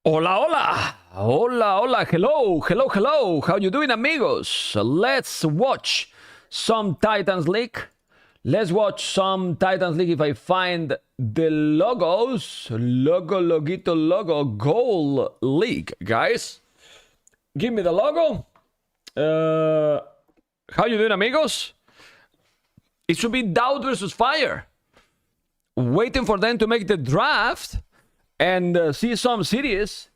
Hola, hola. Hola, hola. Hello, hello, hello. How you doing, amigos? Let's watch some Titans League. Let's watch some Titans League if I find the logos. Logo, goal league, guys. Give me the logo. How you doing, amigos? It should be DauT versus F1re. Waiting for them to make the draft and see some series.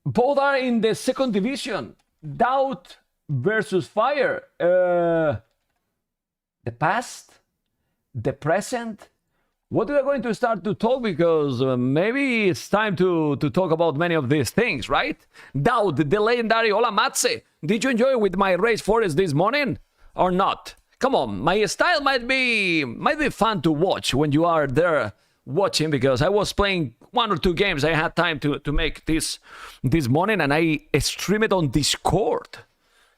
Both are in the second division. DauT versus F1re. The past, the present. What we are going to start to talk, because maybe it's time to talk about many of these things, right? DauT, the legendary. Hola, Matze. Did you enjoy with my race forest this morning or not? Come on, my style might be fun to watch when you are there watching, because I was playing 1 or 2 games I had time to make this morning, and I stream it on Discord,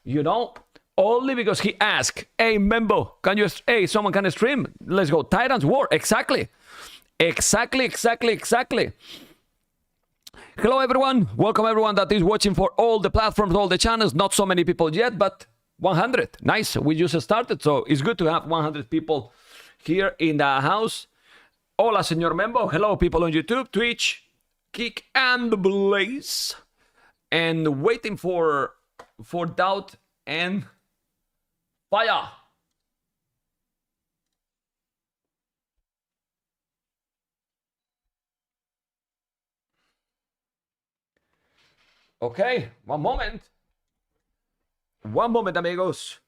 you know, only because he asked, hey Membo, someone can stream, let's go Titans War. Exactly. Hello everyone, welcome everyone that is watching for all the platforms, all the channels. Not so many people yet, but 100, nice. We just started, so it's good to have 100 people here in the house. Hola, señor Membo. Hello, people on YouTube, Twitch, Kick and Blaze. And waiting for DauT and F1re. Okay, one moment. One moment, amigos.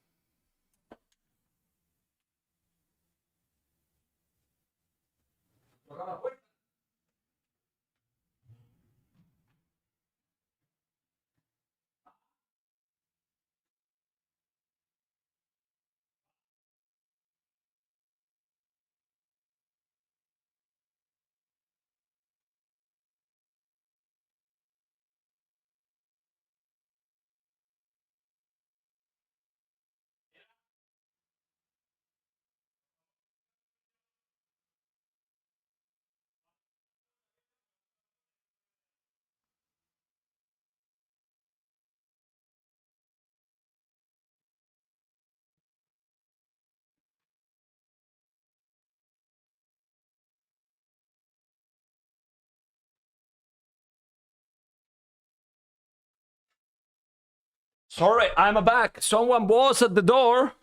Sorry, I'm back. Someone was at the door.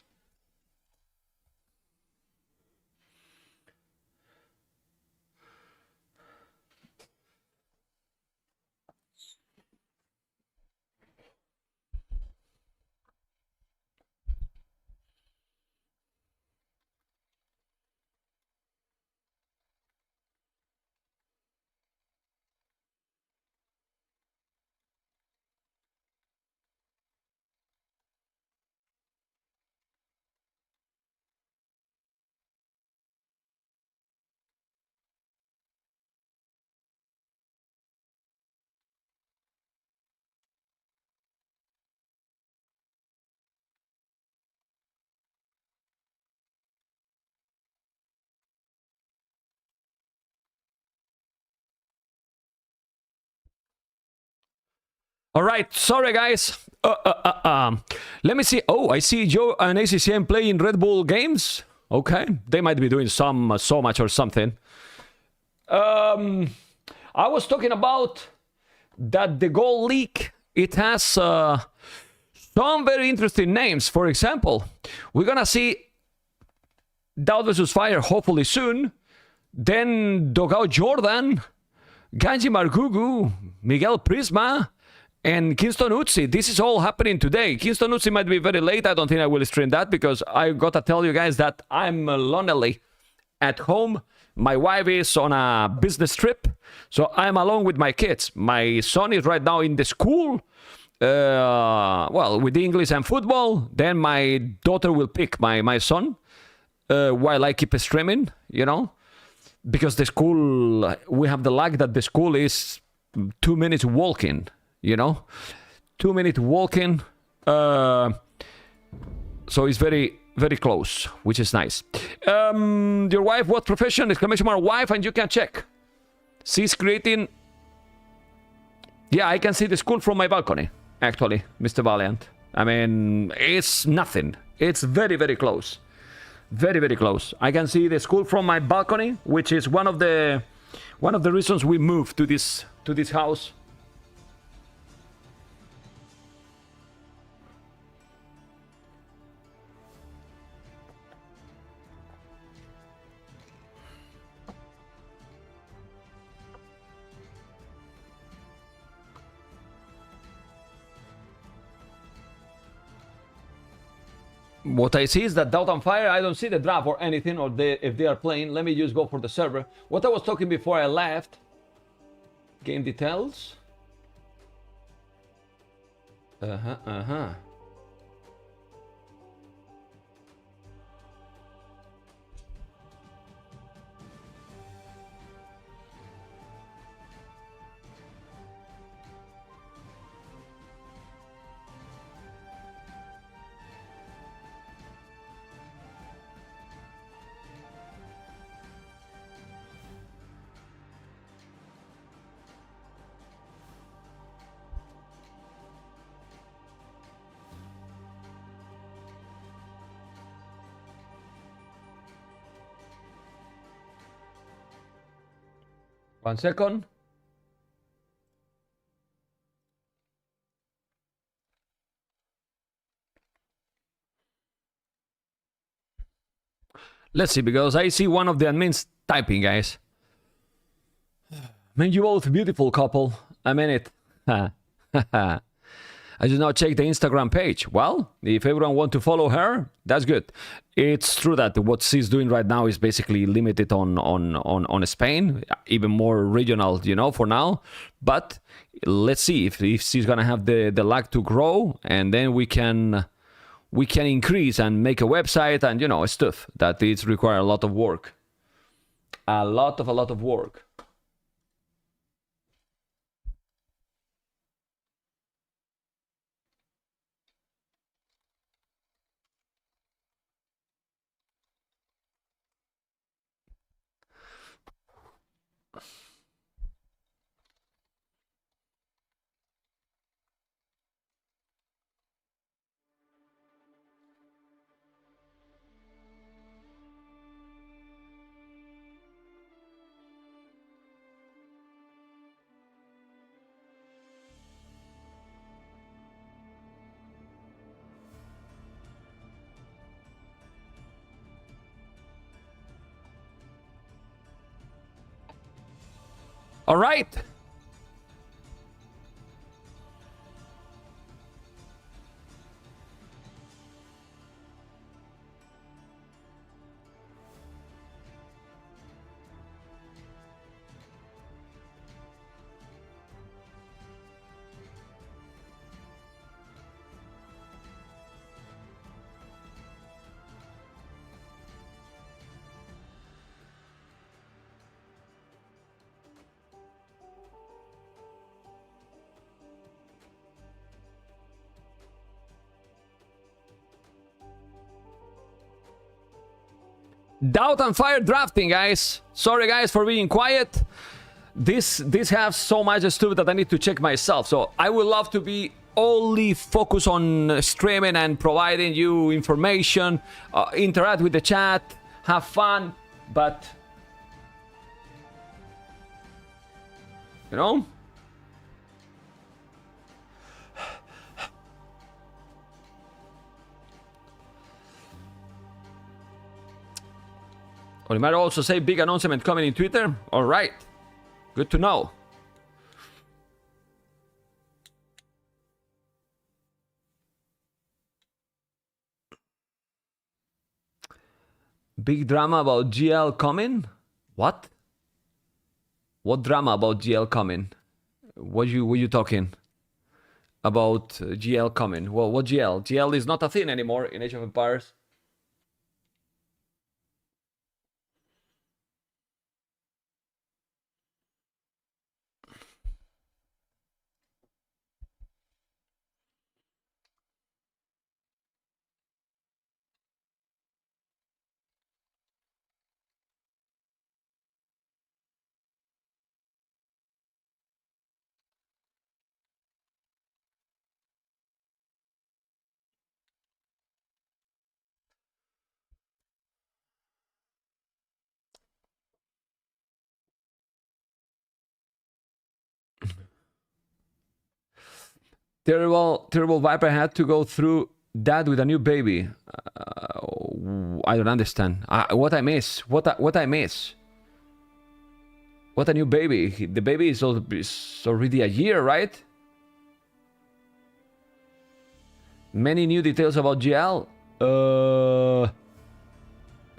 All right, sorry guys. Let me see. Oh, I see Joe and ACCM playing Red Bull games. Okay, they might be doing so much or something. I was talking about that the goal league, it has some very interesting names. For example, we're gonna see DauT versus F1re hopefully soon. Then Dogao Jordan, Ganji Margugu, Miguel Prisma, and Kingston Utsi. This is all happening today. Kingston Utsi might be very late. I don't think I will stream that, because I gotta tell you guys that I'm lonely at home. My wife is on a business trip, so I'm alone with my kids. My son is right now in the school, well, with English and football. Then my daughter will pick my son while I keep streaming, you know, because the school, we have the luck that the school is 2 minutes walking. You know, 2 minute walking, so it's very, very close, which is nice. Your wife, what profession? Exclamation mark wife, and you can check. She's creating Yeah, I can see the school from my balcony, actually, Mr. Valiant. I mean, it's nothing. It's very, very close. Very, very close. I can see the school from my balcony, which is one of the reasons we moved to this house. What I see is that DauT and Fire, I don't see the draft or anything, or if they are playing. Let me just go for the server. What I was talking before I left. Game details. Uh-huh. One second. Let's see, because I see one of the admins typing, guys. Man, you both beautiful couple. I mean it. I did not check the Instagram page. Well, if everyone want to follow her, that's good. It's true that what she's doing right now is basically limited on Spain, even more regional, you know, for now. But let's see if she's gonna have the luck to grow, and then we can increase and make a website and, you know, stuff that is require a lot of work. A lot of work. All right. DauT and Fire drafting, guys. Sorry, guys, for being quiet. This has so much stuff that I need to check myself. So I would love to be only focused on streaming and providing you information, interact with the chat, have fun, but you know. Olimar also say big announcement coming in Twitter. All right, good to know. Big drama about GL coming? What? What drama about GL coming? What you talking about? GL coming? Well, what GL? GL is not a thing anymore in Age of Empires. Terrible Viper had to go through that with a new baby. I don't understand. What I miss? What I miss? What a new baby? The baby is already a year, right? Many new details about GL.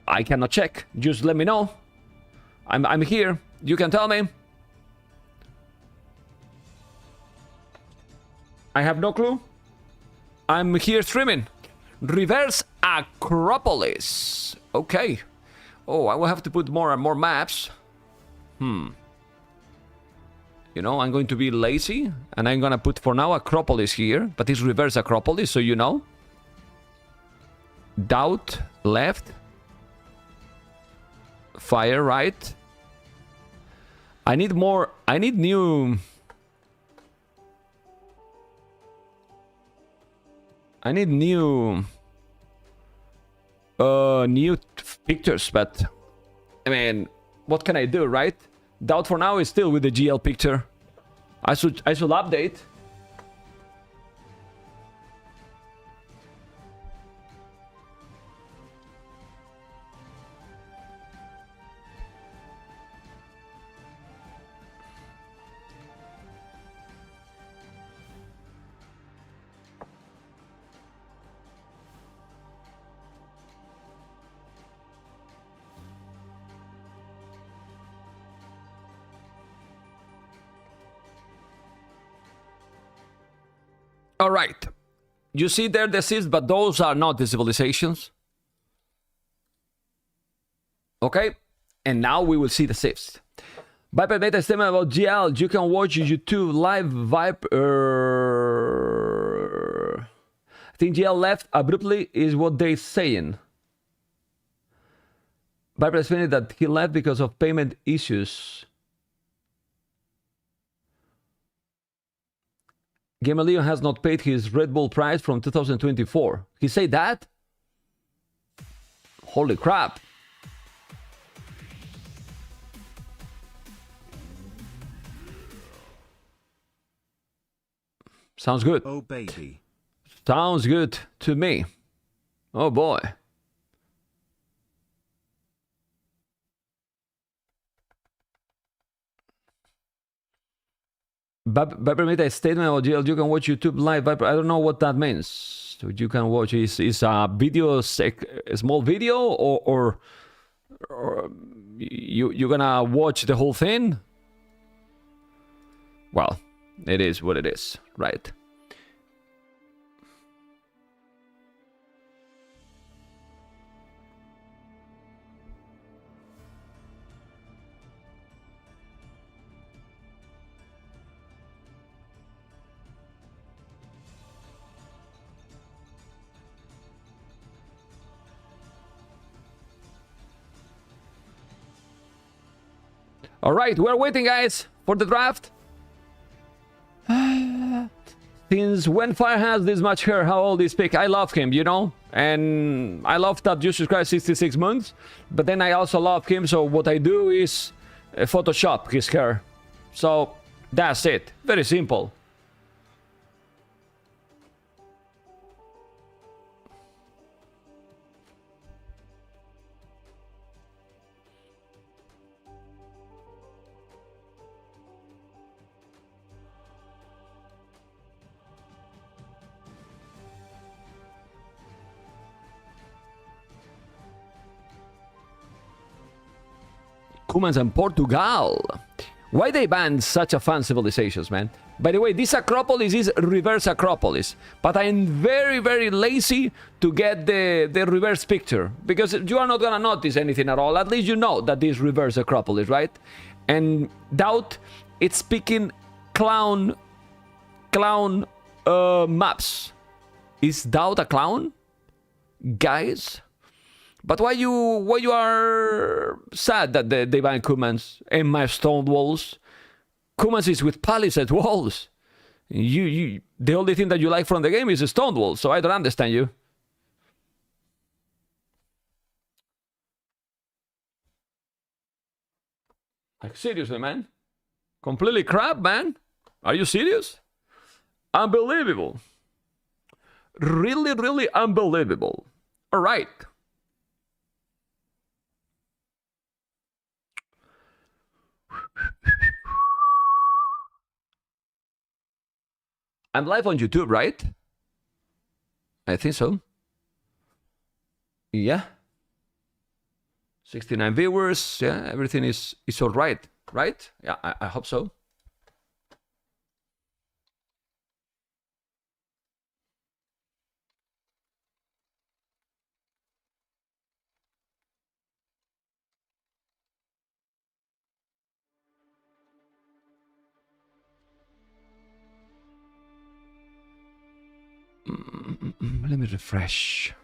I cannot check. Just let me know. I'm here. You can tell me. I have no clue. I'm here streaming. Reverse Acropolis. Okay. Oh, I will have to put more and more maps. You know, I'm going to be lazy, and I'm gonna put for now Acropolis here, but it's reverse Acropolis, so you know. DauT left. Fire right. I need more. I need new. I need new pictures, but I mean, what can I do, right? DauT for now is still with the GL picture. I should update. All right. You see there the cities, but those are not the civilizations. Okay. And now we will see the cities. Viper made a statement about GL. You can watch YouTube live Viper. I think GL left abruptly is what they're saying. Viper explained that he left because of payment issues. Gamalion has not paid his Red Bull price from 2024. He said that? Holy crap. Sounds good. Oh, baby. Sounds good to me. Oh, boy. Viper made a statement about GL. You can watch YouTube live. Viper, I don't know what that means. So you can watch is a video, a small video, or you're gonna watch the whole thing? Well, it is what it is, right? All right, we're waiting, guys, for the draft. Since when Fire has this much hair, how old is Pick? I love him, you know? And I love that Jesus Christ 66 months. But then I also love him, so what I do is Photoshop his hair. So, that's it. Very simple. Humans and Portugal. Why they banned such a fun civilizations, man? By the way, this Acropolis is reverse Acropolis, but I'm very, very lazy to get the reverse picture, because you are not gonna notice anything at all. At least you know that this reverse Acropolis, right? And DauT, it's picking clown maps. Is DauT a clown, guys? But why you are sad that they ban Kumans and my stone walls? Kumans is with palisade walls. The only thing that you like from the game is the stone walls, so I don't understand you. Like, seriously, man? Completely crap, man? Are you serious? Unbelievable. Really, really unbelievable. All right. I'm live on YouTube, right? I think so. Yeah. 69 viewers. Yeah, everything is all right, right? Yeah, I hope so. Let me refresh.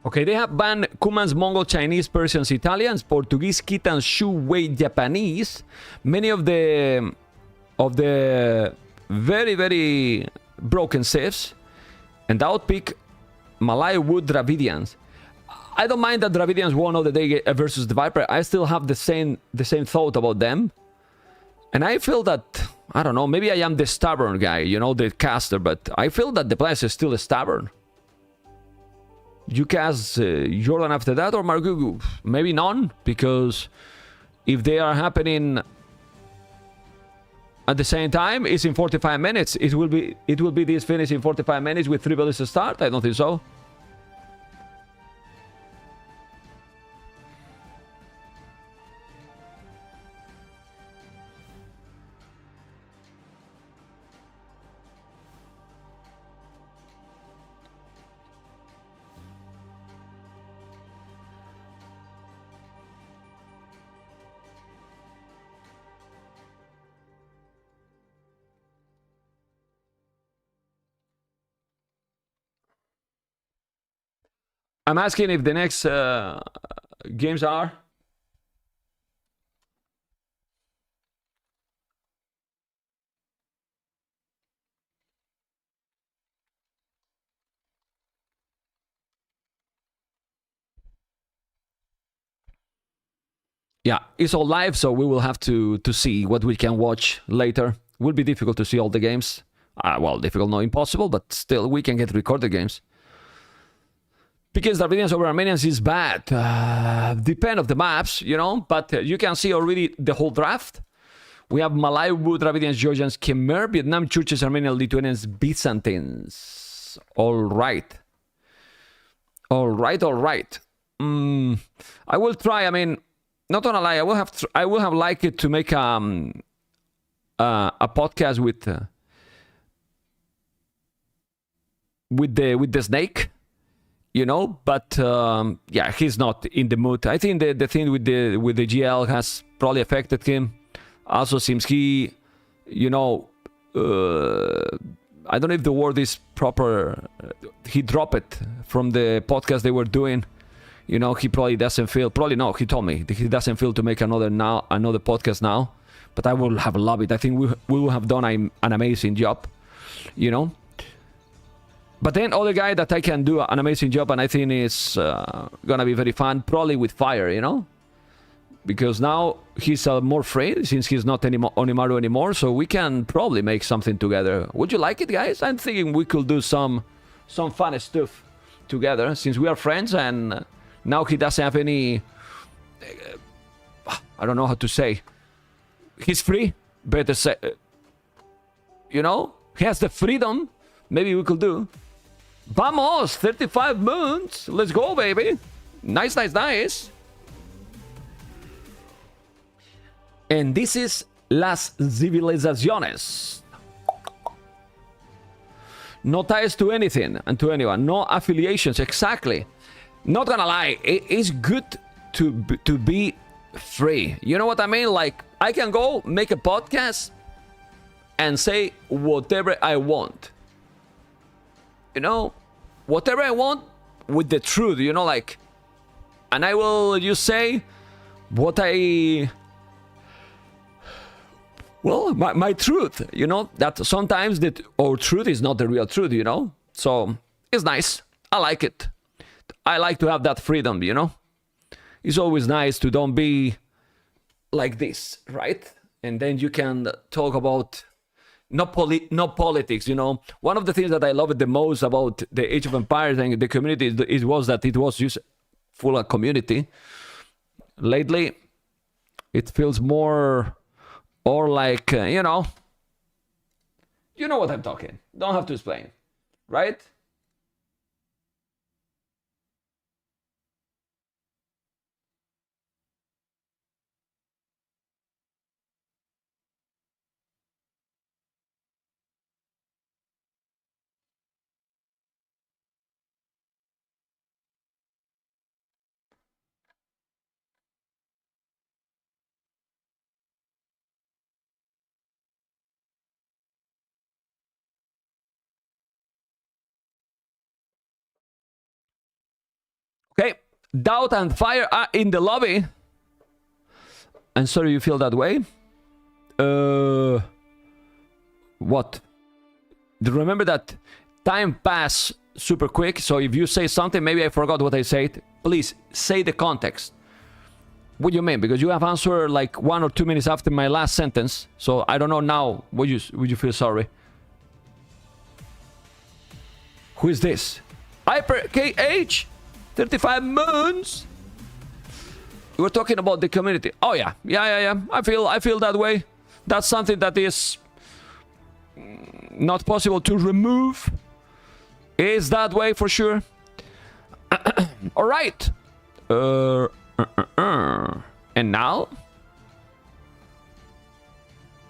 Okay, they have banned Kumans, Mongol, Chinese, Persians, Italians, Portuguese, Kitans, Shu, Wei, Japanese. Many of the very, very broken saves. And DauT pick Malay Wood Dravidians. I don't mind that Dravidians won of the day versus the Viper. I still have the same thought about them. And I feel that, I don't know, maybe I am the stubborn guy, you know, the caster, but I feel that the players is still stubborn. You cast Jordan after that or Margugu? Maybe none, because if they are happening at the same time, it's in 45 minutes. It will be this finish in 45 minutes with 3 bullets to start? I don't think so. I'm asking if the next games are. Yeah, it's all live, so we will have to see what we can watch later. It will be difficult to see all the games. Well, difficult, not impossible, but still, we can get recorded games. Because Dravidians over Armenians is bad. Depend of the maps, you know, but you can see already the whole draft. We have Malay, Wood, Dravidians, Georgians, Khmer, Vietnam, Churches, Armenians, Lithuanians, Byzantines. All right. All right, all right. I will try, I mean, not gonna lie, I will have liked it to make a podcast with the snake. You know, but yeah, he's not in the mood. I think the thing with the GL has probably affected him. Also, seems he, you know, I don't know if the word is proper. He dropped it from the podcast they were doing. You know, he probably doesn't feel. Probably no. He told me he doesn't feel to make another podcast now. But I will have loved it. I think we will have done an amazing job. You know. But then other guy that I can do an amazing job, and I think is gonna be very fun, probably with Fire, you know, because now he's more free since he's not Onimaru anymore, so we can probably make something together. Would you like it, guys? I'm thinking we could do some fun stuff together since we are friends, and now he doesn't have any. I don't know how to say. He's free, better say. You know, he has the freedom. Maybe we could do. Vamos! 35 moons! Let's go, baby! Nice, nice, nice! And this is Las Civilizaciones. No ties to anything and to anyone. No affiliations, exactly. Not gonna lie, it's good to be free. You know what I mean? Like, I can go make a podcast and say whatever I want. You know, whatever I want with the truth, you know, like, And I will just say what I... Well, my truth, you know, that sometimes our truth is not the real truth, you know? So, it's nice. I like it. I like to have that freedom, you know? It's always nice to don't be like this, right? And then you can talk about not politics, you know? One of the things that I loved the most about the Age of Empires and the community was that it was just full of community. Lately, it feels more... Or like, you know what I'm talking. Don't have to explain, right? Okay, DauT and Fire are in the lobby. I'm sorry you feel that way. What? Remember that time pass super quick, so if you say something, maybe I forgot what I said, please say the context. What do you mean? Because you have answered like 1 or 2 minutes after my last sentence, so I don't know now. Would you feel sorry? Who is this? Hyper KH? 35 moons? We were talking about the community. Oh yeah. I feel that way. That's something that is not possible to remove. Is that way for sure. All right. And now,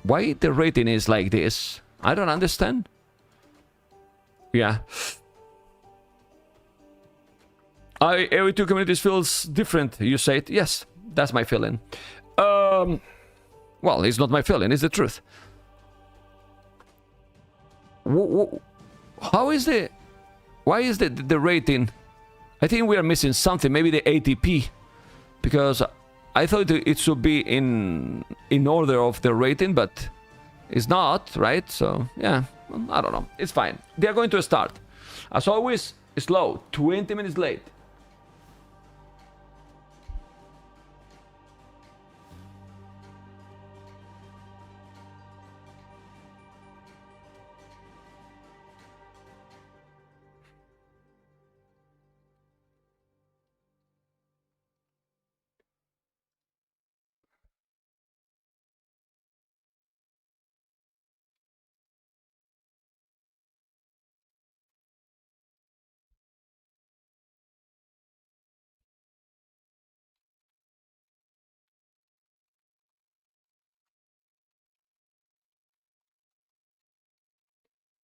why the rating is like this? I don't understand. Yeah. Every two communities feels different, you said. Yes, that's my feeling. Well, it's not my feeling, it's the truth. How is the... Why is the rating? I think we are missing something, maybe the ATP. Because I thought it should be in order of the rating, but it's not, right? So, yeah, I don't know. It's fine. They are going to start. As always, slow, 20 minutes late.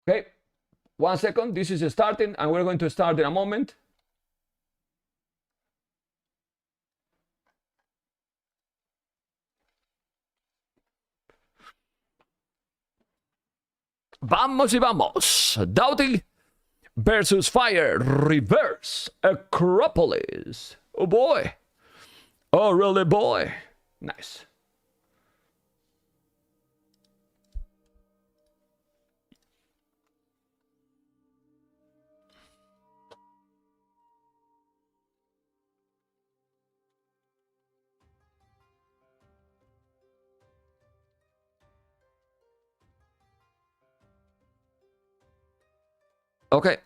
Okay, 1 second. This is starting, and we're going to start in a moment. Vamos y vamos. DauT versus Fire Reverse Acropolis. Oh boy. Oh really boy. Nice. Okay.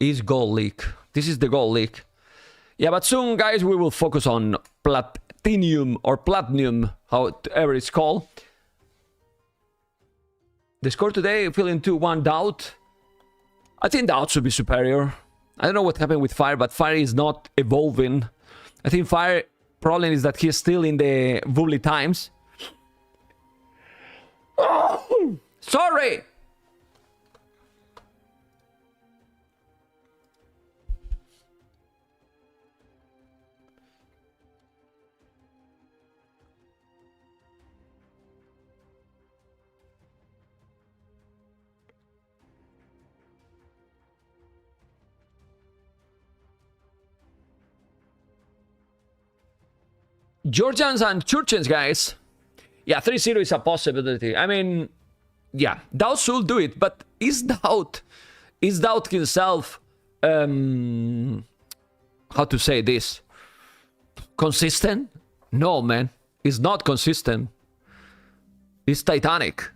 Is gold leak. This is the gold leak. Yeah, but soon, guys, we will focus on platinum or platinum, however it's called. The score today, feeling 2-1 DauT. I think DauT should be superior. I don't know what happened with Fire, but Fire is not evolving. I think Fire problem is that he's still in the wobbly times. Oh, sorry! Georgians and Churchians, guys. Yeah, 3-0 is a possibility. I mean, yeah, DauT should do it, but is DauT himself, how to say this, consistent? No, man, it's not consistent. It's Titanic,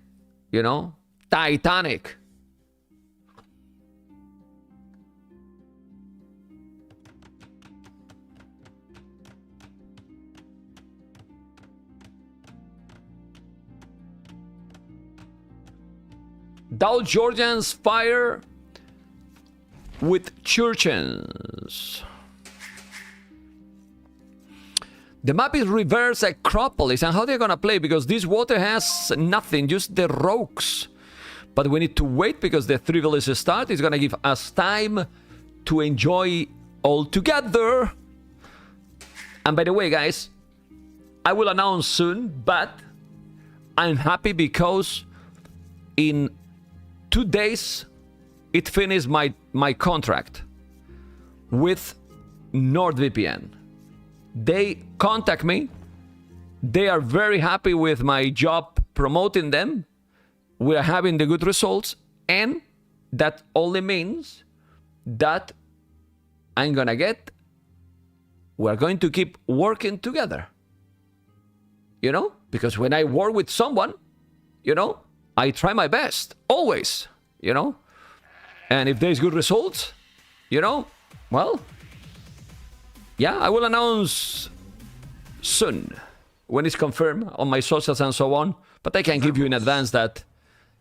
you know? Titanic. DauT Georgians fire with Churchians. The map is reverse Acropolis. And how they're gonna play? Because this water has nothing, just the rocks. But we need to wait because the 3 villages start. It's gonna give us time to enjoy all together. And by the way, guys, I will announce soon, but I'm happy because in 2 days it finished my contract with NordVPN. They contact me. They are very happy with my job promoting them. We are having the good results, and that only means that we're going to keep working together. You know? Because when I work with someone, you know, I try my best, always, you know? And if there's good results, you know, well, yeah, I will announce soon when it's confirmed on my socials and so on. But I can give you in advance that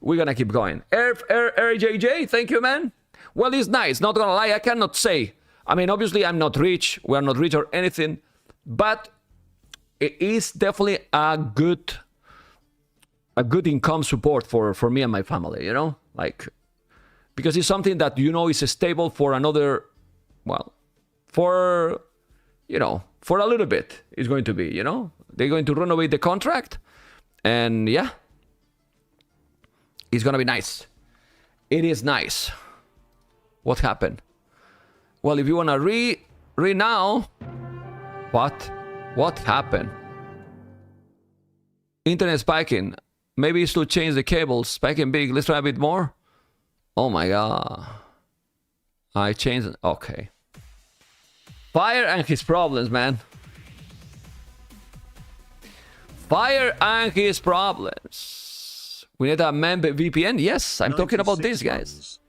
we're gonna keep going. RJJ, thank you, man. Well, it's nice, not gonna lie, I cannot say. I mean, obviously, I'm not rich, we're not rich or anything, but it is definitely a good income support for me and my family, you know? Like, because it's something that, you know, is stable for another, well, for, you know, for a little bit, it's going to be, you know? They're going to renovate the contract, and yeah, it's gonna be nice. It is nice. What happened? Well, if you wanna read now, what happened? Internet spiking. Maybe it's to change the cables. Spiking big. Let's try a bit more. Oh my god. I changed it. Okay. Fire and his problems, man. Fire and his problems. We need a membVPN. Yes, I'm talking about this, guys.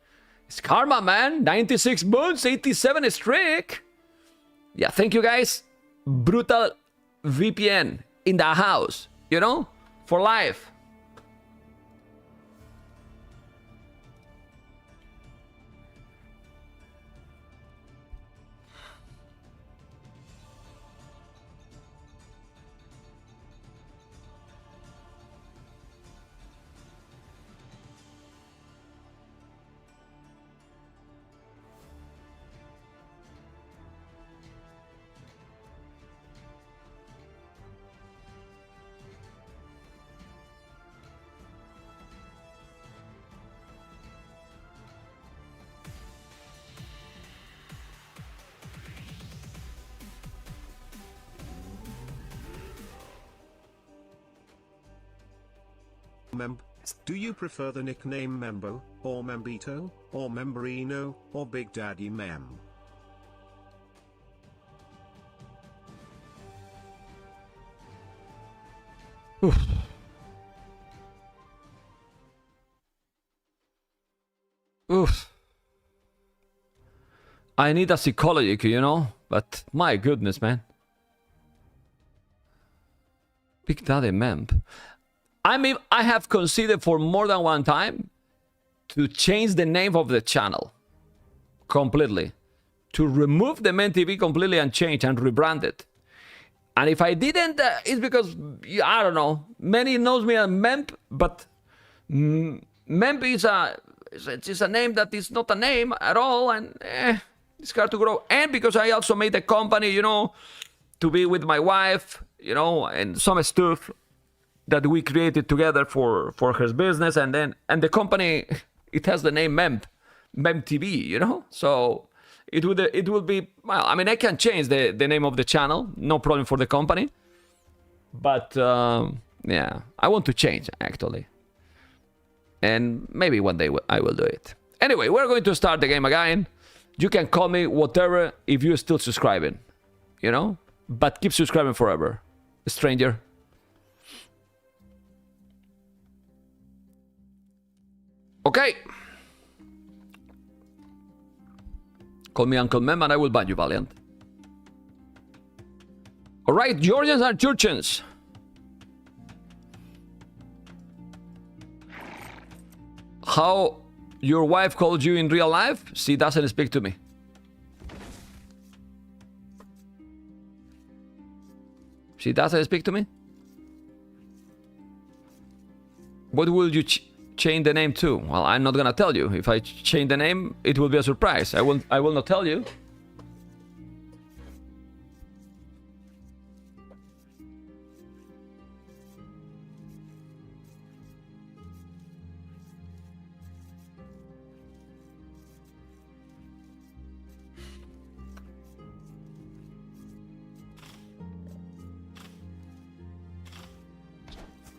It's karma, man. 96 moons, 87 streak. Yeah, thank you, guys. Brutal VPN in the house. You know? For life. Do you prefer the nickname Membo, or Membito, or Memberino, or Big Daddy Mem? Oof. Oof. I need a psychology, you know? But my goodness, man. Big Daddy Mem. I mean, I have considered for more than one time to change the name of the channel completely, to remove the membTV completely and change and rebrand it. And if I didn't, it's because, I don't know, many knows me as Memp, but Memp is a name that is not a name at all, and it's hard to grow. And because I also made the company, you know, to be with my wife, you know, and some stuff that we created together for her business, and the company, it has the name membTV, you know. So it will be, well, I mean, I can change the name of the channel, no problem for the company, But yeah, I want to change actually. And maybe one day I will do it. Anyway, we're going to start the game again. You can call me whatever if you're still subscribing, you know? But keep subscribing forever, stranger. Okay. Call me Uncle Mem and I will ban you, Valiant. Alright, Georgians and Churchians. How your wife called you in real life? She doesn't speak to me. She doesn't speak to me? What will you change the name to? Well, I'm not gonna tell you. If I change the name, it will be a surprise. I will not tell you.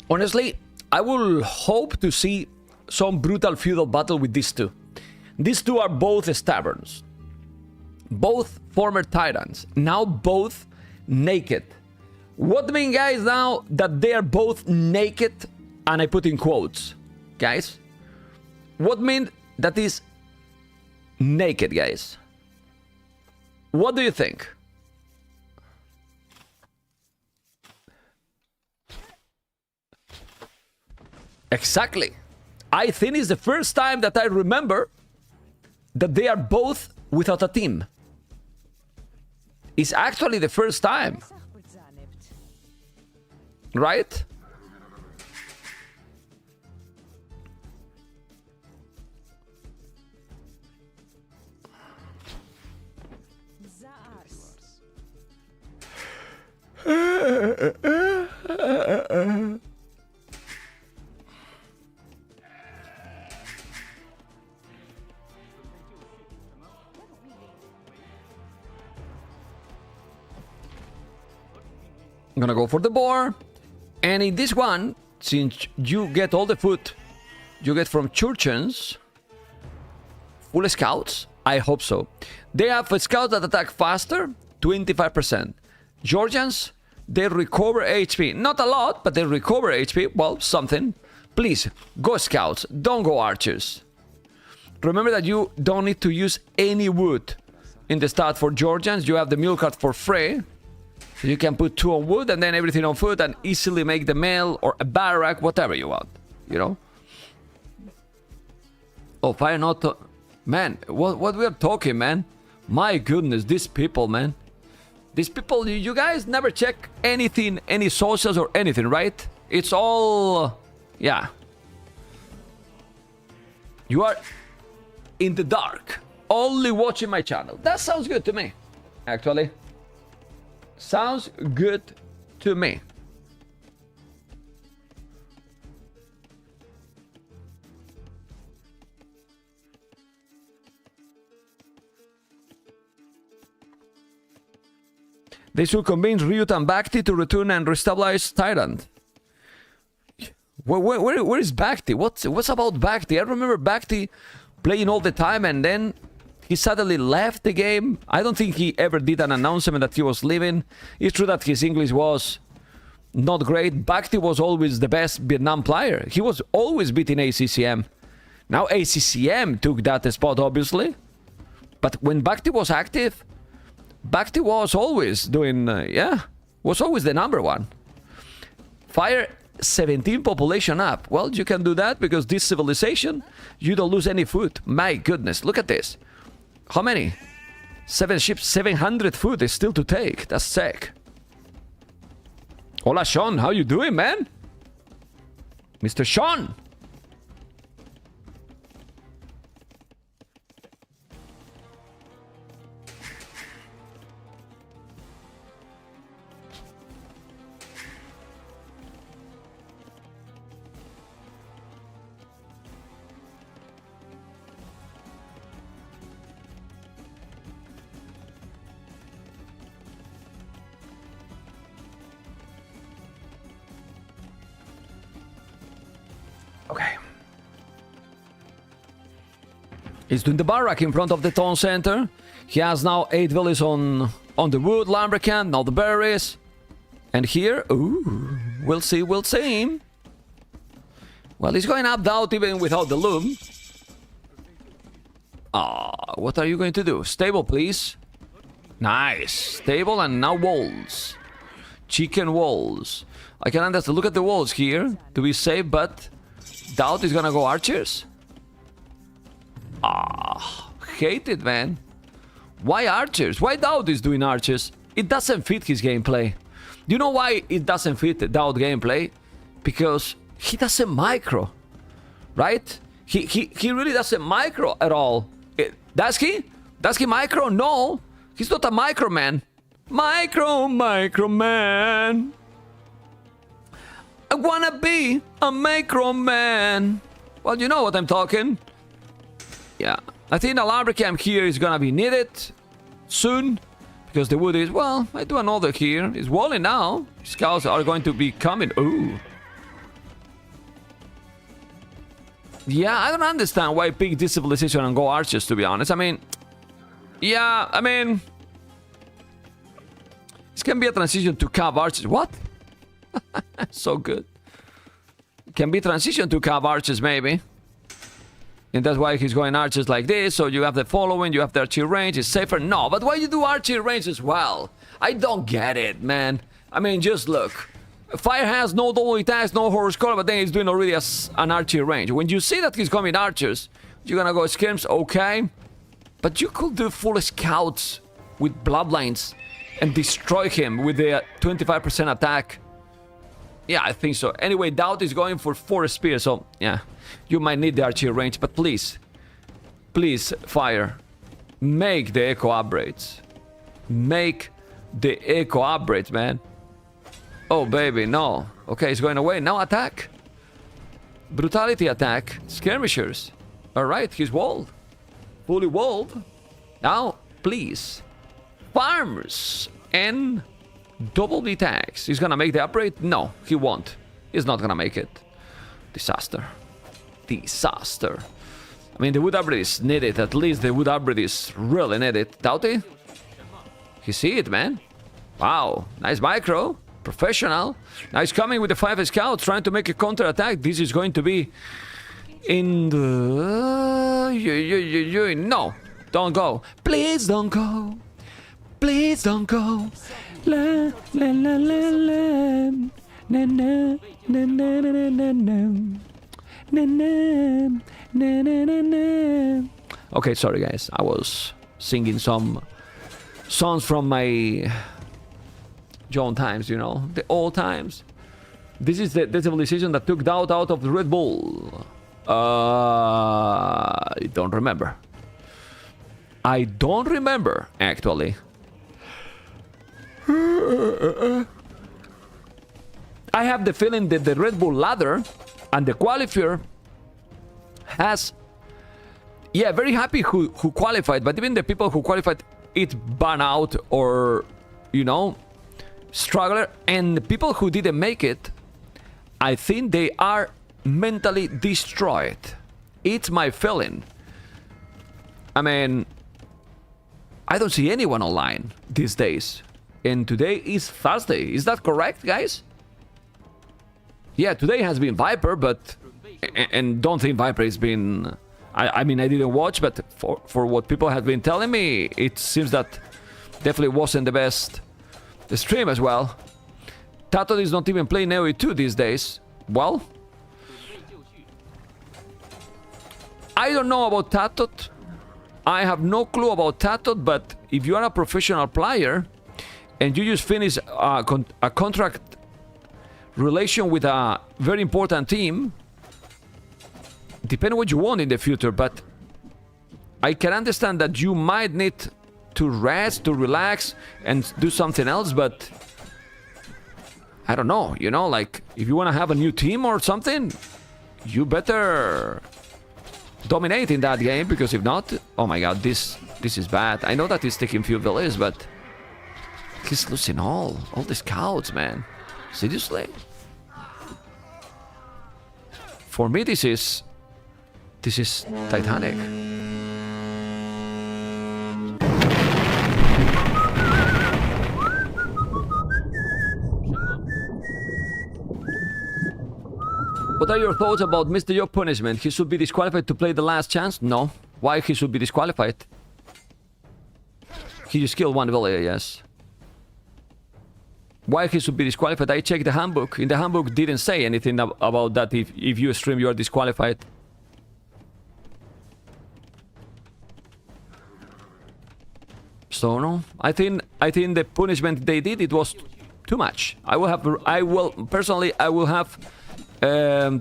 Honestly, I will hope to see some brutal feudal battle with these two. These two are both taverns. Both former titans. Now both naked. What mean, guys, now that they are both naked, and I put in quotes, guys? What mean that is naked, guys? What do you think? Exactly. I think it's the first time that I remember that they are both without a team. It's actually the first time. Right? I'm gonna go for the boar. And in this one, since you get all the food you get from Churchians, full scouts, I hope so. They have scouts that attack faster, 25%. Georgians, they recover HP. Not a lot, but they recover HP. Well, something. Please, go scouts. Don't go archers. Remember that you don't need to use any wood in the start for Georgians. You have the mule cart for free. You can put 2 on wood and then everything on foot and easily make the mill or a barrack, whatever you want, you know? Oh, fire not... Man, what we are talking, man? My goodness, these people, man. These people, you guys never check anything, any socials or anything, right? It's all... Yeah. You are in the dark, only watching my channel. That sounds good to me, actually. Sounds good to me. They should convince Ryut and Bhakti to return and restabilize Titan. Where is Bhakti? What's about Bhakti? I remember Bhakti playing all the time and then he suddenly left the game. I don't think he ever did an announcement that he was leaving. It's true that his English was not great. Bhakti was always the best Vietnam player. He was always beating ACCM. Now ACCM took that spot, obviously. But when Bhakti was active, Bhakti was always doing, was always the number one. Fire 17 population up. Well, you can do that because this civilization, you don't lose any food. My goodness, look at this. How many? 7 ships, 700 food is still to take. That's sick. Hola, Sean. How you doing, man? Mr. Sean. He's doing the barrack in front of the town center. He has now 8 villas on the wood, Lumbercamp, now the berries. And here, ooh, we'll see, we'll see. Well, he's going up DauT even without the loom. Ah, what are you going to do? Stable, please. Nice. Stable and now walls. Chicken walls. I can understand. Look at the walls here to be safe, but DauT is gonna go archers. Ah, hate it, man. Why archers? Why DauT is doing archers? It doesn't fit his gameplay. You know why it doesn't fit DauT gameplay? Because he doesn't micro, right? He really doesn't micro at all. Does he? Does he micro? No, he's not a micro man. Micro man. I wanna be a micro man. Well, you know what I'm talking. Yeah, I think the Lumbercamp here is gonna be needed soon. Because the wood is, well, I do another here. It's walling now. Scouts are going to be coming. Ooh. Yeah, I don't understand why pick this civilization and go archers, to be honest. I mean, yeah, I mean, this can be a transition to cav archers. What? So good. It can be transition to cav archers, maybe. And that's why he's going archers like this. So you have the following, you have the archer range, it's safer. No, but why you do archer range as well? I don't get it, man. I mean, just look. Fire has no double attacks, no horse color, but then he's doing already an archer range. When you see that he's coming archers, you're gonna go skirms, okay. But you could do full scouts with bloodlines and destroy him with the 25% attack. Yeah, I think so. Anyway, DauT is going for 4 spears, so yeah. You might need the archer range, but please, Fire, make the echo upgrades. Make the echo upgrades, man. Oh, baby, no. Okay, it's going away. Now attack. Brutality attack. Skirmishers. Alright, he's walled. Fully walled. Now, please. Farmers and double the tax. He's gonna make the upgrade? No, he won't. He's not gonna make it. Disaster. Disaster. I mean, the wood upgrade is needed. At least the wood upgrade is really needed. DauT? You see it, man? Wow. Nice micro. Professional. Now he's coming with the 5 scouts, trying to make a counter attack. This is going to be in the... No. Don't go. Please don't go. Please don't go. La la la la la. Na na na na na na na. Na na na na na na. Okay, sorry guys. I was singing some songs from my John times, you know, the old times. This is the civilization that took DauT out of the Red Bull. I don't remember. I don't remember, actually. I have the feeling that the Red Bull ladder and the qualifier has... Yeah, very happy who qualified, but even the people who qualified, it burn out or, you know, struggler. And the people who didn't make it, I think they are mentally destroyed. It's my feeling. I mean, I don't see anyone online these days. And today is Thursday. Is that correct, guys? Yeah, today has been Viper, but... And don't think Viper has been... I mean, I didn't watch, but for what people have been telling me, it seems that definitely wasn't the best stream as well. TITANS is not even playing AoE2 these days. Well... I don't know about TITANS. I have no clue about TITANS, but if you are a professional player and you just finish a contract relation with a very important team, depending what you want in the future, but I can understand that you might need to rest, to relax, and do something else, but I don't know, you know, like, if you want to have a new team or something, you better dominate in that game, because if not, oh my god, this is bad. I know that he's taking few villages, but he's losing all the scouts, man. Seriously? For me, this is Titanic. What are your thoughts about Mr. Yo punishment? He should be disqualified to play the last chance? No. Why he should be disqualified? He just killed one villager, yes. Why he should be disqualified? I checked the handbook. In the handbook didn't say anything about that. If you stream, you are disqualified. So no, I think the punishment they did, it was too much. I will personally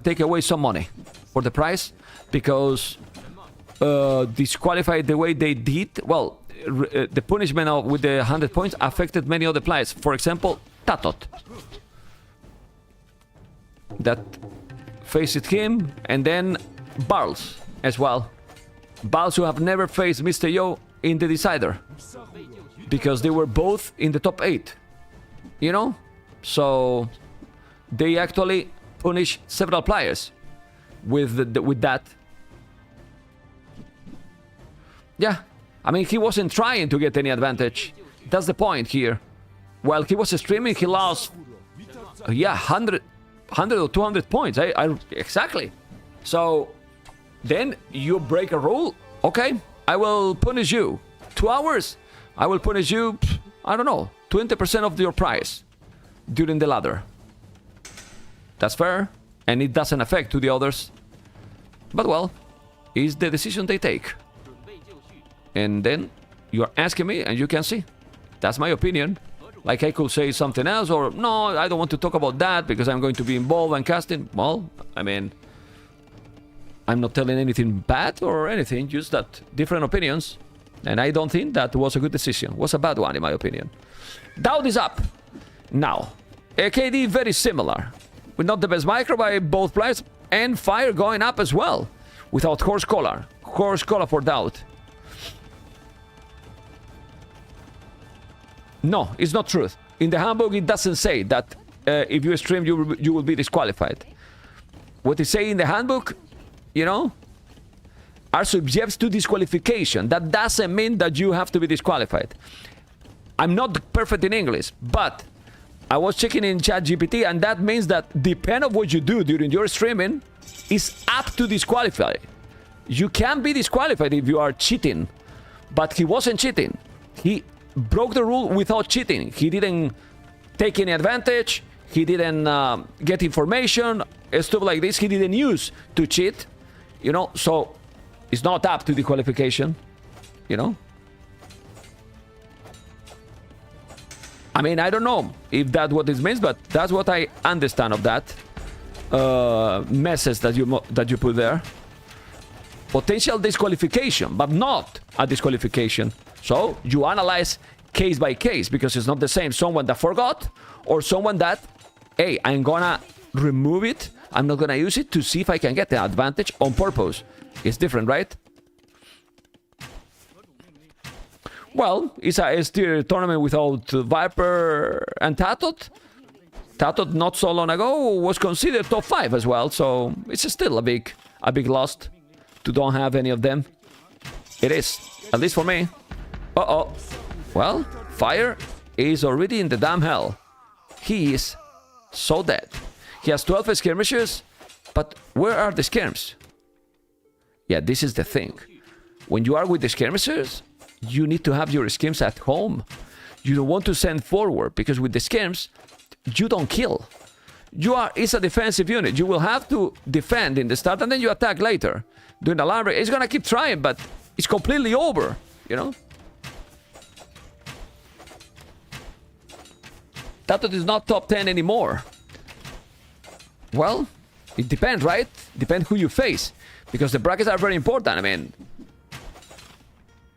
take away some money for the price, because disqualified the way they did. Well, the punishment with the 100 points affected many other players. For example, TauT. That faced him, and then Barls as well. Barls who have never faced Mr. Yo in the decider, because they were both in the top 8. You know? So they actually punish several players with that. Yeah, I mean, he wasn't trying to get any advantage. That's the point here. While he was streaming, he lost, yeah, 100 or 200 points. Exactly. So then you break a rule. Okay, I will punish you 2 hours. I will punish you, I don't know, 20% of your price during the ladder. That's fair, and it doesn't affect to the others. But well, it's the decision they take. And then you're asking me, and you can see. That's my opinion. Like, I could say something else, or no, I don't want to talk about that because I'm going to be involved in casting. Well, I mean, I'm not telling anything bad or anything, just that different opinions. And I don't think that was a good decision. It was a bad one, in my opinion. DauT is up. Now, KD very similar. With not the best micro by both players, and Fire going up as well. Without Horse Collar. Horse Collar for DauT. No, it's not truth. In the handbook, it doesn't say that if you stream, you will be disqualified. What it say in the handbook, you know, are subject to disqualification. That doesn't mean that you have to be disqualified. I'm not perfect in English, but I was checking in ChatGPT, and that means that depending on what you do during your streaming, is up to disqualify. You can be disqualified if you are cheating, but he wasn't cheating. He broke the rule without cheating. He didn't take any advantage. He didn't get information, stuff like this. He didn't use to cheat, you know. So it's not up to the qualification, you know. I mean, I don't know if that's what this means, but that's what I understand of that message that you put there. Potential disqualification, but not a disqualification. So you analyze case by case, because it's not the same someone that forgot or someone that, hey, I'm gonna remove it, I'm not gonna use it to see if I can get the advantage on purpose. It's different, right? Well, it's a still tournament without Viper and TauT. TauT not so long ago was considered top 5 as well, so it's still a big loss to don't have any of them. It is, at least for me. Uh-oh. Well, Fire is already in the damn hell. He is so dead. He has 12 skirmishes, but where are the skirms? Yeah, this is the thing. When you are with the skirmishers, you need to have your skirms at home. You don't want to send forward, because with the skirms, you don't kill. It's a defensive unit. You will have to defend in the start, and then you attack later. During the library, it's gonna keep trying, but it's completely over, you know? TauT is not top 10 anymore. Well, it depends, right? Depends who you face, because the brackets are very important. I mean,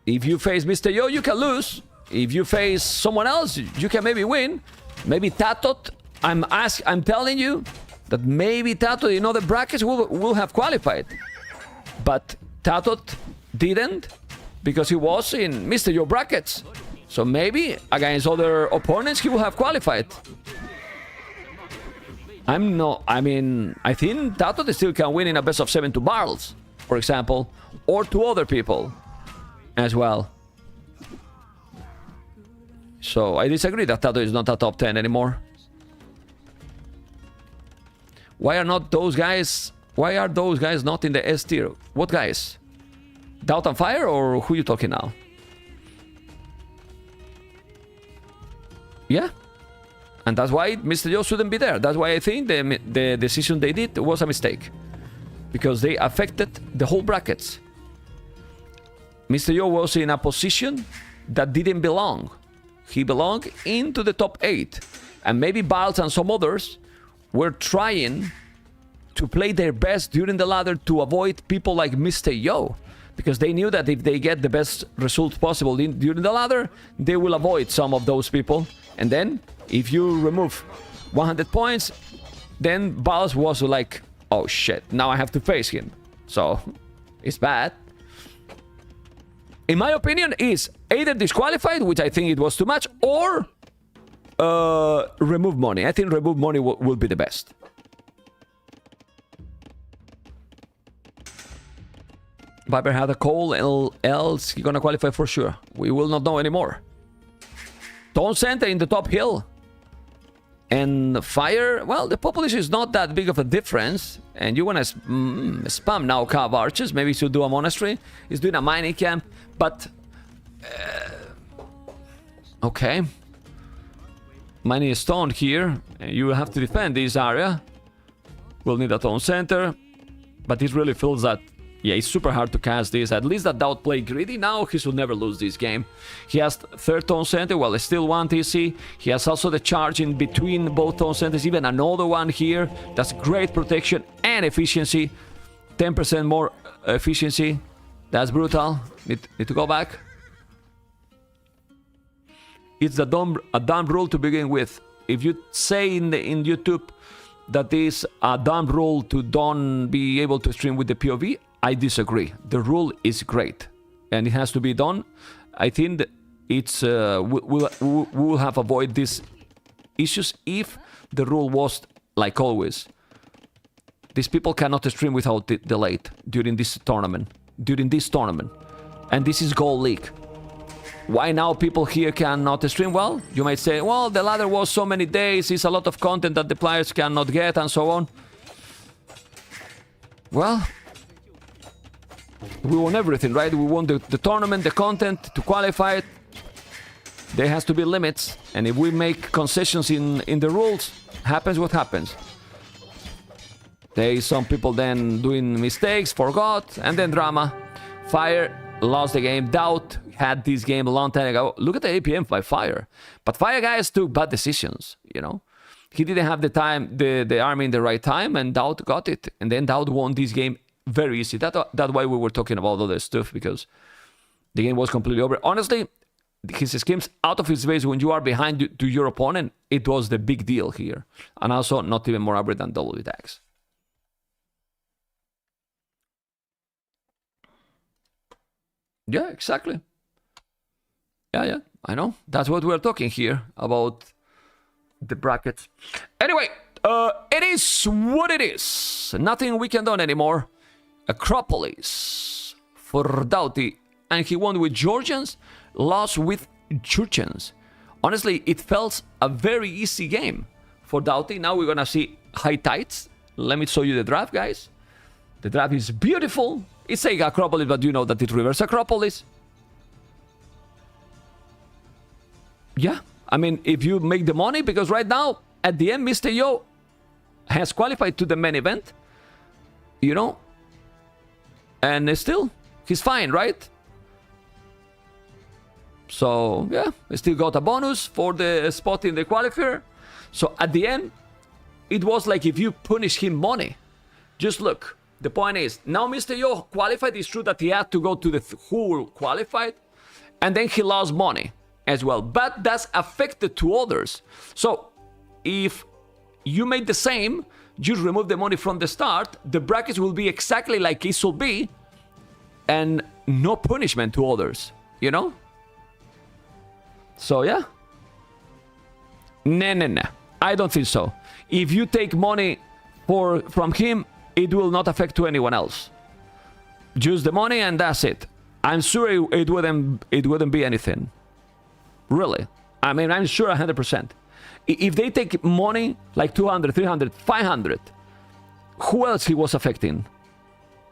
if you face Mr. Yo, you can lose. If you face someone else, you can maybe win. Maybe TauT, I'm telling you that maybe TauT in other brackets will have qualified. But TauT didn't, because he was in Mr. Yo brackets. So maybe against other opponents he will have qualified. I think TauT still can win in a best of 7 to Barls, for example, or to other people as well. So I disagree that TauT is not a top 10 anymore. Why are not those guys... Why are those guys not in the S tier? What guys? DauT and Fire, or who you talking now? Yeah. And that's why Mr. Joe shouldn't be there. That's why I think the decision they did was a mistake. Because they affected the whole brackets. Mr. Joe was in a position that didn't belong. He belonged into the top 8. And maybe Biles and some others were trying to play their best during the ladder to avoid people like Mr. Yo. Because they knew that if they get the best result possible during the ladder, they will avoid some of those people. And then, if you remove 100 points, then Biles was like, oh shit, now I have to face him. So, it's bad. In my opinion, is either disqualified, which I think it was too much, or remove money. I think remove money will be the best. Viper had a call, else he's gonna qualify for sure. We will not know anymore. Tone Center in the top hill. And Fire, well, the population is not that big of a difference. And you wanna spam now Cav Archers. Maybe he should do a monastery. He's doing a mining camp. But... okay. Mining stone here. And you will have to defend this area. We'll need a Tone Center. But it really feels that... yeah, it's super hard to cast this. At least that DauT played greedy. Now he should never lose this game. He has third Tone Center. Well, still one TC. He has also the charge in between both Tone Centers. Even another one here. That's great protection and efficiency. 10% more efficiency. That's brutal. Need to go back. It's a dumb rule to begin with. If you say in YouTube that is a dumb rule to don't be able to stream with the POV, I disagree. The rule is great, and it has to be done. I think that it's we will have avoid these issues if the rule was like always. These people cannot stream without delayed during this tournament. And this is Gold League. Why now people here cannot stream? Well, you might say, well, the ladder was so many days, it's a lot of content that the players cannot get, and so on. Well, we want everything, right? We want the tournament, the content, to qualify it. There has to be limits. And if we make concessions in the rules, happens what happens. There is some people then doing mistakes, forgot, and then drama. Fire lost the game. DauT had this game a long time ago. Look at the APM by Fire. But Fire guys took bad decisions, you know. He didn't have the time, the army in the right time, and DauT got it. And then DauT won this game very easy. That's why we were talking about all this stuff, because the game was completely over. Honestly, his schemes out of his base when you are behind to your opponent, it was the big deal here. And also not even more average than double attacks. Yeah, exactly. Yeah, I know. That's what we're talking here about the brackets. Anyway, it is what it is. Nothing we can do anymore. Acropolis for DauT, and he won with Georgians, lost with Churchians. Honestly, it felt a very easy game for DauT. Now we're gonna see high tides. Let me show you the draft, guys. The draft is beautiful. It's like Acropolis, but you know that it reverse Acropolis. Yeah, I mean, if you make the money, because right now, at the end, Mr. Yo has qualified to the main event, you know, and still, he's fine, right? So, yeah, he still got a bonus for the spot in the qualifier. So, at the end, it was like if you punish him money. Just look. The point is, now Mr. Yo qualified. It's true that he had to go to the who qualified, and then he lost money as well. But that's affected to others. So, if you made the same, just remove the money from the start, the brackets will be exactly like it should be, and no punishment to others, you know? So, yeah. Nah. I don't think so. If you take money from him, it will not affect to anyone else. Just the money and that's it. I'm sure it wouldn't be anything. Really. I mean, I'm sure 100%. If they take money like 200, 300, 500, who else he was affecting?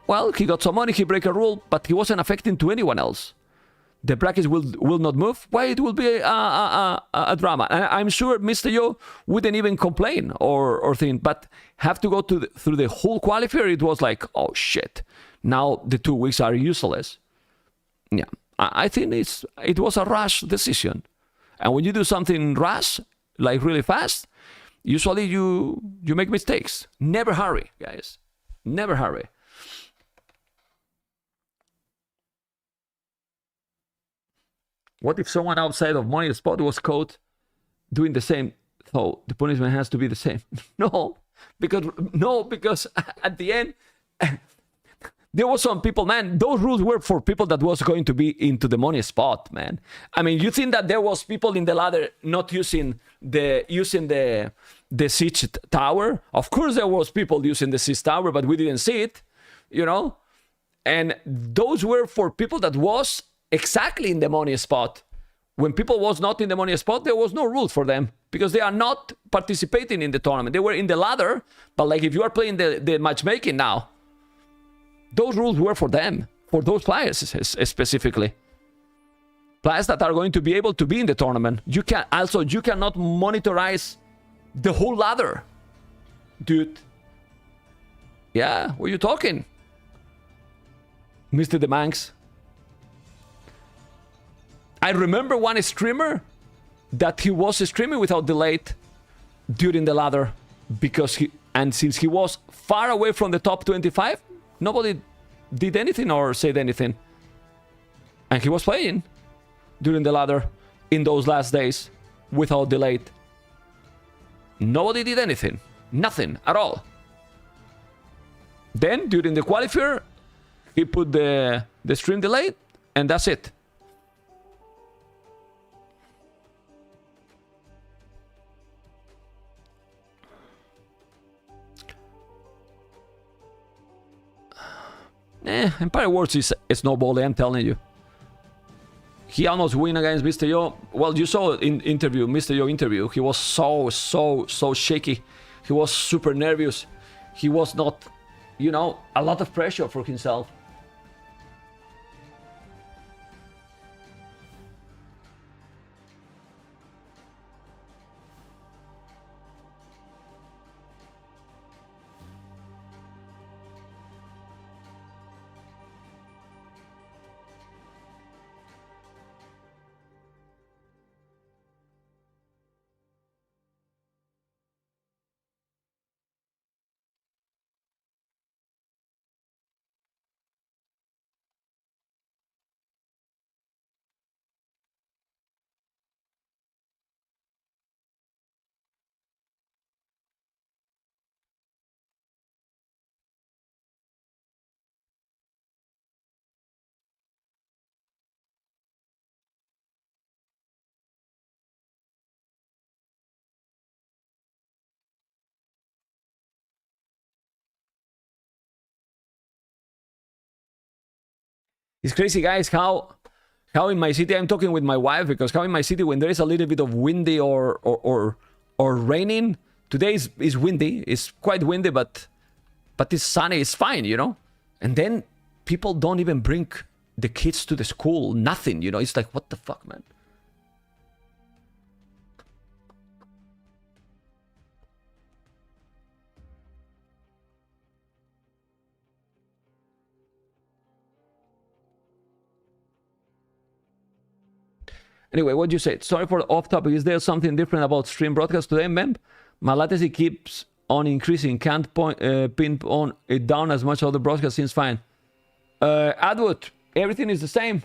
Well, he got some money, he break a rule, but he wasn't affecting to anyone else. The brackets will not move. Why it will be a drama? And I'm sure Mr. Yo wouldn't even complain or think, but have to go through the whole qualifier. It was like, oh shit, now the 2 weeks are useless. Yeah, I think it was a rash decision. And when you do something rash, like really fast, usually you make mistakes. Never hurry, guys. Never hurry. What if someone outside of money spot was caught doing the same? So the punishment has to be the same. No, because at the end, there was some people, man, those rules were for people that was going to be into the money spot, man. I mean, you think that there was people in the ladder not using the siege tower? Of course there was people using the siege tower, but we didn't see it, you know? And those were for people that was exactly in the money spot. When people was not in the money spot, there was no rules for them because they are not participating in the tournament. They were in the ladder, but like if you are playing the matchmaking now, those rules were for them, for those players specifically. Players that are going to be able to be in the tournament. You cannot monitorize the whole ladder, dude. Yeah, what are you talking, Mr. DeManx? I remember one streamer that he was streaming without delay during the ladder because since he was far away from the top 25, nobody did anything or said anything. And he was playing during the ladder in those last days without delay. Nobody did anything. Nothing at all. Then during the qualifier, he put the stream delay and that's it. Empire Wars is snowballing, I'm telling you. He almost win against Mr. Yo. Well, you saw in interview, Mr. Yo interview. He was so shaky. He was super nervous. He was not, you know, a lot of pressure for himself. It's crazy, guys, how in my city, I'm talking with my wife, because how in my city, when there is a little bit of windy or raining, today is windy, it's quite windy, but it's sunny, it's fine, you know? And then people don't even bring the kids to the school, nothing, you know? It's like, what the fuck, man? Anyway, what you said. Sorry for the off topic. Is there something different about stream broadcast today, mem? My latency keeps on increasing. Can't pin on it down as much. Other broadcast seems fine. Adwood, everything is the same.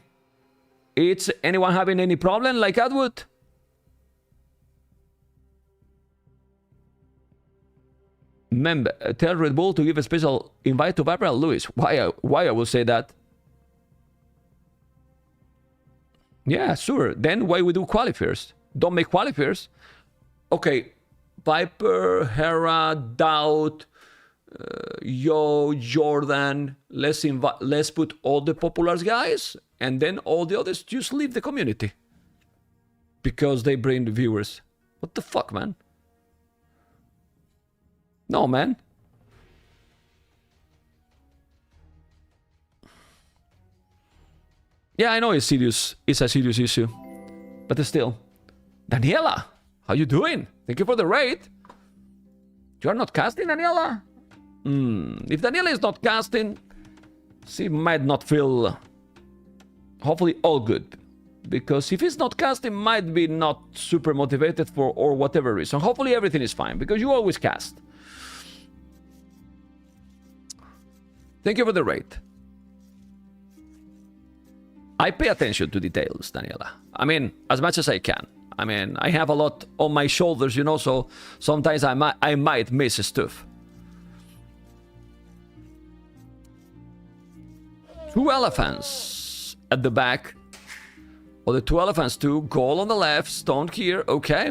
It's anyone having any problem like Adwood? Mem, tell Red Bull to give a special invite to Barbara Lewis. Why I will say that? Yeah, sure. Then why we do qualifiers? Don't make qualifiers. Okay, Piper, Hera, DauT, Yo, Jordan. Let's put all the popular guys, and then all the others just leave the community because they bring the viewers. What the fuck, man? No, man. Yeah, I know it's serious. It's a serious issue. But still. Daniela, how you doing? Thank you for the raid. You are not casting, Daniela? If Daniela is not casting, she might not feel, hopefully, all good. Because if he's not casting, might be not super motivated for or whatever reason. Hopefully everything is fine, because you always cast. Thank you for the raid. I pay attention to details, Daniela. I mean, as much as I can. I mean, I have a lot on my shoulders, you know, so sometimes I might miss stuff. 2 elephants at the back. Well, the 2 elephants too. Goal on the left, stone here. Okay.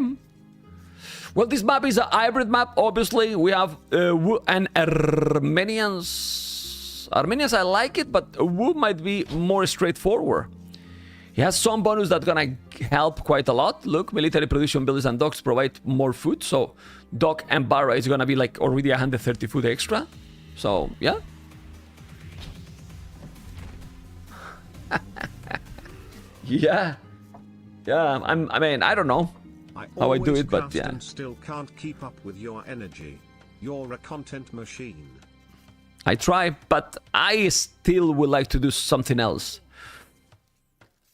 Well, this map is a hybrid map. Obviously, we have Wu and Armenians. Armenians, I like it, but Wu might be more straightforward. He has some bonus that's gonna help quite a lot. Look, military production buildings and docks provide more food. So, dock and Barra is gonna be like already 130 food extra. So, yeah. Yeah. I mean, I don't know how I do it, but yeah. And still can't keep up with your energy. You're a content machine. I try, but I still would like to do something else.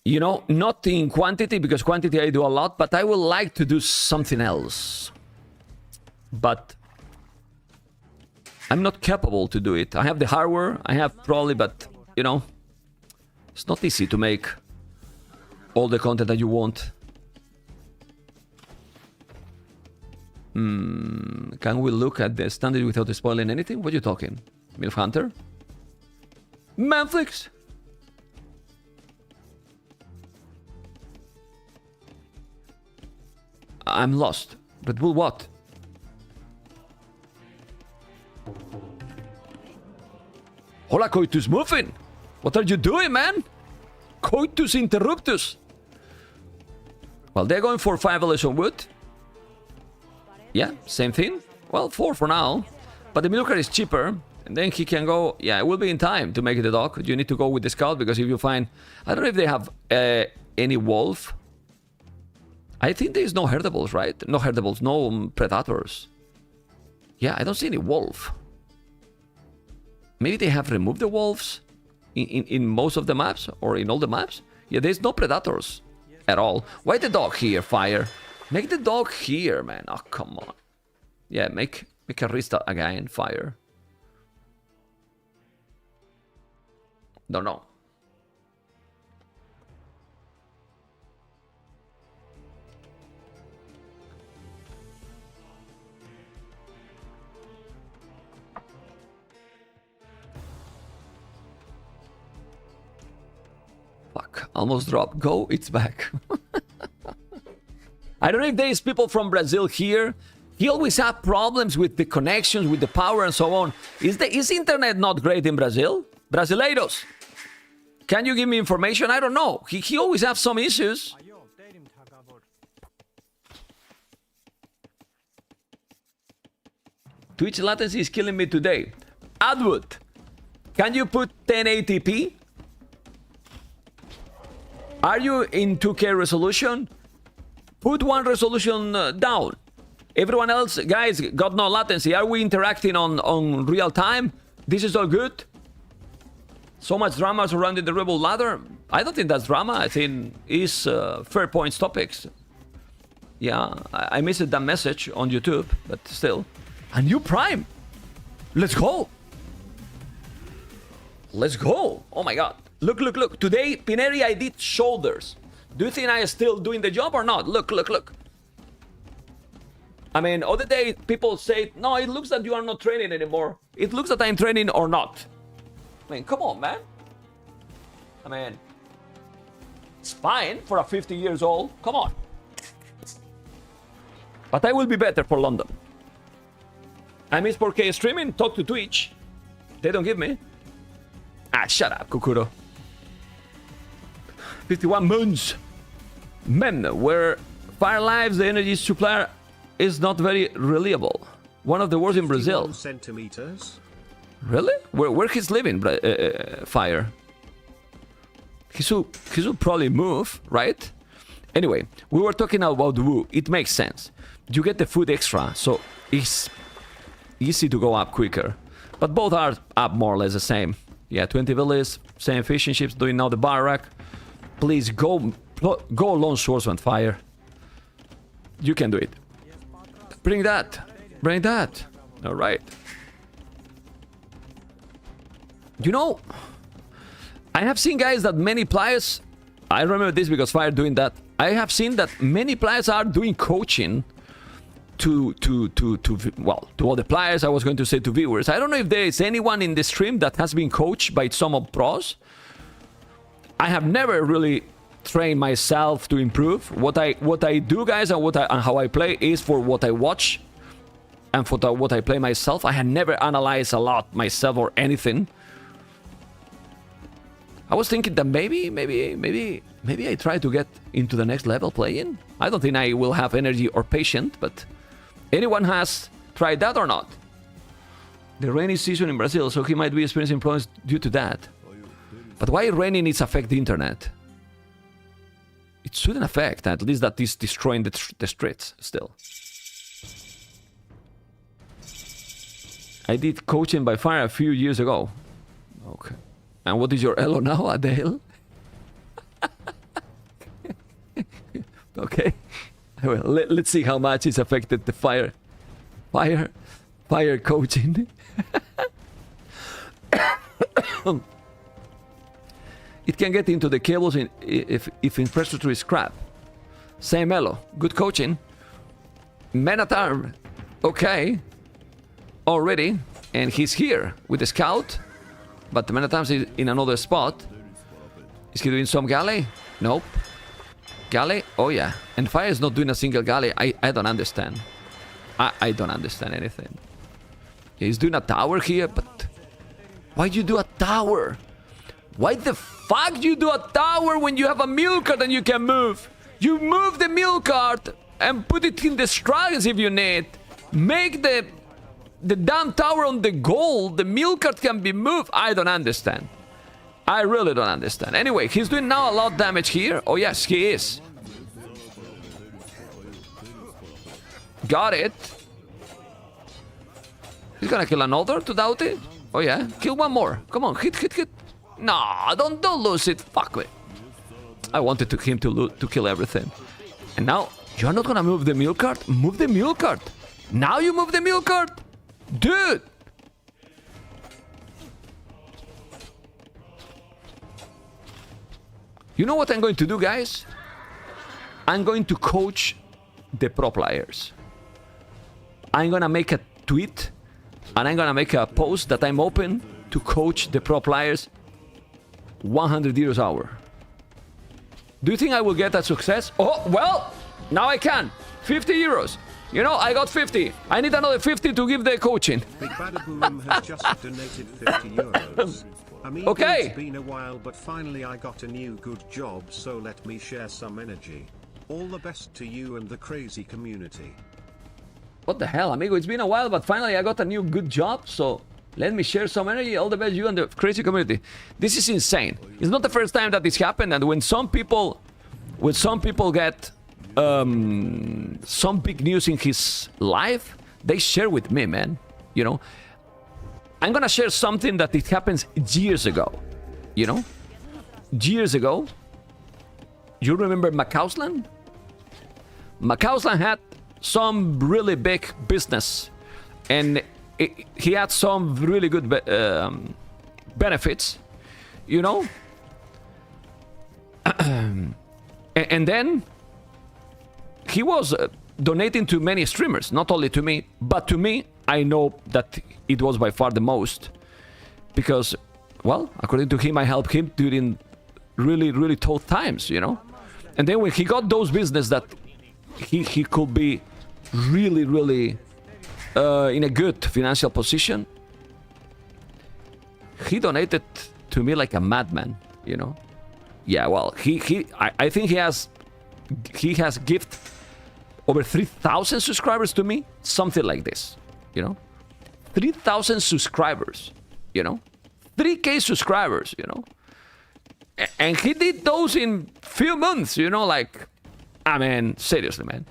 You know, not in quantity, because quantity I do a lot, but I would like to do something else. But I'm not capable to do it. I have the hardware, I have probably, but, you know, it's not easy to make all the content that you want. Can we look at the standard without spoiling anything? What are you talking? MILF Hunter? Manflix? I'm lost. But will what? Hola, Coitus Muffin! What are you doing, man? Coitus Interruptus! Well, they're going for 5 elation wood. Yeah, same thing. Well, 4 for now. But the Milker is cheaper. And then he can go... Yeah, it will be in time to make the dock. You need to go with the scout, because if you find... I don't know if they have any wolf. I think there is no herdables, right? No herdables, no predators. Yeah, I don't see any wolf. Maybe they have removed the wolves in most of the maps, or in all the maps. Yeah, there's no predators at all. Why the dog here, Fire? Make the dog here, man. Oh, come on. Yeah, make a restart again, Fire. No. Fuck, almost dropped. Go, it's back. I don't know if there is people from Brazil here. He always have problems with the connections, with the power and so on. Is internet not great in Brazil? Brasileiros, can you give me information? I don't know. He always have some issues. Twitch latency is killing me today. Adwood, can you put 1080p? Are you in 2K resolution? Put one resolution down. Everyone else, guys, got no latency. Are we interacting on real time? This is all good? So much drama surrounding the Rebel ladder? I don't think that's drama. I think it's fair points topics. Yeah, I missed that message on YouTube, but still. A new Prime! Let's go! Let's go! Oh my god. Look. Today, Pineri, I did shoulders. Do you think I am still doing the job or not? Look. I mean, other day, people say, no, it looks that you are not training anymore. It looks that I'm training or not. I mean, come on, man. I mean, it's fine for a 50 years old. Come on. But I will be better for London. I miss 4K streaming. Talk to Twitch. They don't give me. Ah, shut up, Kukuro. 51 moons. Men, where Fire Lives, the energy supplier is not very reliable. One of the worst in Brazil. Centimeters. Really? Where he's living, Fire? He should probably move, right? Anyway, we were talking about Wu. It makes sense. You get the food extra, so it's easy to go up quicker. But both are up more or less the same. Yeah, 20 villas, same efficiency, doing now the barrack. Please go lone swordsman fire. You can do it. Bring that. Bring that. All right. You know, I have seen guys that many players, I remember this because Fire doing that. I have seen that many players are doing coaching to all the players. I was going to say to viewers. I don't know if there is anyone in the stream that has been coached by some of pros. I have never really trained myself to improve. What I do, guys, and how I play is for what I watch and for what I play myself. I have never analyzed a lot myself or anything. I was thinking that maybe I try to get into the next level playing. I don't think I will have energy or patience, but anyone has tried that or not? The rainy season in Brazil, so he might be experiencing problems due to that. But why raining is affect the internet? It shouldn't affect, at least that is destroying the streets still. I did coaching by fire a few years ago. Okay. And what is your elo now, Adele? Okay. Well, let's see how much it's affected the fire coaching. It can get into the cables if infrastructure is crap. Same elo. Good coaching. Menatar. Okay. Already. And he's here with the scout. But the Menatar is in another spot. Is he doing some galley? Nope. Galley? Oh yeah. And Fire is not doing a single galley. I don't understand. I don't understand anything. He's doing a tower here, but why'd you do a tower? Why the fuck do you do a tower when you have a milk cart and you can move? You move the milk cart and put it in the struggles if you need. Make the damn tower on the gold. The milk cart can be moved. I don't understand. I really don't understand. Anyway, he's doing now a lot of damage here. Oh yes, he is. Got it. He's gonna kill another to DauT it. Oh yeah, kill one more. Come on, hit. No, don't lose it. Fuck me. I wanted him to kill everything. And now, you're not gonna move the milk cart? Move the milk cart. Now you move the milk cart? Dude! You know what I'm going to do, guys? I'm going to coach the pro players. I'm gonna make a tweet and I'm gonna make a post that I'm open to coach the pro players 100 euros an hour. Do you think I will get that success? Oh, well, now I can. 50 euros. You know, I got 50. I need another 50 to give the coaching. Big Badaboom has just donated 50 euros. Amigo, okay. It's been a while, but finally I got a new good job, so let me share some energy. All the best to you and the crazy community. What the hell, amigo? It's been a while, but finally I got a new good job, so let me share some energy. All the best, you and the crazy community. This is insane. It's not the first time that this happened, and when some people get some big news in his life, they share with me, man. You know, I'm gonna share something that it happens years ago. You know, years ago. You remember Macauslan? Macauslan had some really big business, and he had some really good benefits, you know. And then he was donating to many streamers, not only to me, but to me. I know that it was by far the most, because, well, according to him, I helped him during really tough times, you know. And then when he got those business that he could be really in a good financial position, he donated to me like a madman, you know. Yeah, well, I think he has gifted over 3,000 subscribers to me, something like this, you know. 3,000 subscribers, you know. 3K subscribers, you know. And he did those in few months, you know, like, I mean, seriously, man.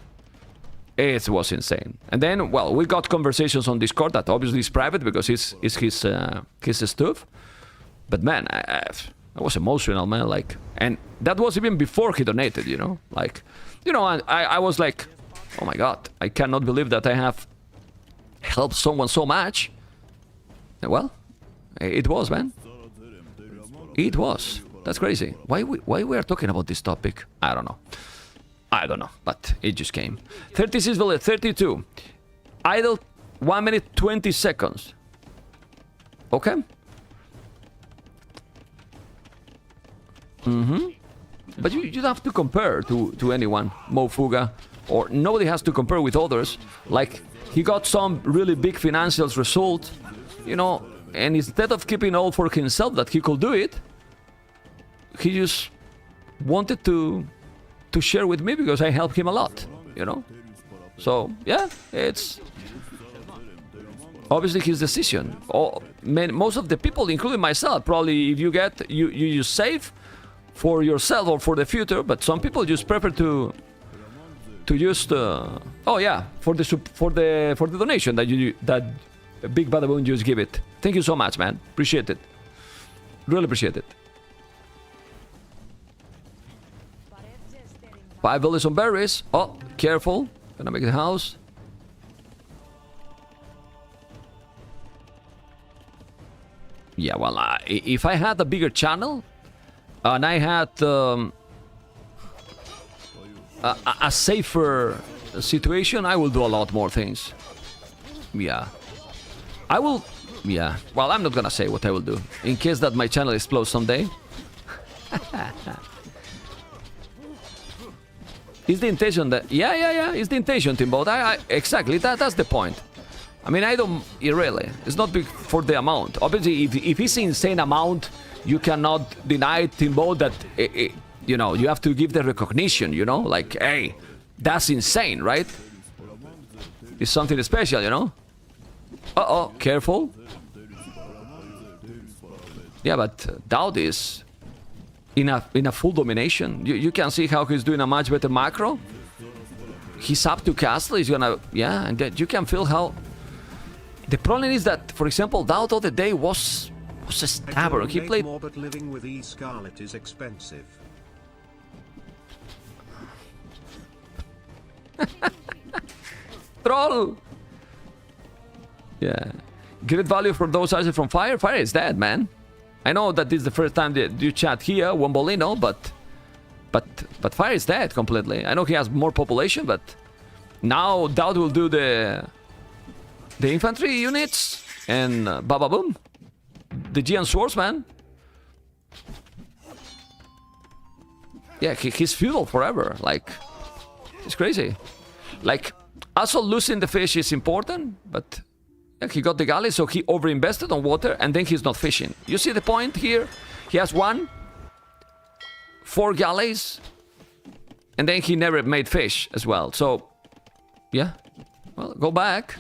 It was insane. And then, well, we got conversations on Discord that obviously is private because it's his stuff. But man, I was emotional, man. Like, and that was even before he donated, you know. Like, you know, I was like, oh my god, I cannot believe that I have helped someone so much. And well, it was, man. It was. That's crazy. Why we are talking about this topic? I don't know. I don't know, but it just came. 36 bullet, 32. Idle 1 minute 20 seconds. Okay. But you don't have to compare to anyone, Mofuga, or nobody has to compare with others. Like, he got some really big financial result, you know, and instead of keeping all for himself that he could do it, he just wanted to share with me because I helped him a lot, you know. So yeah, it's obviously his decision. Most of the people, including myself, probably if you get you save for yourself or for the future, but some people just prefer to just oh yeah, for the donation that Big Badaboon just give it. Thank you so much, man. Appreciate it. Really appreciate it. 5 bullets on berries. Oh, careful. Gonna make the house. Yeah, well, if I had a bigger channel and I had a safer situation, I will do a lot more things. Yeah. I will... Yeah. Well, I'm not gonna say what I will do. In case that my channel explodes someday. It's the intention that... Yeah. It's the intention, Timbo. Exactly. That's the point. I mean, I don't... Really. It's not big for the amount. Obviously, if it's an insane amount, you cannot deny Timbo that... you know, you have to give the recognition, you know? Like, hey, that's insane, right? It's something special, you know? Uh-oh, careful. Yeah, but DauT is... In a full domination. You can see how he's doing a much better macro. He's up to castle. He's gonna... Yeah, and that you can feel how... The problem is that, for example, DauT the other day was a stabber. He played... More, but living with E-Scarlet is expensive. Troll! Yeah. Great value for those assets from Fire. Fire is dead, man. I know that this is the first time that you chat here, Wombolino, but Fire is dead completely. I know he has more population, but now DauT will do the infantry units and Baba Boom, the Giant Swordsman. Yeah, he's feudal forever. Like, it's crazy. Like, also losing the fish is important, but. He got the galley, so he overinvested on water, and then he's not fishing. You see the point here? He has 4 galleys, and then he never made fish as well. So, yeah. Well, go back.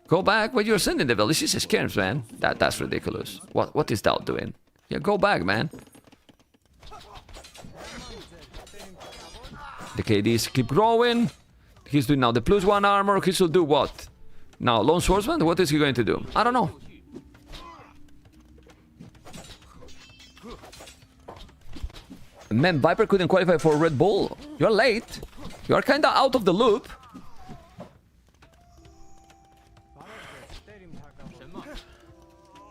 Go back. What you're sending the village is scams, man. That's ridiculous. What is DauT doing? Yeah, go back, man. The KDs keep growing. He's doing now the +1 armor. He should do what? Now, Lone Swordsman, what is he going to do? I don't know. Man, Viper couldn't qualify for Red Bull. You're late. You are kinda out of the loop.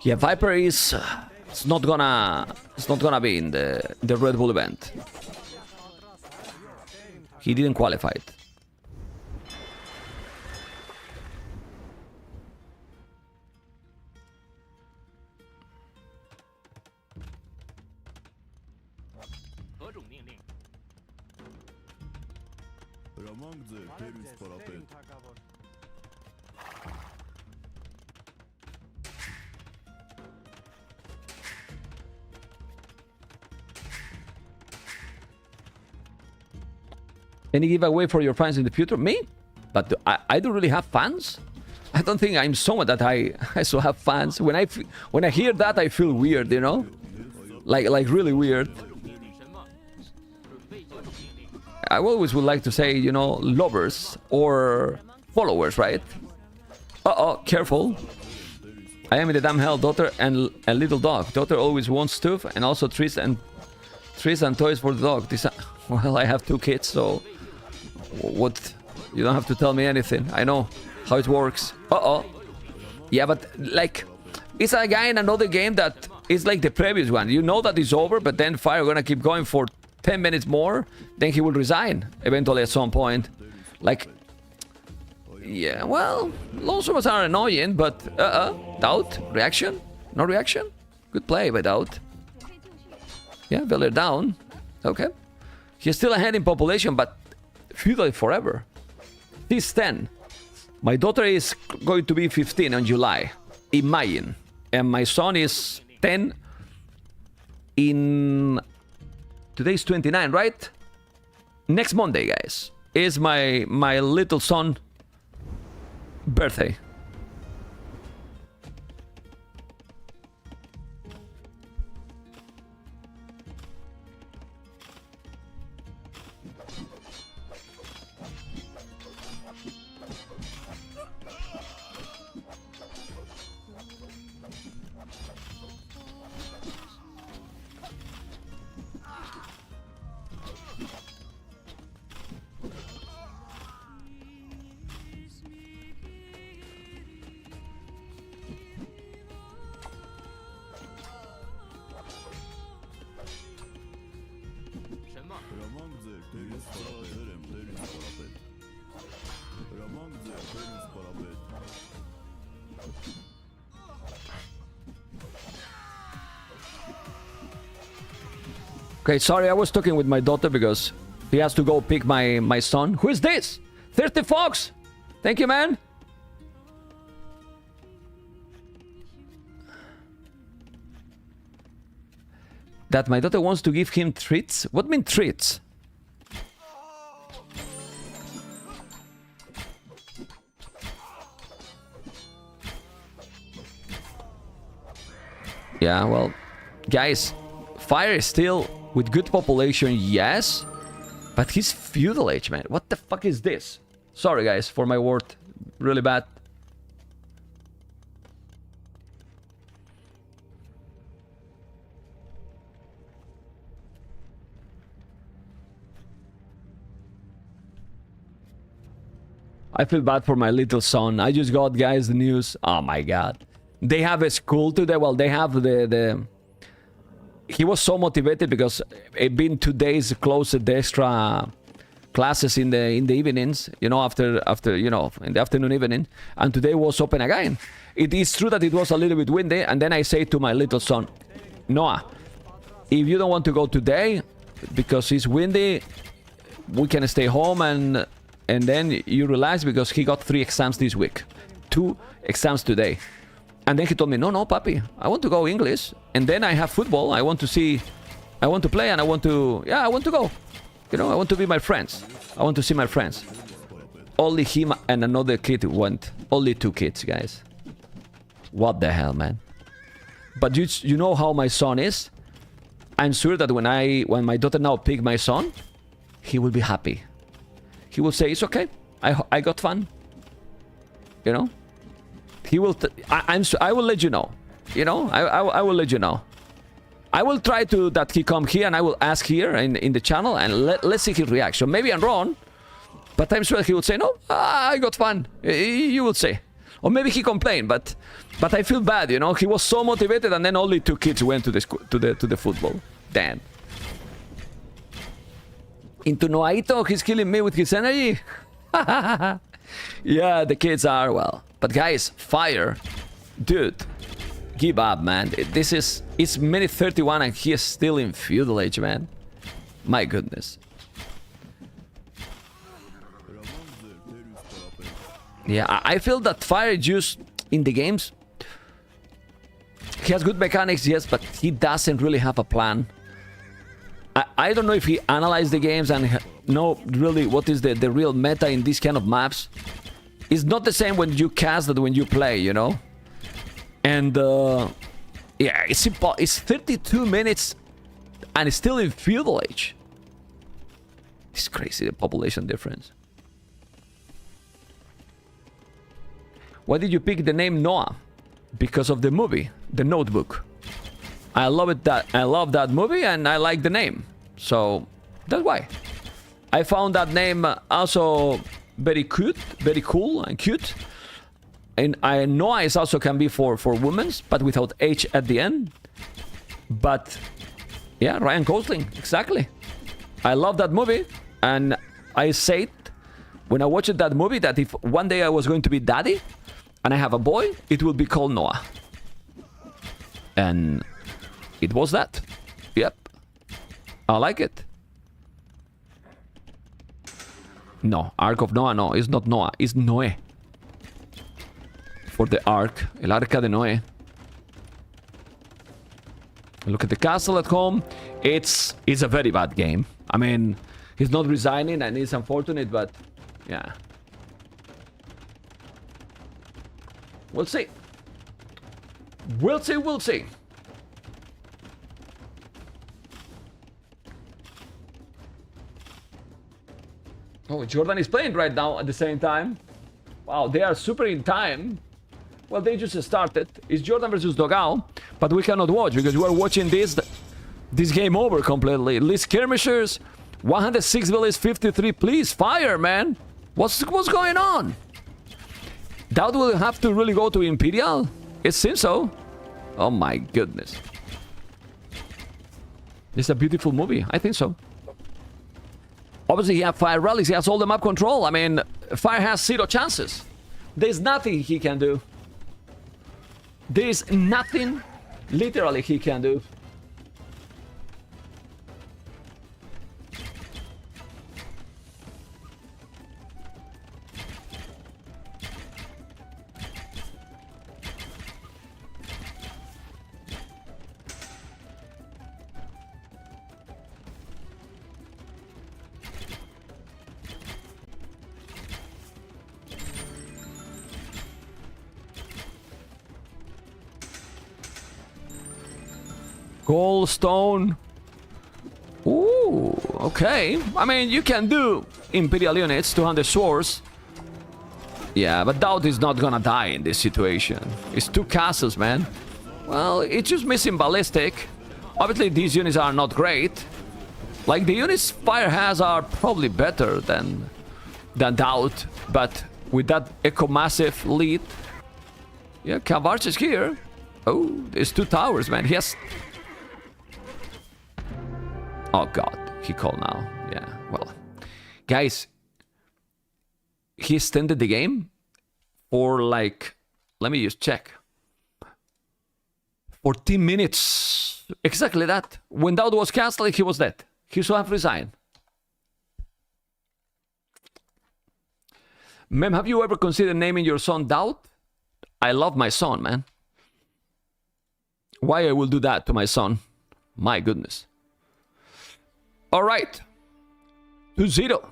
Yeah, Viper is... it's not gonna be in the Red Bull event. He didn't qualify it. Any giveaway for your fans in the future? Me? But I don't really have fans. I don't think I'm someone that I still have fans. When I hear that, I feel weird, you know? Like really weird. I always would like to say, you know, lovers or followers, right? Uh-oh, careful. I am in the damn hell, daughter and a little dog. Daughter always wants stuff and also trees and toys for the dog. Well, I have 2 kids, so what? You don't have to tell me anything. I know how it works. Uh-oh. Yeah, but like, it's a guy in another game that is like the previous one. You know that it's over, but then Fire gonna keep going for 10 minutes more. Then he will resign eventually at some point. Like, yeah, well, lonesomers are annoying, but DauT, reaction? No reaction? Good play by DauT. Yeah, Veller down. Okay. He's still ahead in population, but feudal forever. He's 10. My daughter is going to be 15 on July. Imagine. And my son is 10 in... Today's 29, right? Next Monday, guys, is my little son birthday. Okay, sorry, I was talking with my daughter because he has to go pick my son. Who is this? Thirsty Fox! Thank you, man! That my daughter wants to give him treats? What mean treats? Yeah, well, guys, Fire is still with good population, yes, but he's feudal age, man. What the fuck is this? Sorry, guys, for my word. Really bad. I feel bad for my little son. I just got, guys, the news. Oh my god. They have a school today. Well, they have the... He was so motivated because it been 2 days closed the extra classes in the evenings, you know, after you know, in the afternoon evening, and today was open again. It is true that it was a little bit windy, and then I say to my little son, Noah, if you don't want to go today because it's windy, we can stay home and then you relax because he got 3 exams this week, 2 exams today. And then he told me, no, papi, I want to go English. And then I have football. I want to see, I want to play and I want to, yeah, I want to go. You know, I want to be my friends. I want to see my friends. Only him and another kid went. Only 2 kids, guys. What the hell, man? But you know how my son is? I'm sure that when my daughter now pick my son, he will be happy. He will say, it's okay. I got fun. You know? He will. I will let you know. You know. I will let you know. I will try to that he come here and I will ask here in the channel and let's see his reaction. Maybe I'm wrong, but I'm sure he will say no. I got fun. You will say, or maybe he complained. But I feel bad. You know. He was so motivated and then only 2 kids went to the school, to the football. Damn. Into Noaito, he's killing me with his energy. Yeah, the kids are well. But guys, Fire, dude, give up, man. It's minute 31 and he is still in feudal age, man. My goodness. Yeah, I feel that Fire just in the games, he has good mechanics, yes, but he doesn't really have a plan. I don't know if he analyzed the games and know really what is the real meta in these kind of maps. It's not the same when you cast that when you play, you know? And Yeah, it's 32 minutes and it's still in feudal age. It's crazy, the population difference. Why did you pick the name Noah? Because of the movie, The Notebook. I love that movie and I like the name. So that's why. I found that name also very cute, very cool and cute. And I know it also can be for women, but without H at the end. But yeah, Ryan Gosling, exactly. I love that movie, and I said when I watched that movie that if one day I was going to be daddy and I have a boy, it will be called Noah. And it was that. Yep. I like it. No, Ark of Noah, no, it's not Noah, it's Noé. For the Ark, El Arca de Noé. Look at the castle at home. It's a very bad game. I mean, he's not resigning and it's unfortunate, but yeah. We'll see. We'll see, we'll see. Oh, Jordan is playing right now at the same time. Wow, they are super in time. Well, they just started. It's Jordan versus DauT, but we cannot watch because we are watching this game over completely. Lee Skirmishers, 106 villas, 53. Please fire, man. What's going on? DauT will have to really go to Imperial? It seems so. Oh my goodness. It's a beautiful movie. I think so. Obviously, he has Fire rallies. He has all the map control. I mean, Fire has 0 chances. There's nothing he can do. There's nothing, literally, he can do. Goldstone. Ooh, okay. I mean, you can do Imperial units, 200 swords. Yeah, but DauT is not gonna die in this situation. It's 2 castles, man. Well, it's just missing ballistic. Obviously, these units are not great. Like, the units Fire has are probably better than DauT, but with that Echo Massive lead. Yeah, Cavarch is here. Oh, there's 2 towers, man. He has... Oh god, he called now. Yeah, well. Guys, he extended the game for like... Let me just check. 14 minutes. Exactly that. When DauT was castled, he was dead. He should have resigned. Mem, have you ever considered naming your son DauT? I love my son, man. Why I will do that to my son? My goodness. All right. 2-0.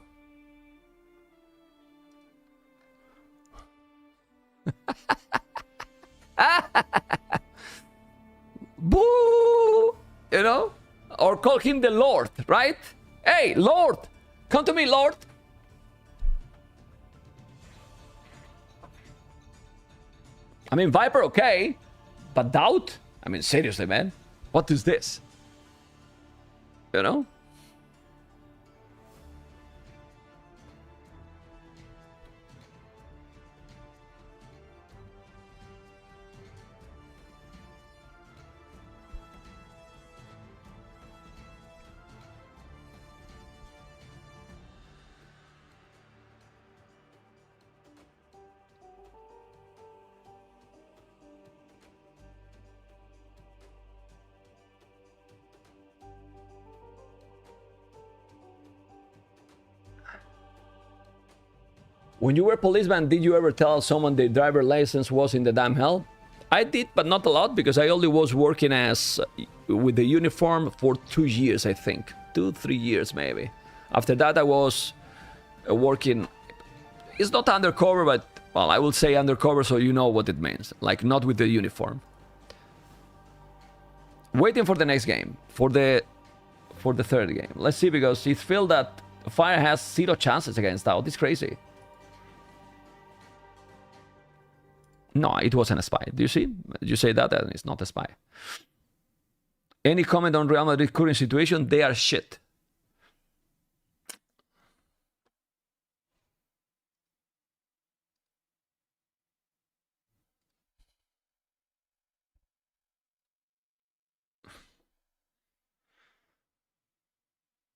Boo! You know? Or call him the Lord, right? Hey, Lord! Come to me, Lord! I mean, Viper, okay. But DauT? I mean, seriously, man. What is this? You know? When you were policeman, did you ever tell someone their driver license was in the damn hell? I did, but not a lot, because I only was working as with the uniform for 2 years, I think. 2-3 years, maybe. After that, I was working... It's not undercover, but, well, I will say undercover so you know what it means. Like, not with the uniform. Waiting for the next game. For the third game. Let's see, because it feels that F1re has 0 chances against DauT. It's crazy. No, it wasn't a spy. Do you see? You say that and it's not a spy. Any comment on Real Madrid's current situation? They are shit.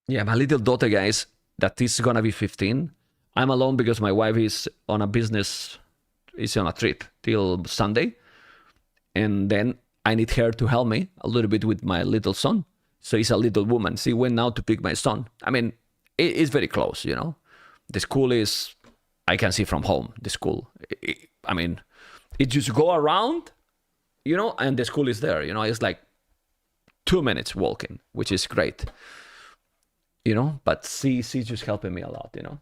Yeah, my little daughter, guys, that is gonna be 15. I'm alone because my wife is on a business, is on a trip till Sunday. And then I need her to help me a little bit with my little son. So he's a little woman. She went now to pick my son. I mean, it's very close, you know. The school is, I can see from home, the school. I mean, it just go around, you know, and the school is there, you know. It's like 2 minutes walking, which is great. You know, but she's just helping me a lot, you know.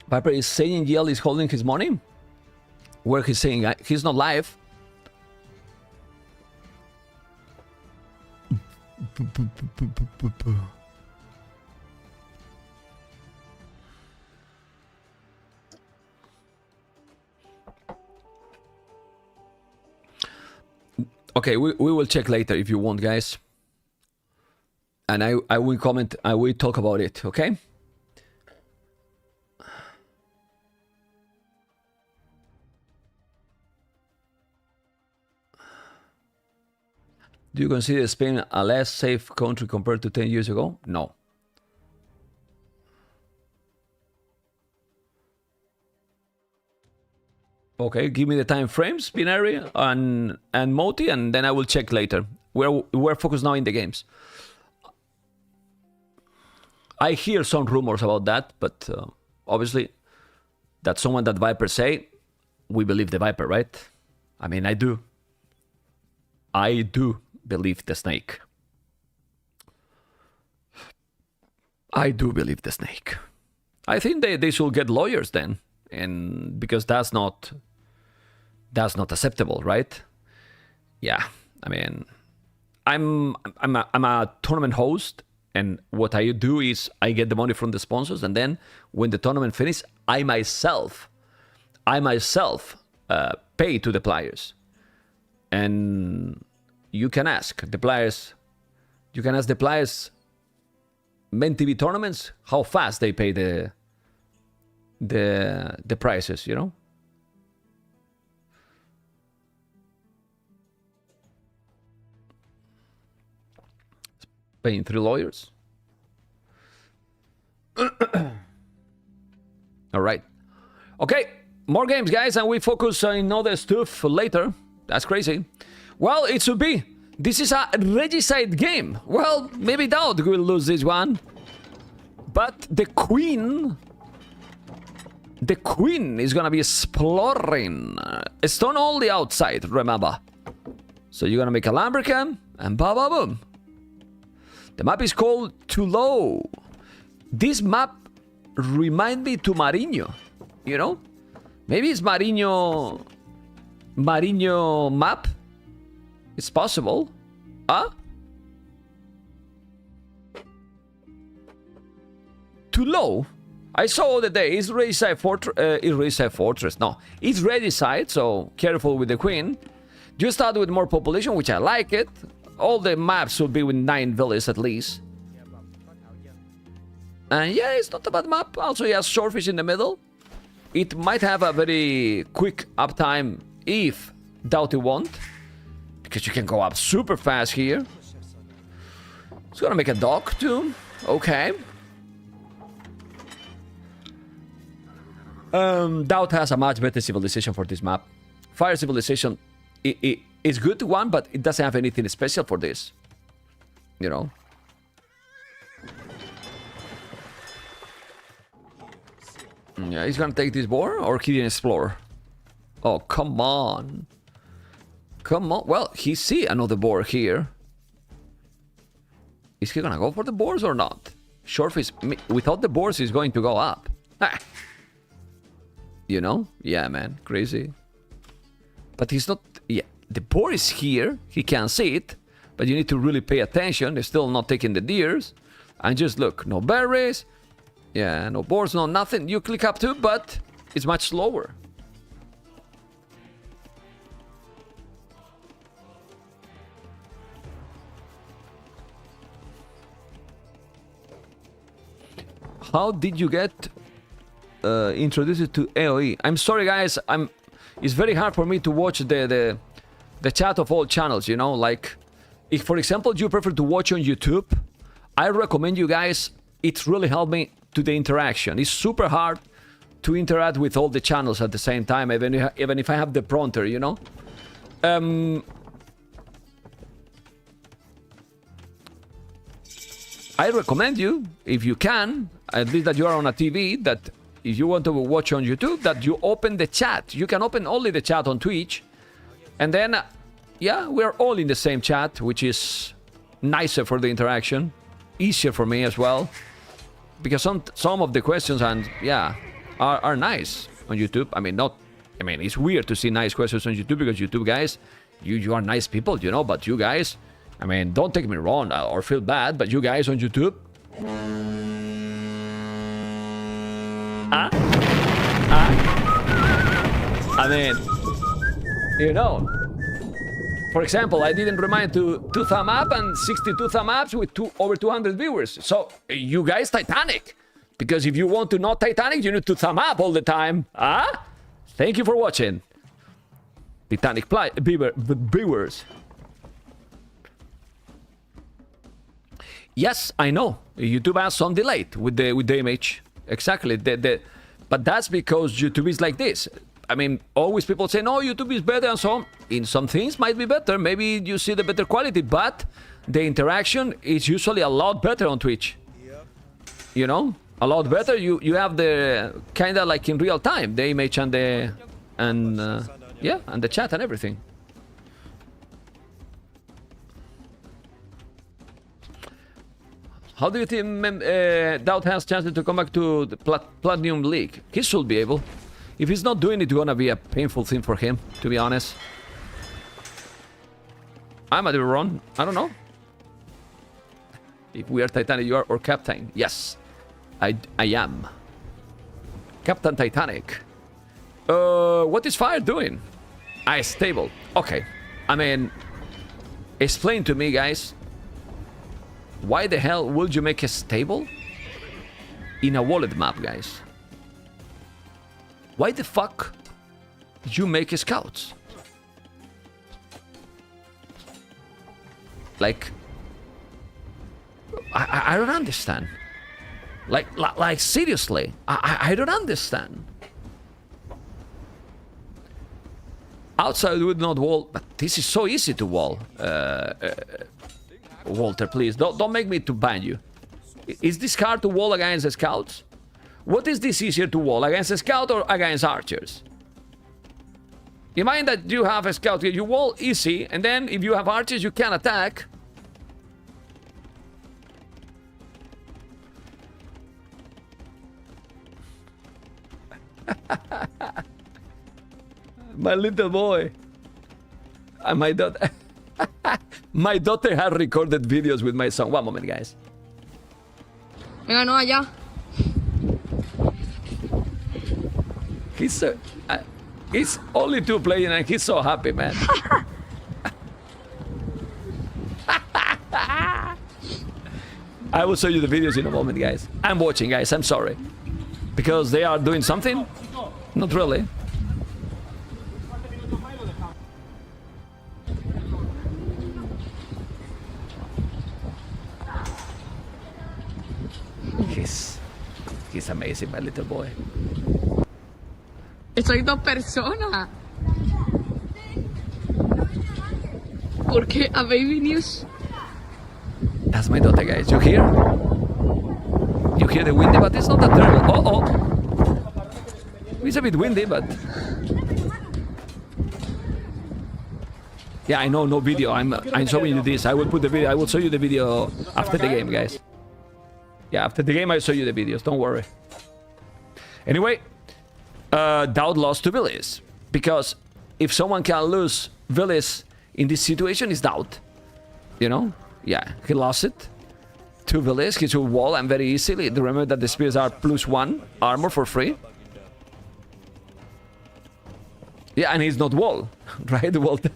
Viper is saying Yell is holding his money. Where he's saying he's not live. Okay, we will check later if you want, guys. And I will comment, I will talk about it, okay? Do you consider Spain a less safe country compared to 10 years ago? No. Okay, give me the time frames, binary and Moti, and then I will check later. We're focused now in the games. I hear some rumors about that, but obviously that's someone that Viper say. We believe the Viper, right? I mean, I do believe the snake. I do believe the snake. I think they should get lawyers then, and because that's not acceptable, right? Yeah, I mean, I'm a tournament host, and what I do is I get the money from the sponsors, and then when the tournament finishes, I myself pay to the players, and you can ask the players. You can ask the players. membTV tournaments, how fast they pay the prices, you know. Paying 3 lawyers. All right. Okay, more games, guys, and we focus on other stuff later. That's crazy. Well, it should be. This is a regicide game. Well, maybe DauT will lose this one. But the Queen is gonna be exploring. Stone only outside, remember. So you're gonna make a Lambricam and boom. The map is called Too Low. This map reminds me to Marinho, you know? Maybe it's Marinho map. It's possible. Huh? Too low. I saw the day. It's Regicide Fortress. No, it's Regicide, so careful with the Queen. You start with more population, which I like it. All the maps should be with 9 villages at least. And yeah, it's not a bad map. Also, it has Swordfish in the middle. It might have a very quick uptime if DauT won't. because you can go up super fast here. It's gonna make a dock too. Okay. DauT has a much better civilization for this map. Fire civilization is good one, but it doesn't have anything special for this. You know. Yeah, he's gonna take this boar or he didn't explore. Oh, come on. Come on. Well, he see another boar here. Is he gonna go for the boars or not? Shortfish, without the boars, he's going to go up. Ah. You know? Yeah, man. Crazy. But he's not... Yeah, the boar is here. He can see it. But you need to really pay attention. They're still not taking the deers. And just look. No berries. Yeah, no boars, no nothing. You click up too, but it's much slower. How did you get introduced to AoE? I'm sorry, guys. It's very hard for me to watch the chat of all channels. You know, like if, for example, you prefer to watch on YouTube, I recommend you guys. It's really helped me to the interaction. It's super hard to interact with all the channels at the same time, even if I have the prompter. You know. I recommend you, if you can, at least that you are on a TV, that if you want to watch on YouTube, that you open the chat. You can open only the chat on Twitch. And then, yeah, we're all in the same chat, which is nicer for the interaction. Easier for me as well. Because some of the questions, and yeah, are nice on YouTube. I mean, it's weird to see nice questions on YouTube because YouTube guys, you are nice people, you know, but you guys... I mean, don't take me wrong or feel bad, but you guys on YouTube... I mean, you know. For example, I didn't remind to 2 thumb up and 62 thumb ups with over 200 viewers. So, you guys Titanic. Because if you want to not Titanic, you need to thumb up all the time. Thank you for watching. Titanic viewers. Yes, I know. YouTube has some delay with the image. Exactly. But that's because YouTube is like this. I mean, always people say, no, YouTube is better and so on. In some things might be better. Maybe you see the better quality, but the interaction is usually a lot better on Twitch. You know? A lot better. You have the kind of like in real time, the image and the chat and everything. How do you think DauT has chances to come back to the Platinum League? He should be able. If he's not doing it, it's gonna be a painful thing for him, to be honest. I might be wrong. I don't know. If we are Titanic, you are or Captain. Yes, I am. Captain Titanic. What is Fire doing? Stable. Okay. I mean, explain to me, guys. Why the hell would you make a stable in a wallet map, guys? Why the fuck did you make a scouts? Like, I don't understand. Like seriously, I don't understand. Outside would not wall, but this is so easy to wall. Walter, please, don't make me to ban you. Is this hard to wall against the scouts? What is this easier to wall, against a scout or against archers? Imagine that you have a scout here, you wall easy, and then if you have archers, you can attack. My little boy. And my daughter. My daughter had recorded videos with my son. One moment, guys. Venga, no, allá. He's so... he's only 2 playing and he's so happy, man. I will show you the videos in a moment, guys. I'm watching, guys. I'm sorry. Because they are doing something? Not really. He's amazing, my little boy. Soy dos personas. ¿Por qué a Baby News? That's my daughter, guys. You hear? You hear the windy, but it's not that terrible. Oh. It's a bit windy, but... Yeah, I know, no video. I'm showing you this. I will put the video. I will show you the video after the game, guys. Yeah, after the game, I'll show you the videos. Don't worry. Anyway, DauT lost to Villis. Because if someone can lose Villis in this situation, it's DauT. You know? Yeah, he lost it to Villis. He took wall and very easily. Remember that the spears are +1 armor for free. Yeah, and he's not wall, right, Walter?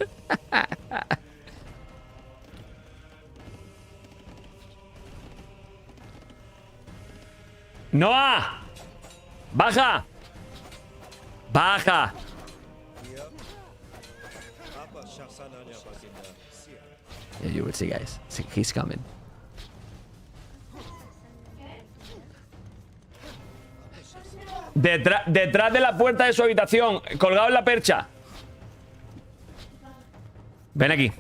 Noah! Baja! Baja! Yeah, you will see, guys. See, he's coming. Detrás de la puerta de su habitación, colgado en la percha. Ven aquí.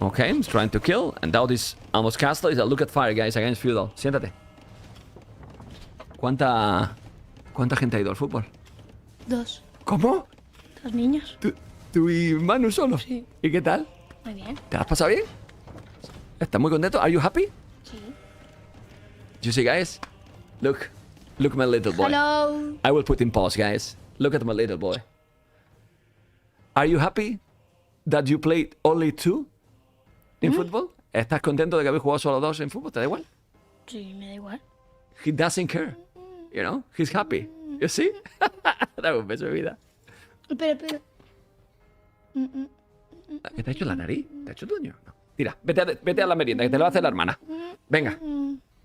Okay, he's trying to kill. And DauT is almost castle. Is a look at fire, guys, against Feudal. Siéntate. ¿Cuánta gente ha ido al fútbol? 2. ¿Cómo? 2 niños. ¿Tú y Manu solo? Sí. ¿Y qué tal? Muy bien. ¿Te has pasado bien? ¿Estás muy contento? Are you happy? Sí. You see, guys? Look my little boy. Hello. I will put in pause, guys. Look at my little boy. Are you happy that you played only 2 in football? ¿Estás contento de que habéis jugado solo 2 en fútbol? ¿Te da igual? Sí, me da igual. He doesn't care. You know? He's happy. You see? Dame un beso de vida. Espera. ¿Qué te ha hecho la nariz? ¿Te ha hecho daño? No. Tira, vete a la merienda, que te lo va a hacer la hermana. Venga.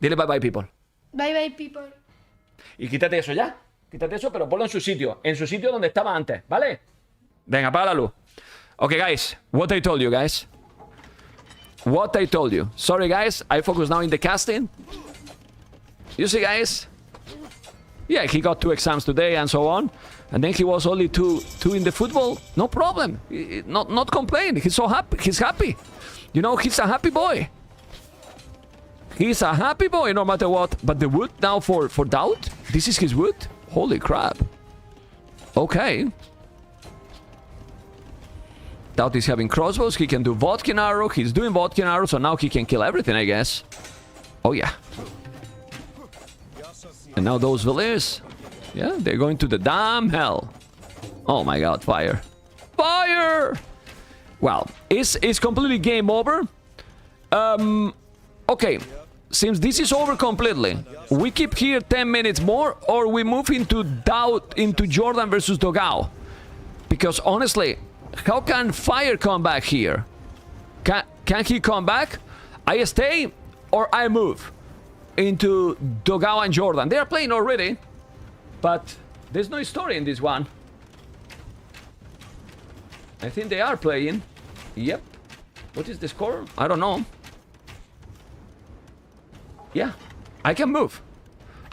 Dile bye bye, people. Bye bye, people. Y quítate eso ya. Quítate eso, pero ponlo en su sitio. En su sitio donde estaba antes, ¿vale? Venga, apaga la luz. Okay, guys. What I told you, guys. What I told you. Sorry, guys. I focus now in the casting. You see, guys? Yeah, he got 2 exams today and so on. And then he was only two in the football. No problem. Not complain. He's so happy. He's happy. You know, he's a happy boy. He's a happy boy no matter what. But the wood now for DauT? This is his wood? Holy crap. Okay. DauT is having crossbows. He can do Vodkin arrow. He's doing Vodkin arrow, so now he can kill everything, I guess. Oh, yeah. And now those Villiers. Yeah, they're going to the damn hell. Oh my god, fire. Fire! Well, it's completely game over. Okay. Since this is over completely, we keep here 10 minutes more, or we move into DauT, into Jordan versus Dogao. Because honestly, how can Fire come back here? Can he come back? I stay or I move into Dogao and Jordan. They are playing already, but there's no story in this one. I think they are playing. Yep. What is the score? I don't know. Yeah, I can move.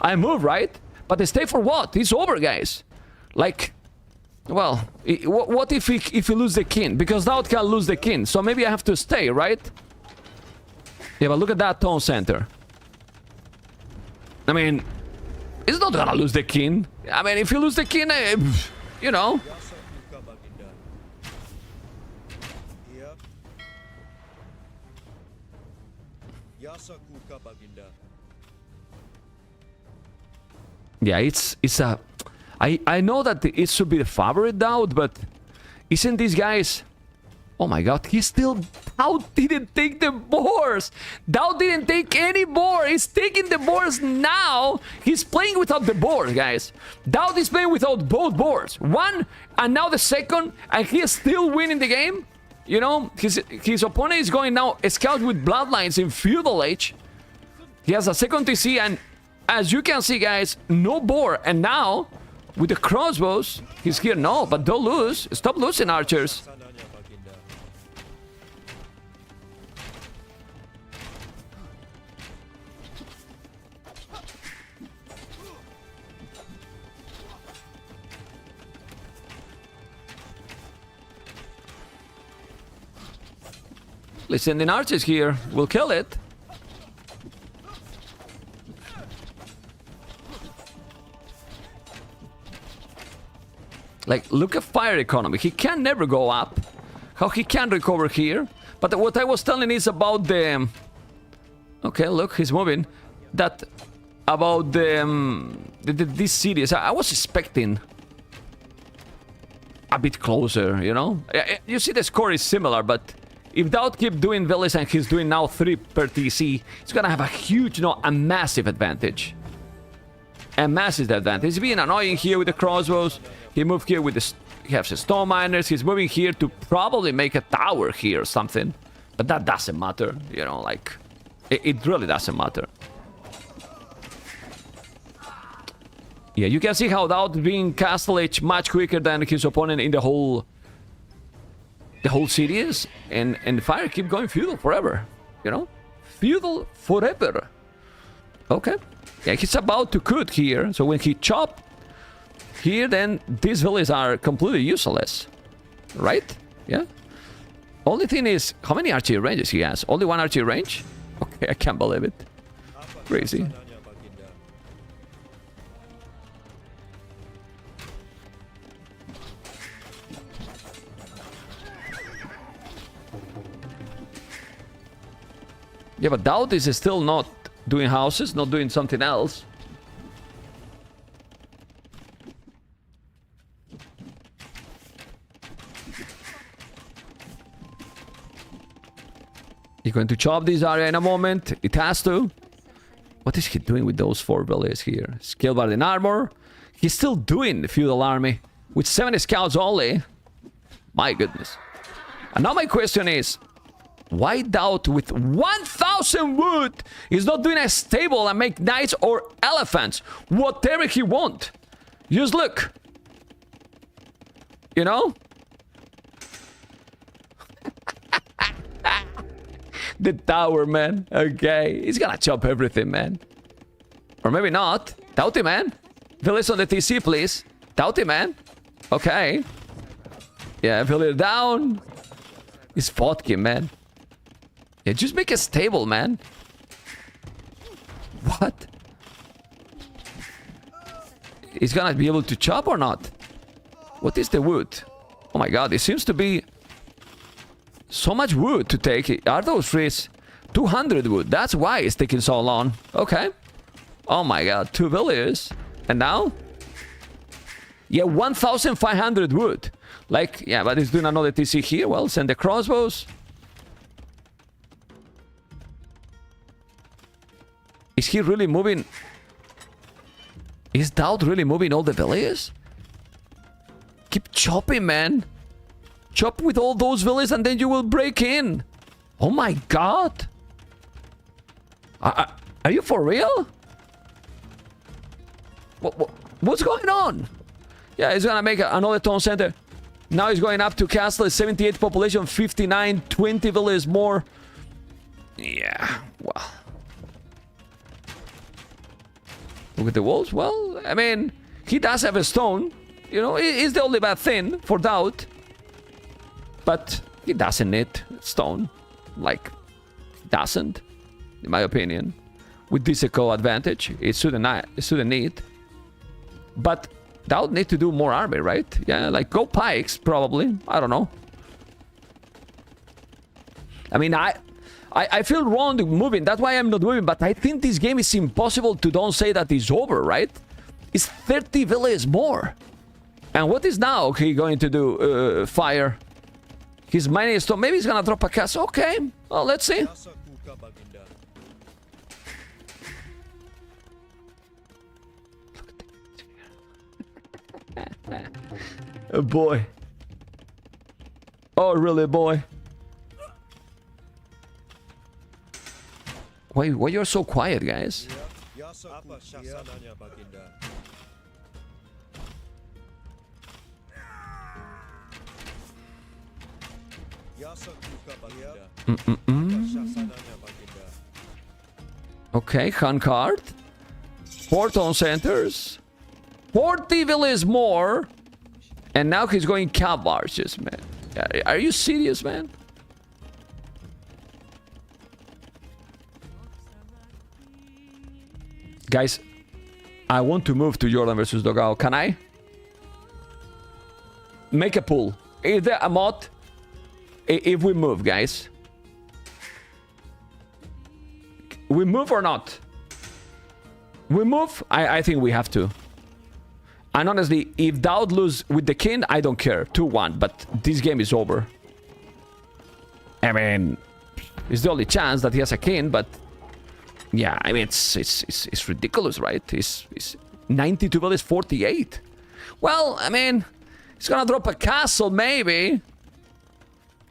I move, right? But I stay for what? It's over, guys. Like, well, what if he lose the king? Because DauT can lose the king, so maybe I have to stay, right? Yeah, but look at that tone center. I mean, it's not gonna lose the king. I mean, if you lose the king, you know. Yeah, it's a... I know that it should be the favorite DauT, but isn't these guys... Oh my god, DauT didn't take the boars! DauT didn't take any boar! He's taking the boars now! He's playing without the boars, guys. DauT is playing without both boars. One, and now the second, and he is still winning the game? You know, his opponent is going now scout with bloodlines in feudal age. He has a second TC, and as you can see, guys, no boar. And now, with the crossbows, he's here. No, but don't lose. Stop losing, archers. Simply sending archers here will kill it. Like, look at fire economy. He can never go up. How he can recover here. But what I was telling is about the... Okay, look, he's moving. That... About this series. I was expecting... a bit closer, you know? You see the score is similar, but... If DauT keep doing villas and he's doing now 3 per TC, he's gonna have a huge, no, a massive advantage. A massive advantage. He's being annoying here with the crossbows. He moved here with the... He has the stone miners. He's moving here to probably make a tower here or something. But that doesn't matter, you know, like... It really doesn't matter. Yeah, you can see how DauT being Castle Age much quicker than his opponent in the whole series. And Fire keep going feudal forever, you know? Feudal forever. Okay. Yeah, he's about to cut here. So when he chop here, then these villages are completely useless. Right? Yeah. Only thing is, how many archery ranges he has? Only 1 archery range? Okay, I can't believe it. Crazy. Yeah, but DauT is still not doing houses, not doing something else. He's going to chop this area in a moment. It has to. What is he doing with those 4 villages here? Skill bar in armor. He's still doing the feudal army with 7 scouts only. My goodness. And now my question is, why DauT with 1,000 wood is not doing a stable and make knights or elephants? Whatever he want. Just look. You know? The tower, man. Okay. He's gonna chop everything, man. Or maybe not. DauT, man. Village on the TC, please. DauT, man. Okay. Yeah, village down. He's Fotkin, man. Yeah, just make a stable, man. What? He's gonna be able to chop or not? What is the wood? Oh my god, it seems to be so much wood to take. Are those trees? 200 wood. That's why it's taking so long. Okay. Oh my god, 2 villages. And now? Yeah, 1,500 wood. Like, yeah, but he's doing another TC here. Well, send the crossbows. Is he really moving? Is DauT really moving all the villages? Keep chopping, man. Chop with all those villages and then you will break in. Oh my god. Are you for real? What's going on? Yeah, he's gonna make another town center. Now he's going up to castle. 78 population, 59, 20 villages more. Yeah, well. Look at the walls. Well, I mean, he does have a stone. You know, it's the only bad thing for DauT. But he doesn't need stone. Like, he doesn't, in my opinion. With this eco advantage, it shouldn't need. But DauT need to do more army, right? Yeah, like go pikes, probably. I don't know. I mean, I feel wrong moving. That's why I'm not moving. But I think this game is impossible to don't say that it's over, right? It's 30 villages more. And what is now he going to do? Fire. His mining stone. Maybe he's gonna drop a castle. Okay. Well, let's see. Oh boy. Oh really, boy. Why you're so quiet, guys? Okay, Conquerors. 4 town centers. 40 villages more. And now he's going cav archers, man. Are you serious, man? Guys, I want to move to Jordan versus DauT. Can I? Make a pull. Is there a mod? If we move, guys. We move or not? We move? I think we have to. And honestly, if DauT lose with the king, I don't care. 2-1, but this game is over. I mean, it's the only chance that he has a king, but yeah, I mean, it's ridiculous, right? It's 92 villas, 48. Well, I mean, he's gonna drop a castle, maybe.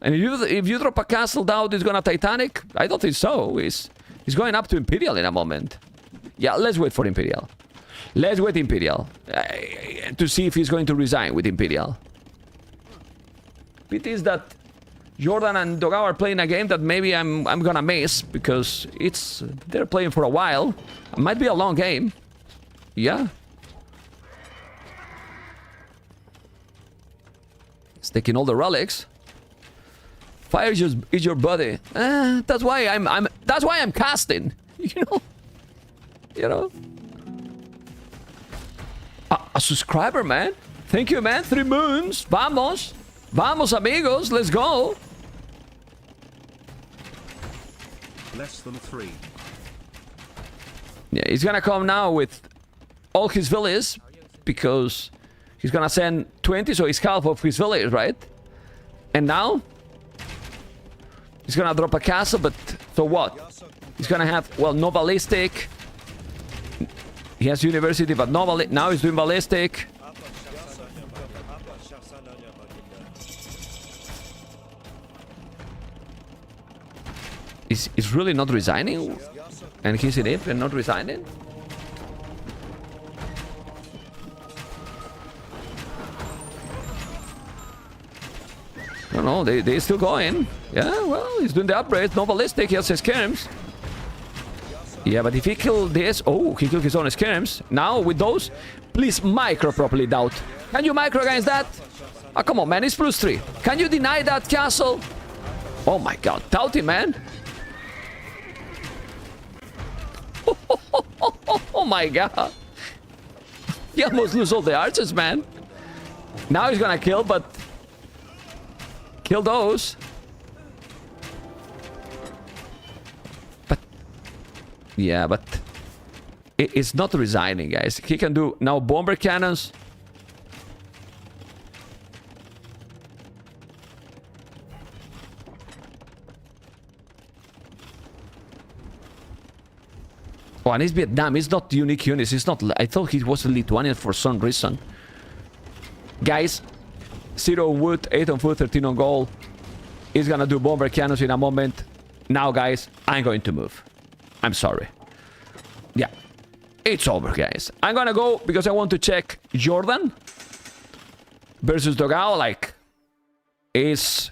And if you drop a castle, DauT is gonna Titanic? I don't think so. He's going up to Imperial in a moment. Yeah, let's wait for Imperial. Let's wait Imperial. To see if he's going to resign with Imperial. It is that Jordan and DauT are playing a game that maybe I'm gonna miss because they're playing for a while. It might be a long game. Yeah. It's taking all the relics. Fire is your body. That's why I'm casting. You know. A subscriber, man. Thank you, man. 3 moons. Vamos. Vamos, amigos. Let's go. Less than 3. Yeah, he's gonna come now with all his villas because he's gonna send 20, so he's half of his villas, right? And now he's gonna drop a castle, but so what? He's gonna have, well, no ballistic. He has university, but no ballistic. Now he's doing ballistic. Is really not resigning? And he's in it and not resigning? No, they're still going. Yeah, well, he's doing the upgrade. No ballistic, he has his skirms. Yeah, but if he killed this... Oh, he killed his own skirms. Now, with those, please micro properly, DauT. Can you micro against that? Oh, come on, man, it's +3. Can you deny that castle? Oh my god, DauT, man. Oh my god. He almost lose all the archers, man. Now he's gonna kill, but... Kill those. But... Yeah, but... It's not resigning, guys. He can do now bomber cannons. Oh, and it's Vietnam. It's not unique units. It's not... I thought he was a Lithuanian for some reason. Guys, 0 on wood, 8 on food, 13 on gold. He's gonna do bomber cannons in a moment. Now, guys, I'm going to move. I'm sorry. Yeah. It's over, guys. I'm gonna go because I want to check Jordan versus DauT. Like, it's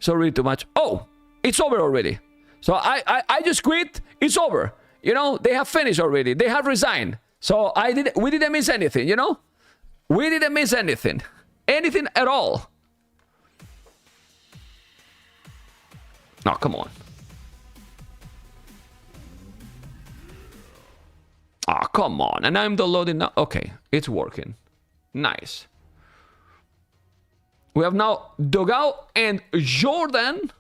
already too much. Oh, it's over already. So I just quit. It's over. You know, they have finished already. They have resigned. So we didn't miss anything, you know? We didn't miss anything. Anything at all. No, come on. Oh, come on. And I'm downloading now. Okay, it's working. Nice. We have now DauT and Jordan.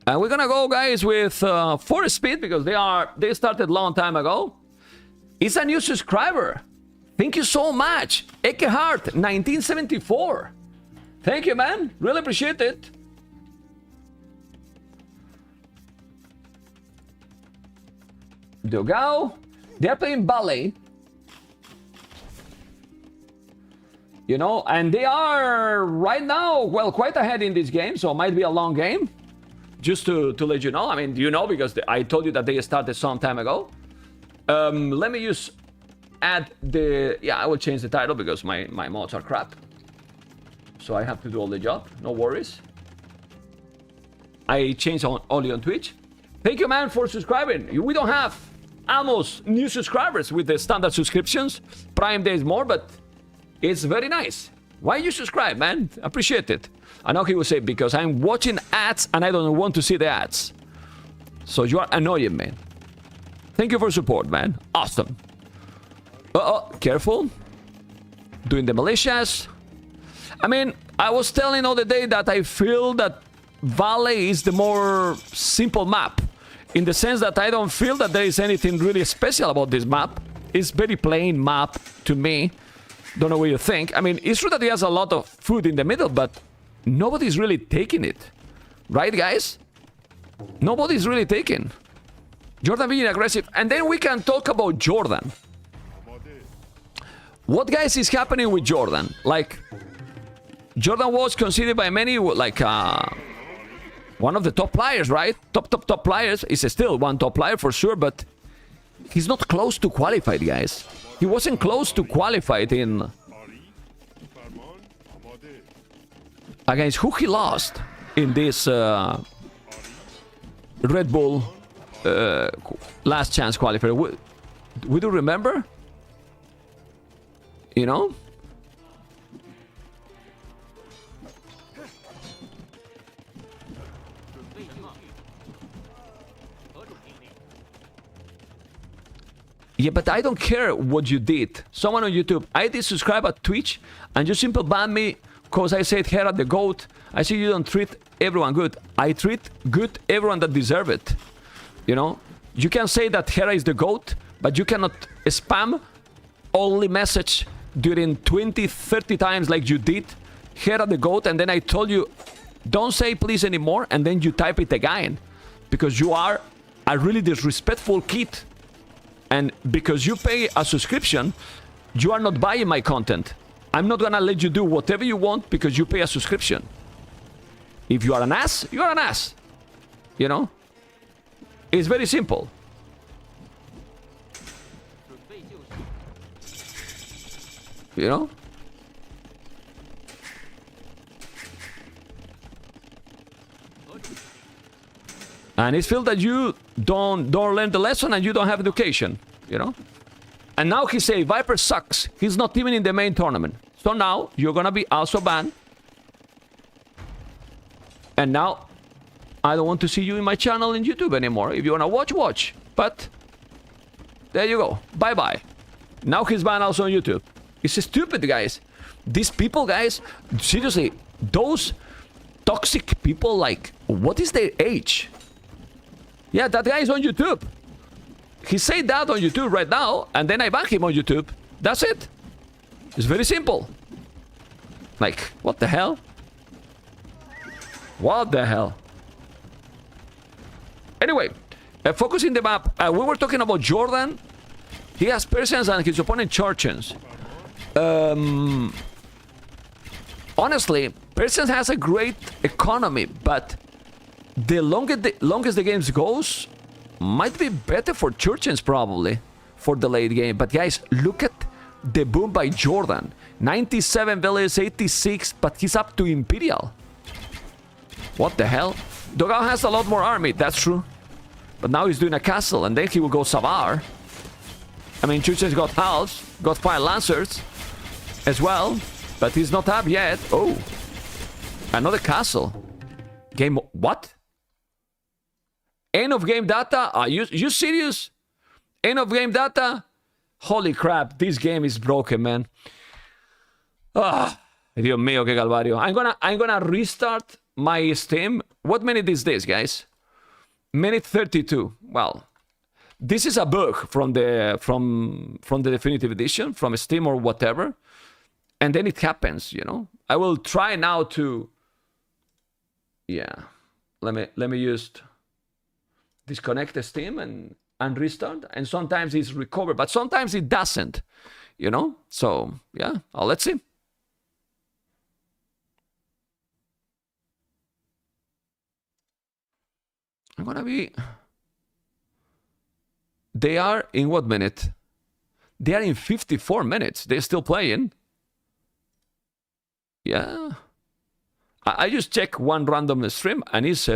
And we're gonna go, guys, with 4 speed because they started long time ago. It's a new subscriber. Thank you so much. Ekehart 1974. Thank you, man. Really appreciate it. DauT. They're playing ballet. You know, and they are right now, well, quite ahead in this game, so it might be a long game. Just to let you know. I mean, you know, because I told you that they started some time ago. Let me just add the... Yeah, I will change the title because my mods are crap. So I have to do all the job. No worries. I changed only on Twitch. Thank you, man, for subscribing. We don't have almost new subscribers with the standard subscriptions. Prime Days more, but it's very nice. Why you subscribe, man? Appreciate it. I know he will say, because I'm watching ads and I don't want to see the ads. So you are annoying, man. Thank you for support, man. Awesome. Uh-oh, careful. Doing the militias. I mean, I was telling the other day that I feel that Valley is the more simple map. In the sense that I don't feel that there is anything really special about this map. It's very plain map to me. Don't know what you think. I mean, it's true that it has a lot of food in the middle, but nobody's really taking it. Right, guys? Nobody's really taking. Jordan being aggressive. And then we can talk about Jordan. What, guys, is happening with Jordan? Like, Jordan was considered by many like one of the top players, right? Top players. He's still one top player for sure, but he's not close to qualified, guys. He wasn't close to qualified in... Against who he lost in this Red Bull last chance qualifier. We do remember? You know? Yeah, but I don't care what you did. Someone on YouTube, I did subscribe at Twitch, and you simply banned me because I said Hera the GOAT. I see you don't treat everyone good. I treat good everyone that deserve it. You know? You can say that Hera is the GOAT, but you cannot spam only message during 20, 30 times like you did. Hera the GOAT, and then I told you, don't say please anymore, and then you type it again. Because you are a really disrespectful kid. And because you pay a subscription, you are not buying my content. I'm not gonna let you do whatever you want because you pay a subscription. If you are an ass, you are an ass. You know? It's very simple. You know? And it's feel that you don't learn the lesson and you don't have education, you know? And now he say Viper sucks. He's not even in the main tournament. So now you're gonna be also banned. And now I don't want to see you in my channel in YouTube anymore. If you wanna watch, watch. But there you go. Bye-bye. Now he's banned also on YouTube. It's stupid, guys. These people, guys, seriously, those toxic people, like, what is their age? Yeah, that guy is on YouTube. He said that on YouTube right now, and then I ban him on YouTube. That's it. It's very simple. Like, what the hell? What the hell? Anyway, focusing the map. We were talking about Jordan. He has Persians and his opponent Churchians. Honestly, Persians has a great economy, but the longest the games goes, might be better for Churchians probably for the late game. But guys, look at the boom by Jordan. 97 villages, 86, but he's up to Imperial. What the hell? DauT has a lot more army, that's true. But now he's doing a castle, and then he will go Savar. I mean, Churchians got halves, got 5 Lancers as well, but he's not up yet. Oh, another castle. Game, what? End of game data? Are you serious? End of game data? Holy crap, this game is broken, man. Ah, Dios mío, qué calvario. I'm gonna restart my Steam. What minute is this, guys? Minute 32. Well, this is a bug from the definitive edition, from Steam or whatever. And then it happens, you know. I will try now to, yeah. Let me just disconnect the Steam and restart. And sometimes it's recovered, but sometimes it doesn't, you know. So yeah, let's see. I'm gonna be. They are in what minute? They are in 54 minutes. They're still playing. Yeah. I just check one random stream and it's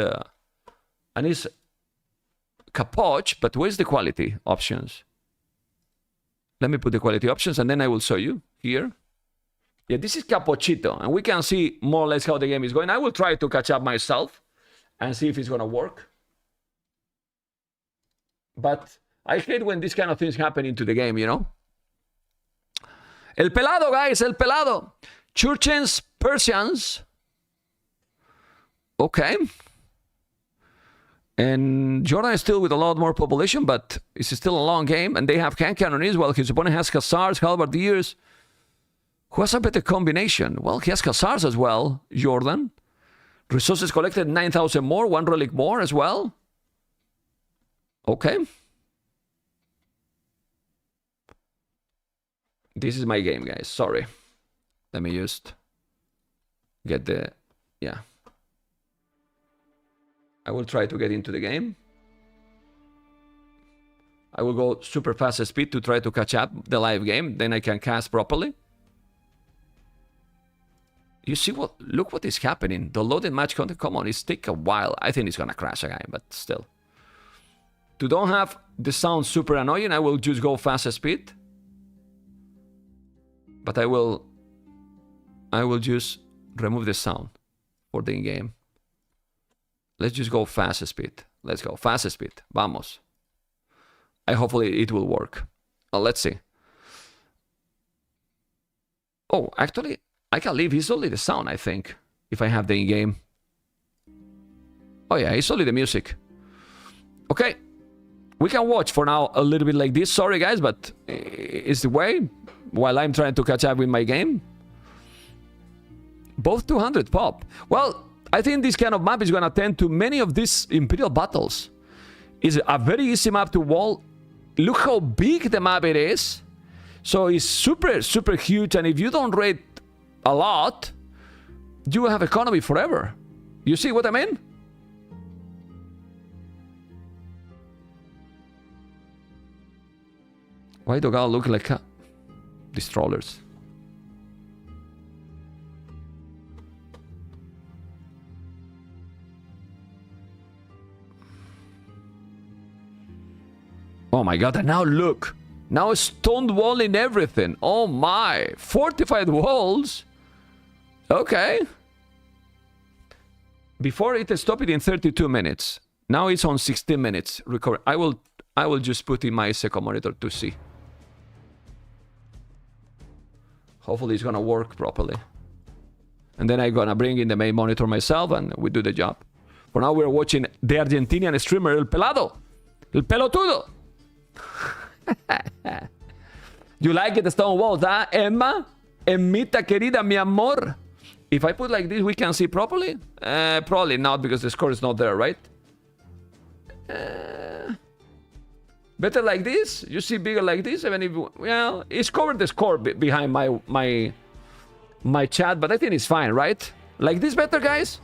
Capoch, but where's the quality options? Let me put the quality options and then I will show you here. Yeah, this is Cappuccino, and we can see more or less how the game is going. I will try to catch up myself and see if it's going to work. But I hate when these kind of things happen into the game, you know? El Pelado, guys, El Pelado. Churches, Persians. Okay. And Jordan is still with a lot more population, but it's still a long game. And they have hand cannons, while his opponent has Hussars, Halberdiers. Who has a better combination? Well, he has Hussars as well, Jordan. Resources collected 9,000 more, 1 relic more as well. Okay. This is my game, guys. Sorry. Let me just get the... Yeah. I will try to get into the game. I will go super fast speed to try to catch up the live game. Then I can cast properly. You see what? Look what is happening. The loaded match content, come on, it's take a while. I think it's gonna crash again, but still. To don't have the sound super annoying, I will just go fast speed. But I will just remove the sound for the in-game. Let's just go fast speed. Let's go fast speed. Vamos. Hopefully it will work. Well, let's see. Oh, actually, I can leave. It's only the sound, I think, if I have the in-game. Oh yeah, it's only the music. Okay. We can watch for now a little bit like this. Sorry, guys, but it's the way while I'm trying to catch up with my game. Both 200 pop. Well, I think this kind of map is going to tend to many of these Imperial battles. It's a very easy map to wall. Look how big the map it is. So it's super, super huge. And if you don't rate a lot, you will have economy forever. You see what I mean? Why do I look like these trollers? Oh my god, and now look. Now a stoned wall in everything. Oh my. Fortified walls. Okay. Before it stopped it in 32 minutes. Now it's on 16 minutes. I will just put in my second monitor to see. Hopefully it's gonna work properly. And then I'm gonna bring in the main monitor myself and we do the job. For now we're watching the Argentinian streamer El Pelado. El Pelotudo. You like it, the stone walls, huh, Emma? Emmita querida, mi amor. If I put like this, we can see properly? Probably not, because the score is not there, right? Better like this? You see bigger like this? Even if, well, it's covered the score behind my chat, but I think it's fine, right? Like this better, guys?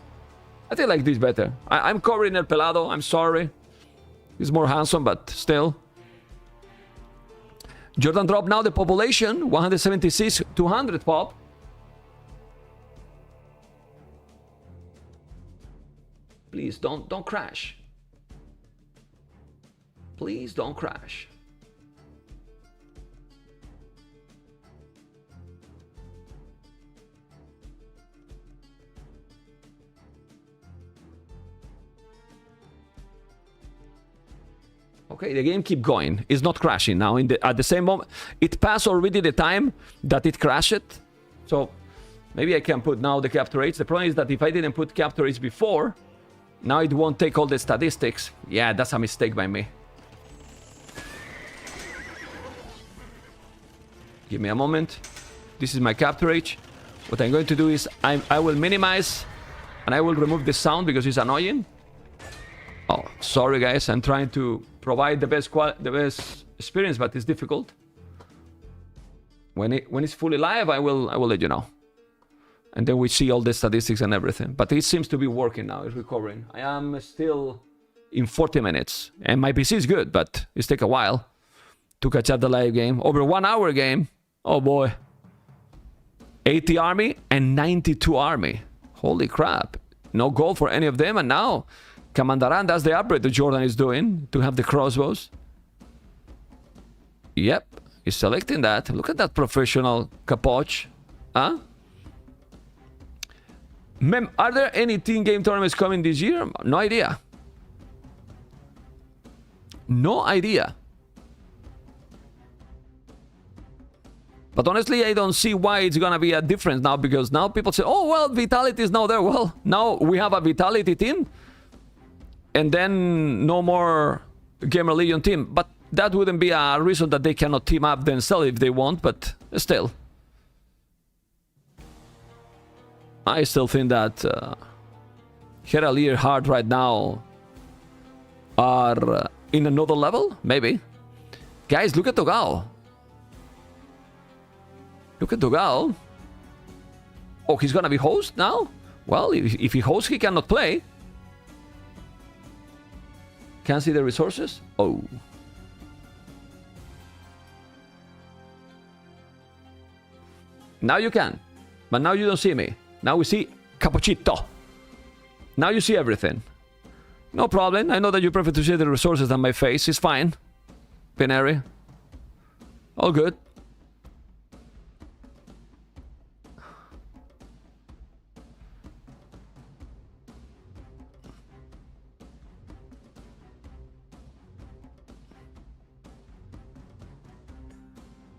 I think like this better. I'm covering El Pelado, I'm sorry. He's more handsome, but still. Jordan dropped now the population, 176, 200 pop. Please don't crash. Please don't crash. Okay, the game keep going. It's not crashing now. At the same moment, it passed already the time that it crashed. So maybe I can put now the capture rates. The problem is that if I didn't put capture rates before, now it won't take all the statistics. Yeah, that's a mistake by me. Give me a moment. This is my capture rate. What I'm going to do is I will minimize and I will remove the sound because it's annoying. Oh, sorry guys, I'm trying to provide the best experience, but it's difficult. When it's fully live, I will let you know. And then we see all the statistics and everything. But it seems to be working now, it's recovering. I am still in 40 minutes. And my PC is good, but it's take a while to catch up the live game. Over 1 hour game. Oh boy. 80 army and 92 army. Holy crap. No goal for any of them, and now Commandaran, that's the upgrade that Jordan is doing to have the crossbows. Yep, he's selecting that. Look at that professional capoch. Huh? Mem, are there any team game tournaments coming this year? No idea. No idea. But honestly, I don't see why it's gonna be a difference now, because now people say, oh, well, Vitality is now there. Well, now we have a Vitality team, and then no more Gamer Legion team. But that wouldn't be a reason that they cannot team up themselves if they want, but still. I still think that Herald Hard right now are in another level, maybe. Guys, look at Dogal. Look at Dogal. Oh, he's gonna be host now? Well, if he hosts, he cannot play. Can't see the resources? Oh. Now you can. But now you don't see me. Now we see Cappuccito. Now you see everything. No problem. I know that you prefer to see the resources than my face. It's fine. Pinary. All good.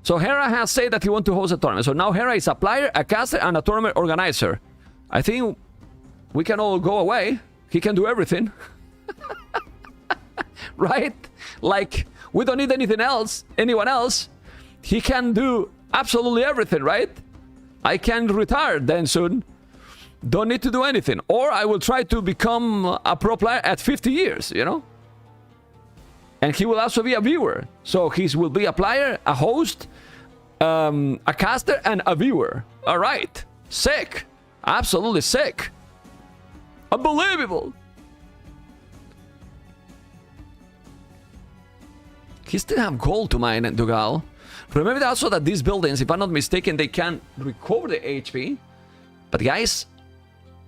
So Hera has said that he wants to host a tournament. So now Hera is a player, a caster, and a tournament organizer. I think we can all go away. He can do everything. Right? Like, we don't need anything else, anyone else. He can do absolutely everything, right? I can retire then soon. Don't need to do anything. Or I will try to become a pro player at 50 years, you know? And he will also be a viewer. So he will be a player, a host, a caster, and a viewer. All right. Sick. Absolutely sick. Unbelievable. He still have gold to mine, Dugal. Remember also that these buildings, if I'm not mistaken, they can recover the HP. But guys,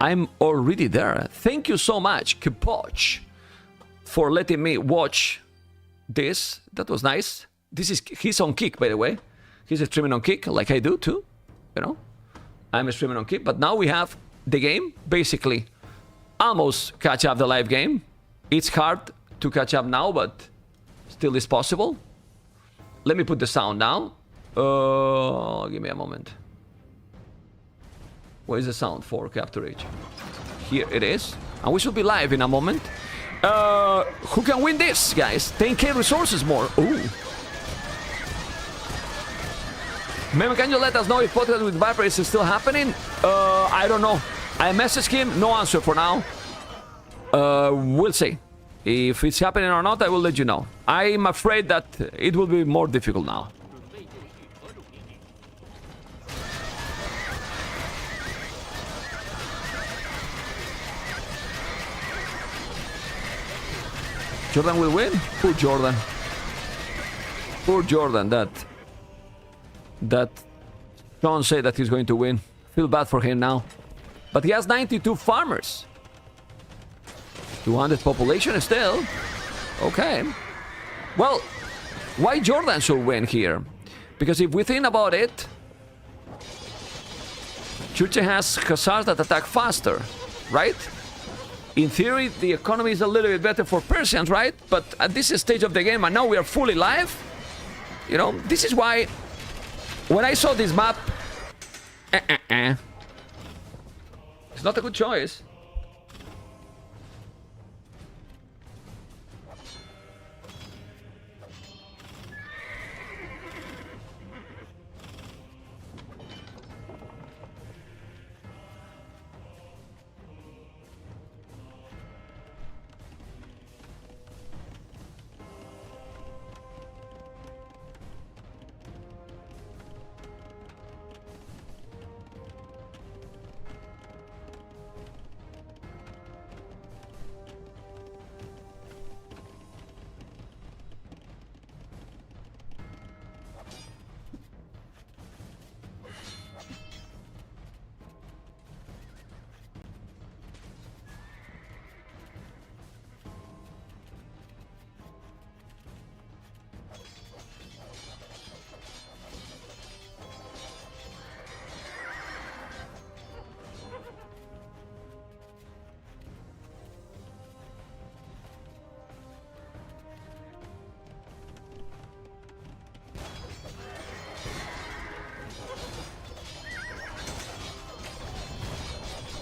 I'm already there. Thank you so much, Kipoch, for letting me watch this. That was nice. He's on Kick, by the way. He's streaming on Kick, like I do too. You know, I'm streaming on Kick. But now we have the game, basically, almost catch up the live game. It's hard to catch up now, but still is possible. Let me put the sound now. Give me a moment. Where is the sound for Capture Age? Here it is. And we should be live in a moment. Who can win this, guys? 10k resources more. Ooh. Maybe can you let us know if podcast with Viper is still happening? I don't know. I messaged him. No answer for now. We'll see. If it's happening or not, I will let you know. I'm afraid that it will be more difficult now. Jordan will win? Poor Jordan. Poor Jordan, that Sean said that he's going to win. Feel bad for him now. But he has 92 farmers. 200 population still. Okay. Well, why Jordan should win here? Because if we think about it, Churche has Hussars that attack faster, right? In theory, the economy is a little bit better for Persians, right? But at this stage of the game, and now we are fully live, you know, this is why when I saw this map, it's not a good choice.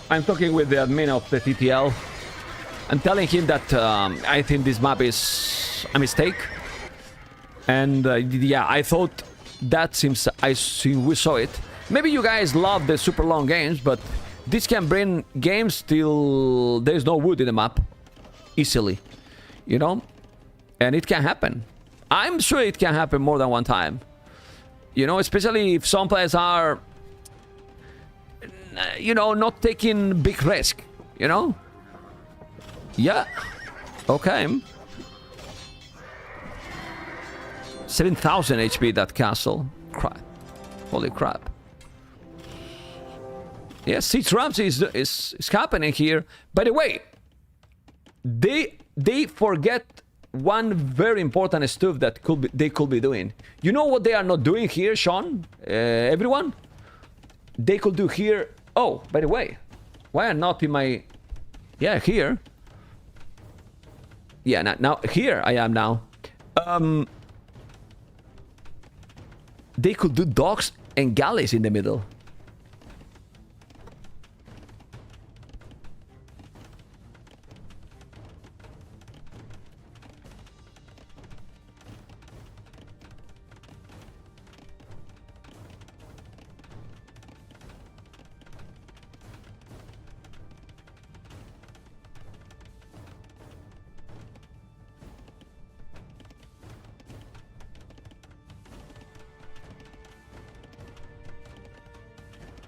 I'm talking with the admin of the TTL. I'm telling him that I think this map is a mistake. And yeah, I thought that since we saw it. Maybe you guys love the super long games, but this can bring games till there's no wood in the map. Easily. You know? And it can happen. I'm sure it can happen more than one time. You know, especially if some players are, you know, not taking big risk. You know? Yeah. Okay. 7,000 HP that castle. Crap. Holy crap. Yeah, siege ramps is happening here. By the way, they forget one very important stuff that they could be doing. You know what they are not doing here, Sean? Everyone? They could do here. Oh, by the way, why are not in my... Yeah, here. Yeah, now here I am now. They could do docks and galleys in the middle.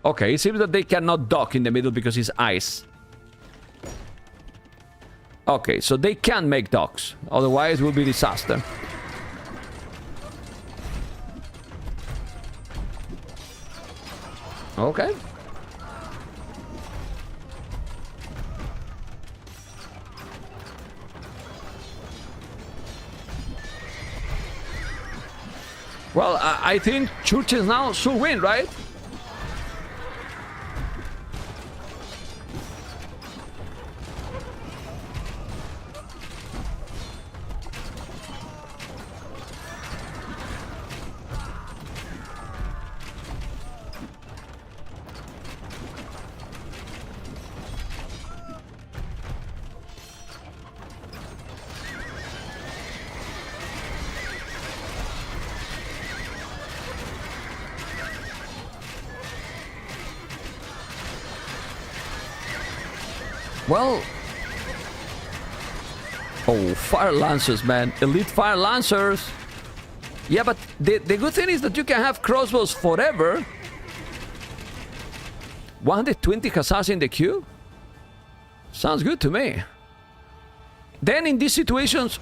Okay, it seems that they cannot dock in the middle because it's ice. Okay, so they can make docks. Otherwise, it will be disaster. Okay. Well, I think churches now should win, right? Well... Oh, Fire Lancers, man. Elite Fire Lancers. Yeah, but the good thing is that you can have crossbows forever. 120 hussars in the queue? Sounds good to me. Then in these situations,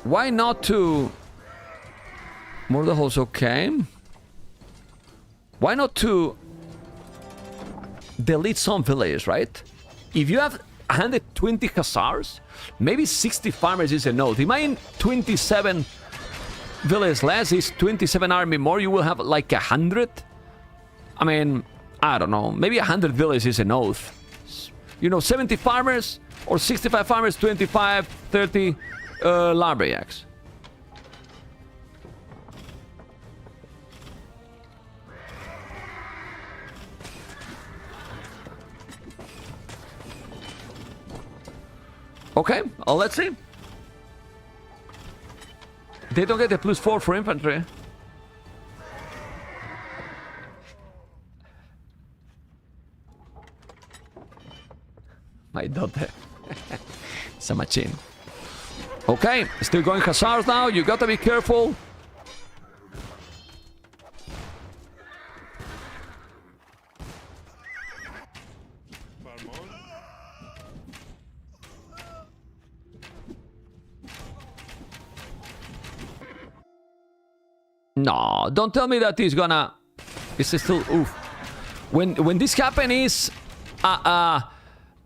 why not to... Murder holes, okay. Why not to delete some villages, right? If you have 120 hussars, maybe 60 farmers is enough. Imagine 27 villages less is 27 army more. You will have like 100. I mean, I don't know. Maybe 100 villages is enough. You know, 70 farmers or 65 farmers, 25, 30 lumberjacks. Okay, let's see. They don't get the +4 for infantry. My daughter. It's a machine. Okay, still going hussars now. You gotta be careful. No, don't tell me that he's gonna... It's still... Oof. When this happens is a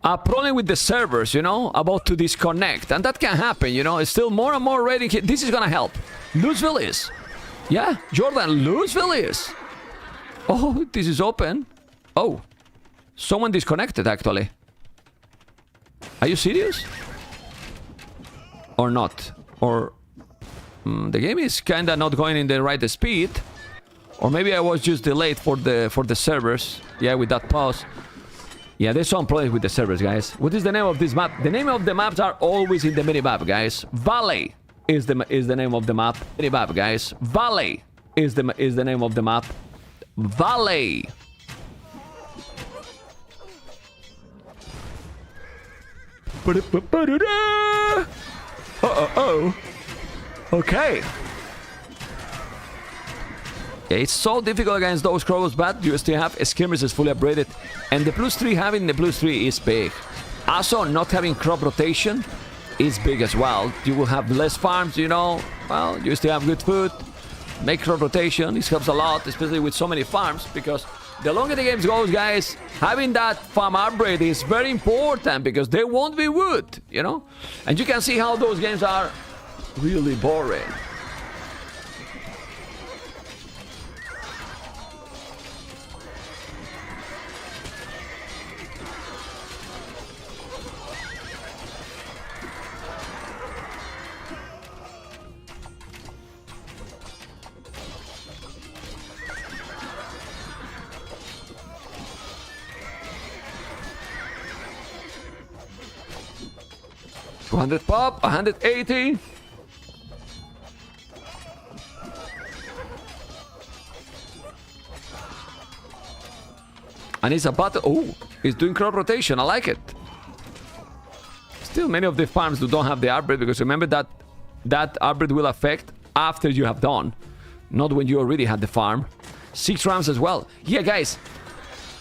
problem with the servers, you know? About to disconnect. And that can happen, you know? It's still more and more ready. This is gonna help. Louisville is. Yeah, Jordan, Louisville is. Oh, this is open. Oh. Someone disconnected, actually. Are you serious? Or not? Or... the game is kinda not going in the right speed. Or maybe I was just delayed for the servers. Yeah, with that pause. Yeah, there's some problems with the servers, guys. What is the name of this map? The name of the maps are always in the minimap, guys. Valley is the name of the map. Minimap, guys. Valley is the name of the map. Valley. Uh-oh. Okay. Yeah, it's so difficult against those crows, but you still have skirmishes fully upgraded. And the +3, having the +3 is big. Also, not having crop rotation is big as well. You will have less farms, you know. Well, you still have good food. Make crop rotation. This helps a lot, especially with so many farms, because the longer the game goes, guys, having that farm upgrade is very important, because there won't be wood, you know. And you can see how those games are really boring. $200 pop, 180. And it's about to... Oh, he's doing crop rotation. I like it. Still, many of the farms don't have the upgrade, because remember that upgrade will affect after you have done, not when you already had the farm. 6 rams as well. Yeah, guys.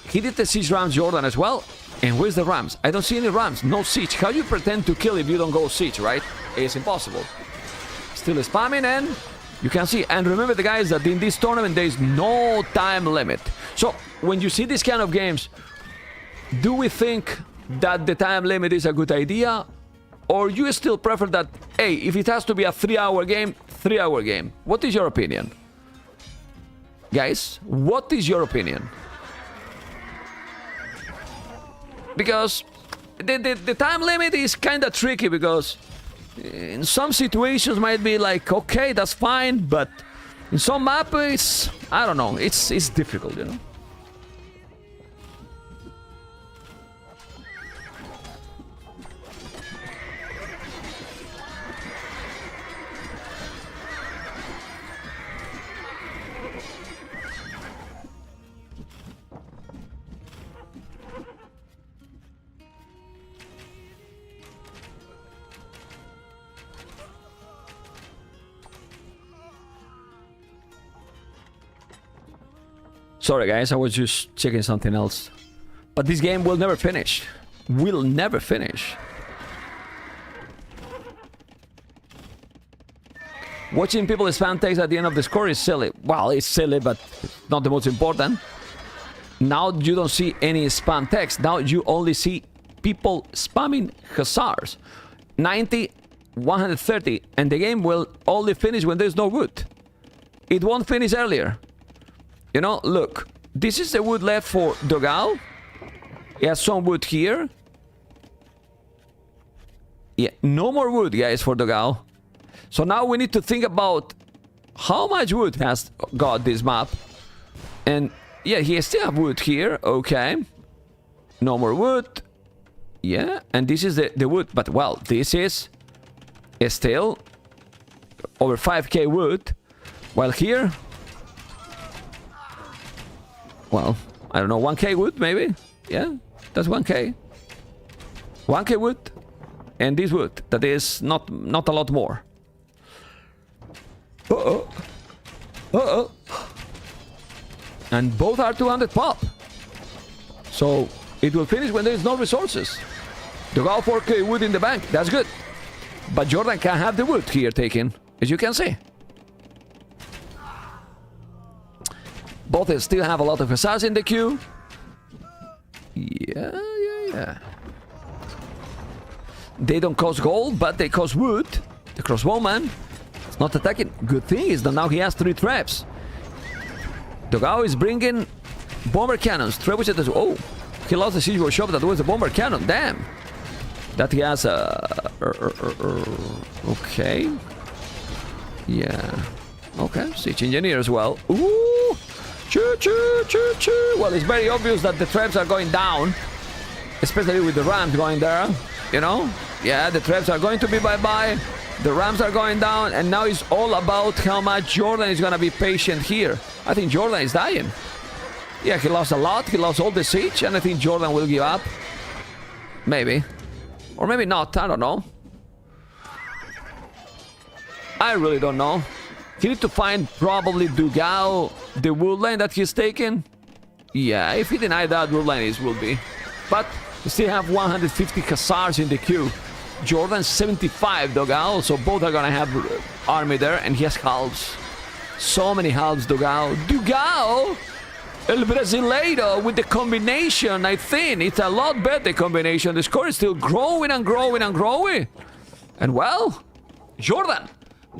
He did the 6 rams Jordan as well. And where's the rams? I don't see any rams. No siege. How you pretend to kill if you don't go siege, right? It's impossible. Still spamming, and you can see. And remember, the guys, that in this tournament there is no time limit. So when you see these kind of games, do we think that the time limit is a good idea? Or you still prefer that, hey, if it has to be a 3-hour game, 3-hour game? What is your opinion? Guys, what is your opinion? Because the time limit is kind of tricky, because in some situations might be like, okay, that's fine, but in some map it's, I don't know, it's difficult, you know. Sorry guys, I was just checking something else. But this game will never finish. Will never finish. Watching people spam text at the end of the score is silly. Well, it's silly, but not the most important. Now you don't see any spam text. Now you only see people spamming hussars. 90, 130, and the game will only finish when there's no wood. It won't finish earlier. You know, look, this is the wood left for DauT. He has some wood here. Yeah, no more wood, guys, for DauT. So now we need to think about how much wood has got this map. And yeah, he still have wood here. Okay. No more wood. Yeah, and this is the wood. But, well, this is still over 5k wood. While here... Well, I don't know, 1k wood maybe? Yeah, that's 1k. 1k wood. And this wood, that is not a lot more. Uh-oh. Uh-oh. And both are 200 pop. So, it will finish when there is no resources. DauT 4k wood in the bank, that's good. But Jordan can have the wood here taken, as you can see. Both still have a lot of hussars in the queue. Yeah. They don't cost gold, but they cost wood. The crossbowman is not attacking. Good thing is that now he has 3 traps. DauT is bringing bomber cannons. Trebuchet. Oh, he lost the siege workshop. That was a bomber cannon. Damn. That he has a... Okay. Yeah. Okay. Siege engineer as well. Ooh. Choo, choo, choo, choo. Well, it's very obvious that the traps are going down. Especially with the Rams going there, you know? Yeah, the traps are going to be bye-bye. The Rams are going down, and now it's all about how much Jordan is going to be patient here. I think Jordan is dying. Yeah, he lost a lot. He lost all the siege, and I think Jordan will give up. Maybe. Or maybe not. I don't know. I really don't know. He needs to find probably DauT, the woodline that he's taken. Yeah, if he denied that woodline, it will be. But we still have 150 Khazars in the queue. Jordan 75 DauT, so both are gonna have army there, and he has halves. So many halves, DauT. DauT! El Brasileiro with the combination, I think. It's a lot better combination. The score is still growing and growing and growing. And well, Jordan,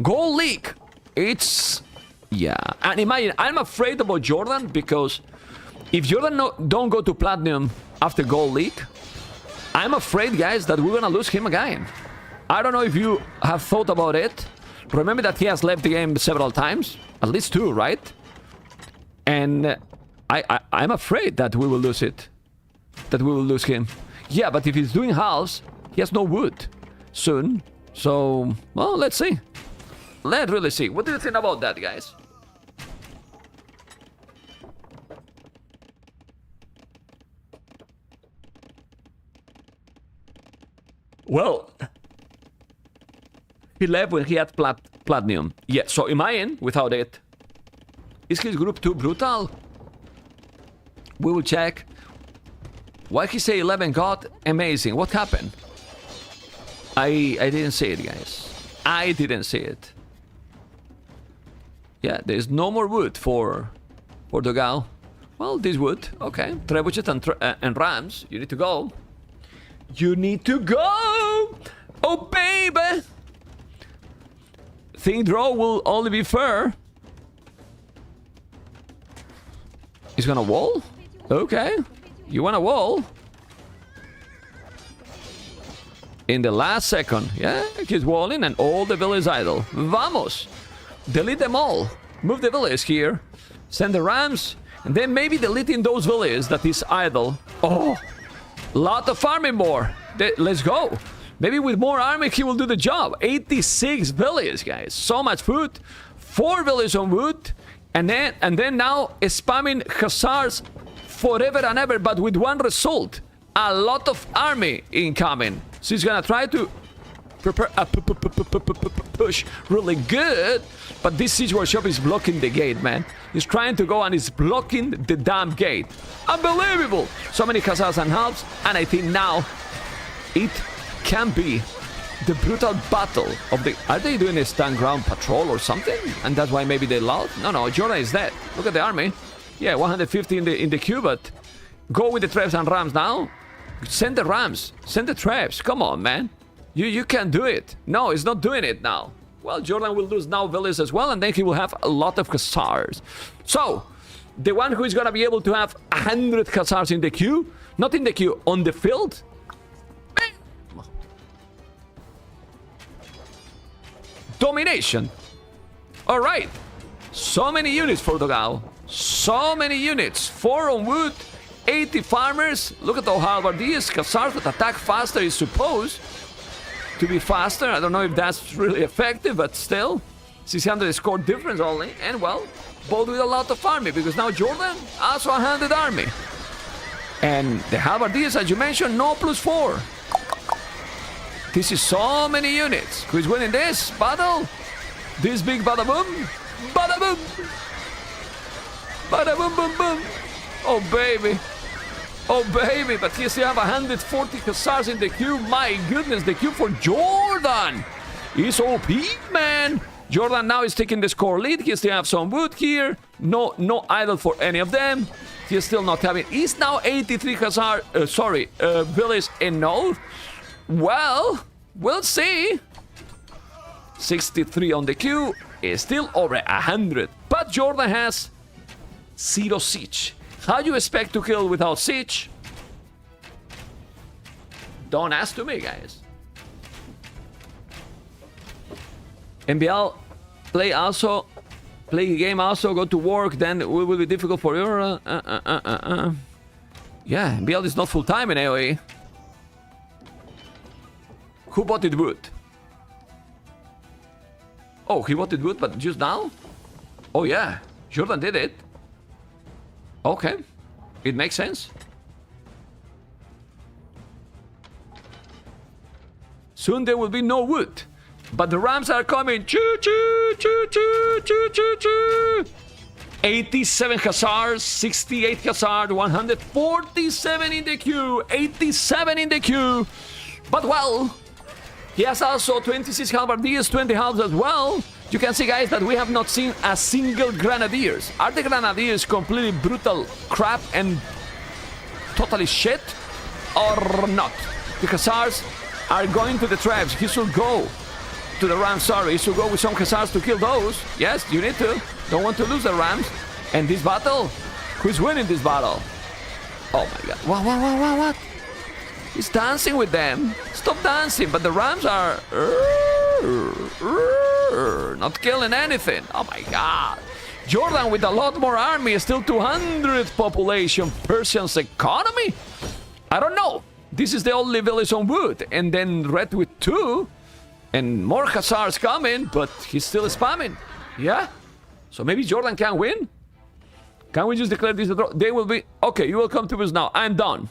goal league. It's... yeah. And imagine, I'm afraid about Jordan because if Jordan don't go to Platinum after goal league, I'm afraid, guys, that we're gonna lose him again. I don't know if you have thought about it. Remember that he has left the game several times. At least 2, right? And... I'm afraid that we will lose it. That we will lose him. Yeah, but if he's doing halves, he has no wood soon. So, well, let's see. Let's really see. What do you think about that, guys? Well, he left when he had platinum. Yeah, so am I in without it? Is his group too brutal? We will check. Why he say 11 god? Amazing. What happened? I didn't see it, guys. I didn't see it. Yeah, there's no more wood for DauT. Well, this wood. Okay. Trebuchet and Rams. You need to go. You need to go! Oh, baby! Think draw will only be fair. He's gonna wall? Okay. You want a wall? In the last second. Yeah, he's walling and all the villas idle. Vamos! Delete them all. Move the villas here. Send the Rams. And then maybe deleting those villas that is idle. Oh! Lot of farming more. Let's go. Maybe with more army he will do the job. 86 villas, guys. So much food. 4 villas on wood. And then now spamming Khazars forever and ever, but with one result. A lot of army incoming. So he's gonna try to prepare a push really good. But this siege workshop is blocking the gate, man. He's trying to go and he's blocking the damn gate. Unbelievable. So many Khazars and halves. And I think now it can be the brutal battle of the... Are they doing a stand ground patrol or something? And that's why maybe they lost? No, Jordan is dead. Look at the army. Yeah, 150 in the queue, but go with the traps and Rams now. Send the Rams. Send the traps. Come on, man. You can do it. No, he's not doing it now. Well, Jordan will lose now villas as well, and then he will have a lot of Khazars. So, the one who is going to be able to have 100 Khazars in the queue, not in the queue, on the field... Domination. All right. So many units for DauT. So many units. 4 on wood. 80 farmers. Look at the halberdiers. Khazars that attack faster is supposed to be faster. I don't know if that's really effective, but still. 600 score difference only. And well, both with a lot of army, because now Jordan also 100 army. And the halberdiers, as you mentioned, no +4. This is so many units. Who is winning this battle? This big bada boom. Bada boom. Bada boom boom boom. Oh baby. Oh baby. But here you have 140 Khazars in the queue. My goodness, the queue for Jordan is OP, man. Jordan now is taking the score lead. He still have some wood here. No idle for any of them. He's still not having. He's now 83 Khazar. Villas in node. Well, we'll see. 63 on the queue is still over 100. But Jordan has 0 siege. How do you expect to kill without siege? Don't ask to me, guys. NBL play game also, go to work, then it will be difficult for you. Yeah, build is not full-time in AoE. Who bought it wood? Oh, he bought it wood, but just now? Oh yeah, Jordan did it. Okay, it makes sense. Soon there will be no wood. But the Rams are coming. Choo choo choo choo choo choo choo. 87 Hazards, 68 Hazard, 147 in the queue, 87 in the queue. But well, he has also 26 Halberdiers, 20 halves as well. You can see, guys, that we have not seen a single Grenadiers. Are the Grenadiers completely brutal crap and totally shit? Or not? The Hazards are going to the traps. He should go to the Rams, sorry. He should go with some Hazards to kill those. Yes, you need to. Don't want to lose the Rams. And this battle? Who's winning this battle? Oh my god. What? He's dancing with them. Stop dancing. But the Rams are not killing anything. Oh my god. Jordan with a lot more army, still 200 population. Persian's economy? I don't know. This is the only village on wood. And then red with 2. And more Hazards coming, but he's still spamming. Yeah? So maybe Jordan can win? Can we just declare this a draw? They will be... Okay, you will come to us now. I'm done.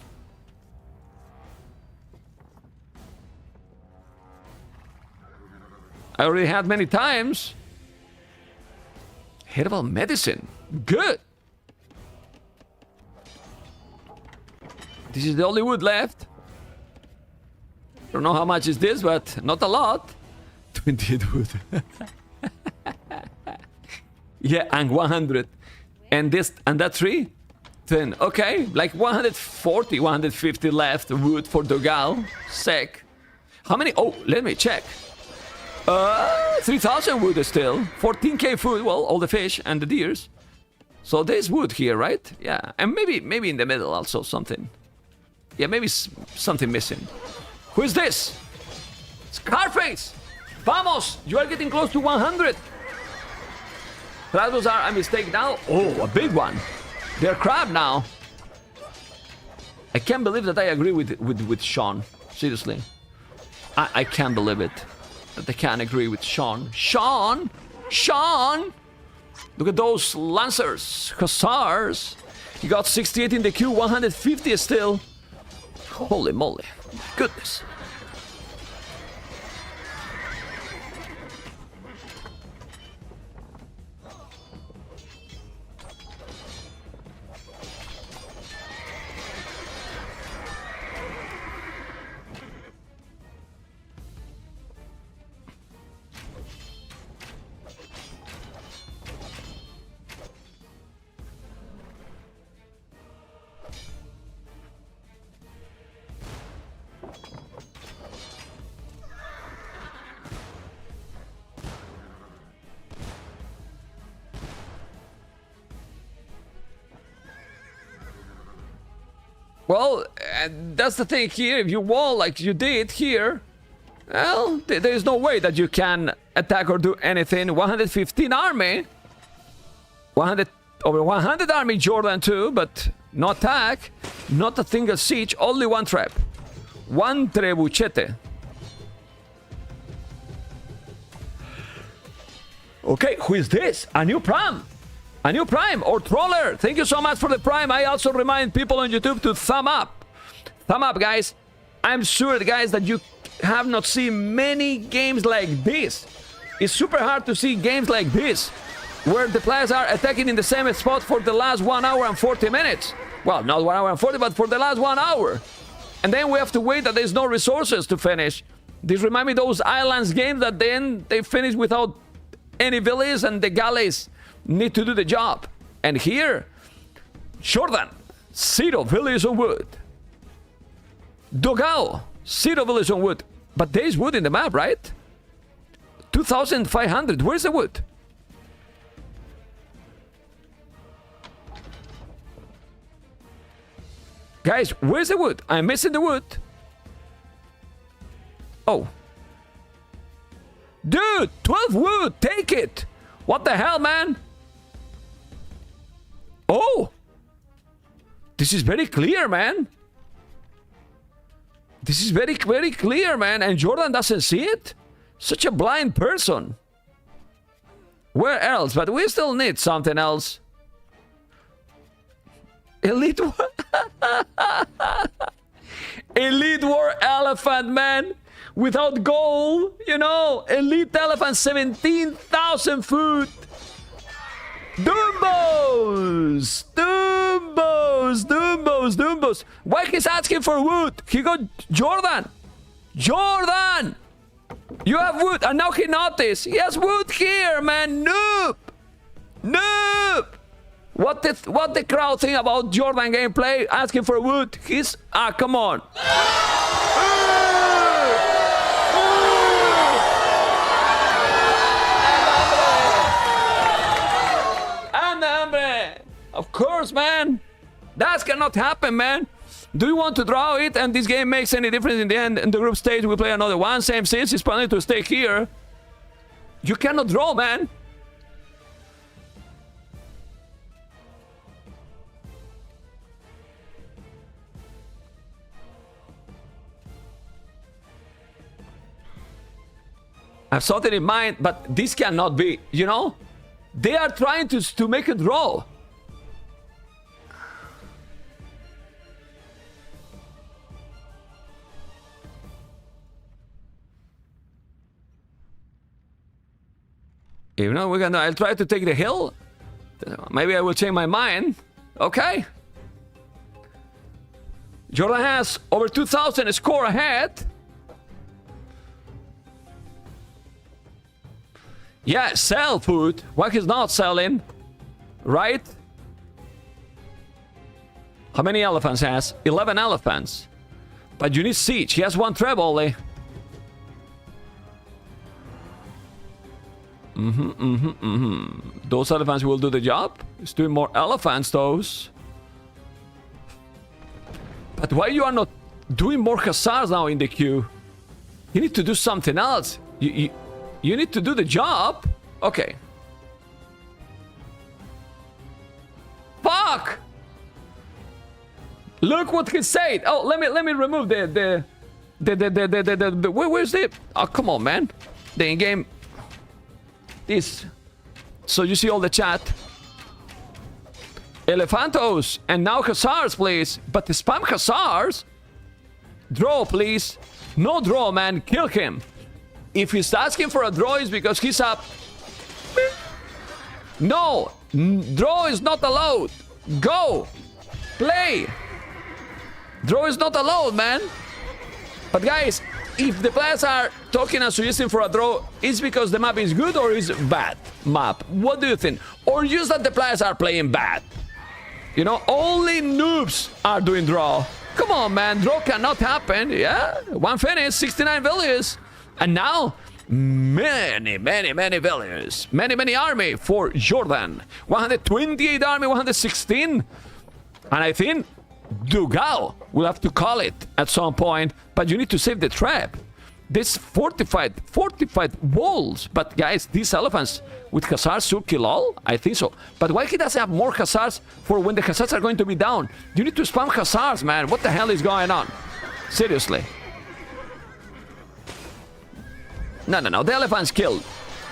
I already had many times. Herbal medicine. Good. This is the only wood left. Don't know how much is this, but not a lot. 28 wood. Yeah, and 100. And this and that tree? 10. Okay, like 140, 150 left wood for Dogal. Sick. How many? Oh, let me check. 3,000 wood still. 14k food. Well, all the fish and the deers. So there's wood here, right? Yeah, and maybe in the middle also something. Yeah, maybe something missing. Who is this? Scarface! Vamos! You are getting close to 100. Those are a mistake now. Oh, a big one. They're crab now. I can't believe that I agree with Sean. Seriously. I can't believe it. That I can't agree with Sean. Sean! Look at those Lancers. Hussars. He got 68 in the queue, 150 still. Holy moly. Goodness. Well, that's the thing here. If you wall like you did here, well, there is no way that you can attack or do anything. 115 army. Over 100 army Jordan too, but no attack. Not a single siege, only one trap. One trebuchete. Okay, who is this? A new Prime. A new Prime or Troller. Thank you so much for the Prime. I also remind people on YouTube to thumb up. Thumb up, guys. I'm sure, guys, that you have not seen many games like this. It's super hard to see games like this, where the players are attacking in the same spot for the last 1 hour and 40 minutes. Well, not 1 hour and 40, but for the last 1 hour. And then we have to wait that there's no resources to finish. This reminds me of those Islands games that then they finish without any villages and the galleys need to do the job. And here, Jordan, 0 village on wood. Dogao, 0 village on wood. But there's wood in the map, right? 2,500. Where's the wood? Guys, where's the wood? I'm missing the wood. Oh. Dude, 12 wood. Take it. What the hell, man? Oh. This is very clear, man. This is very, very clear, man. And Jordan doesn't see it? Such a blind person. Where else? But we still need something else. Elite War. Elite War Elephant, man. Without gold, you know. Elite Elephant, 17,000 food. Dumbos! Dumbos! Dumbos! Dumbos! Why he's asking for wood? He got Jordan! Jordan! You have wood, and now he noticed. He has wood here, man. Noob! Noob! What the crowd think about Jordan gameplay? Asking for wood. He's... come on. Of course, man. That cannot happen, man. Do you want to draw it and this game makes any difference in the end? In the group stage, we play another one. Same seeds. It's planning to stay here. You cannot draw, man. I've something in mind, but this cannot be, you know? They are trying to make a draw. You know, I'll try to take the hill. Maybe I will change my mind. Okay. Jordan has over 2,000 score ahead. Yeah, sell food. Why he's not selling? Right? How many elephants has? 11 elephants. But you need siege. He has one treble only. Those elephants will do the job. He's doing more elephants, those. But why you are not doing more hussars now in the queue? You need to do something else. You need to do the job. Okay. Fuck! Look what he said. Oh, let me remove the where's the... Oh, come on, man. The in-game... This. So you see all the chat. Elephantos. And now hussars, please. But the spam hussars. Draw, please. No draw, man. Kill him. If he's asking for a draw, it's because he's up. No. Draw is not allowed. Go. Play. Draw is not allowed, man. But guys, if the players are talking and suggesting for a draw, is because the map is good or is bad map? What do you think? Or just that the players are playing bad? You know, only noobs are doing draw. Come on, man. Draw cannot happen. Yeah. One finish, 69 values. And now, many values. Many army for Jordan. 128 army, 116. And I think DauT will have to call it at some point, but you need to save the trap. This fortified walls. But guys, these elephants with hussars should kill all? I think so. But why he doesn't have more hussars for when the hussars are going to be down? You need to spam hussars, man. What the hell is going on? Seriously. No. The elephants killed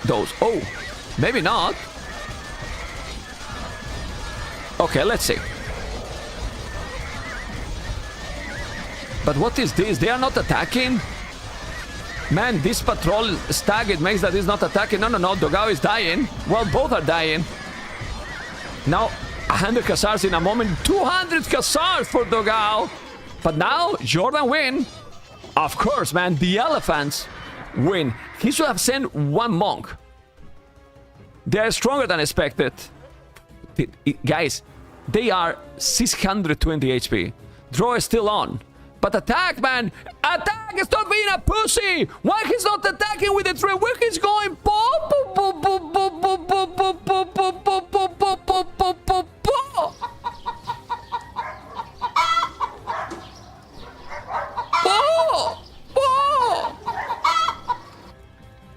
those. Oh, maybe not. Okay, let's see. But what is this? They are not attacking? Man, this patrol stag, it makes that he's not attacking. No. DauT is dying. Well, both are dying. Now, 100 hussars in a moment. 200 hussars for DauT. But now, Jordan win. Of course, man. The elephants win. He should have sent one monk. They are stronger than expected. Guys, they are 620 HP. Draw is still on. But attack, man! Attack! Stop being a pussy! Why he's not attacking with the tree? Where he's going?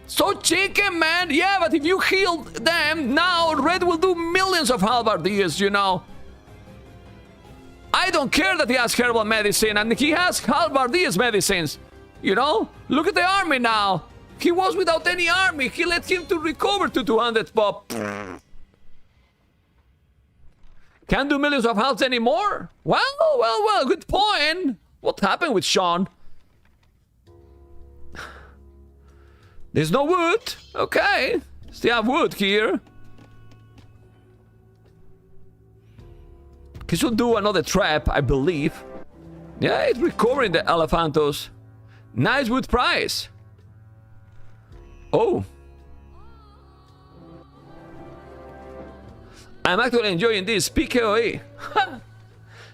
So chicken, man! Yeah, but if you heal them, now Red will do millions of halberdiers, you know. I don't care that he has herbal medicine and he has halbardiers medicines. You know? Look at the army now. He was without any army. He let him to recover to 200 pop. Can't do millions of health anymore? Well, good point. What happened with Sean? There's no wood. Okay. Still have wood here. He should do another trap, I believe. Yeah, it's recovering the elephantos. Nice wood price. Oh. I'm actually enjoying this PKOE.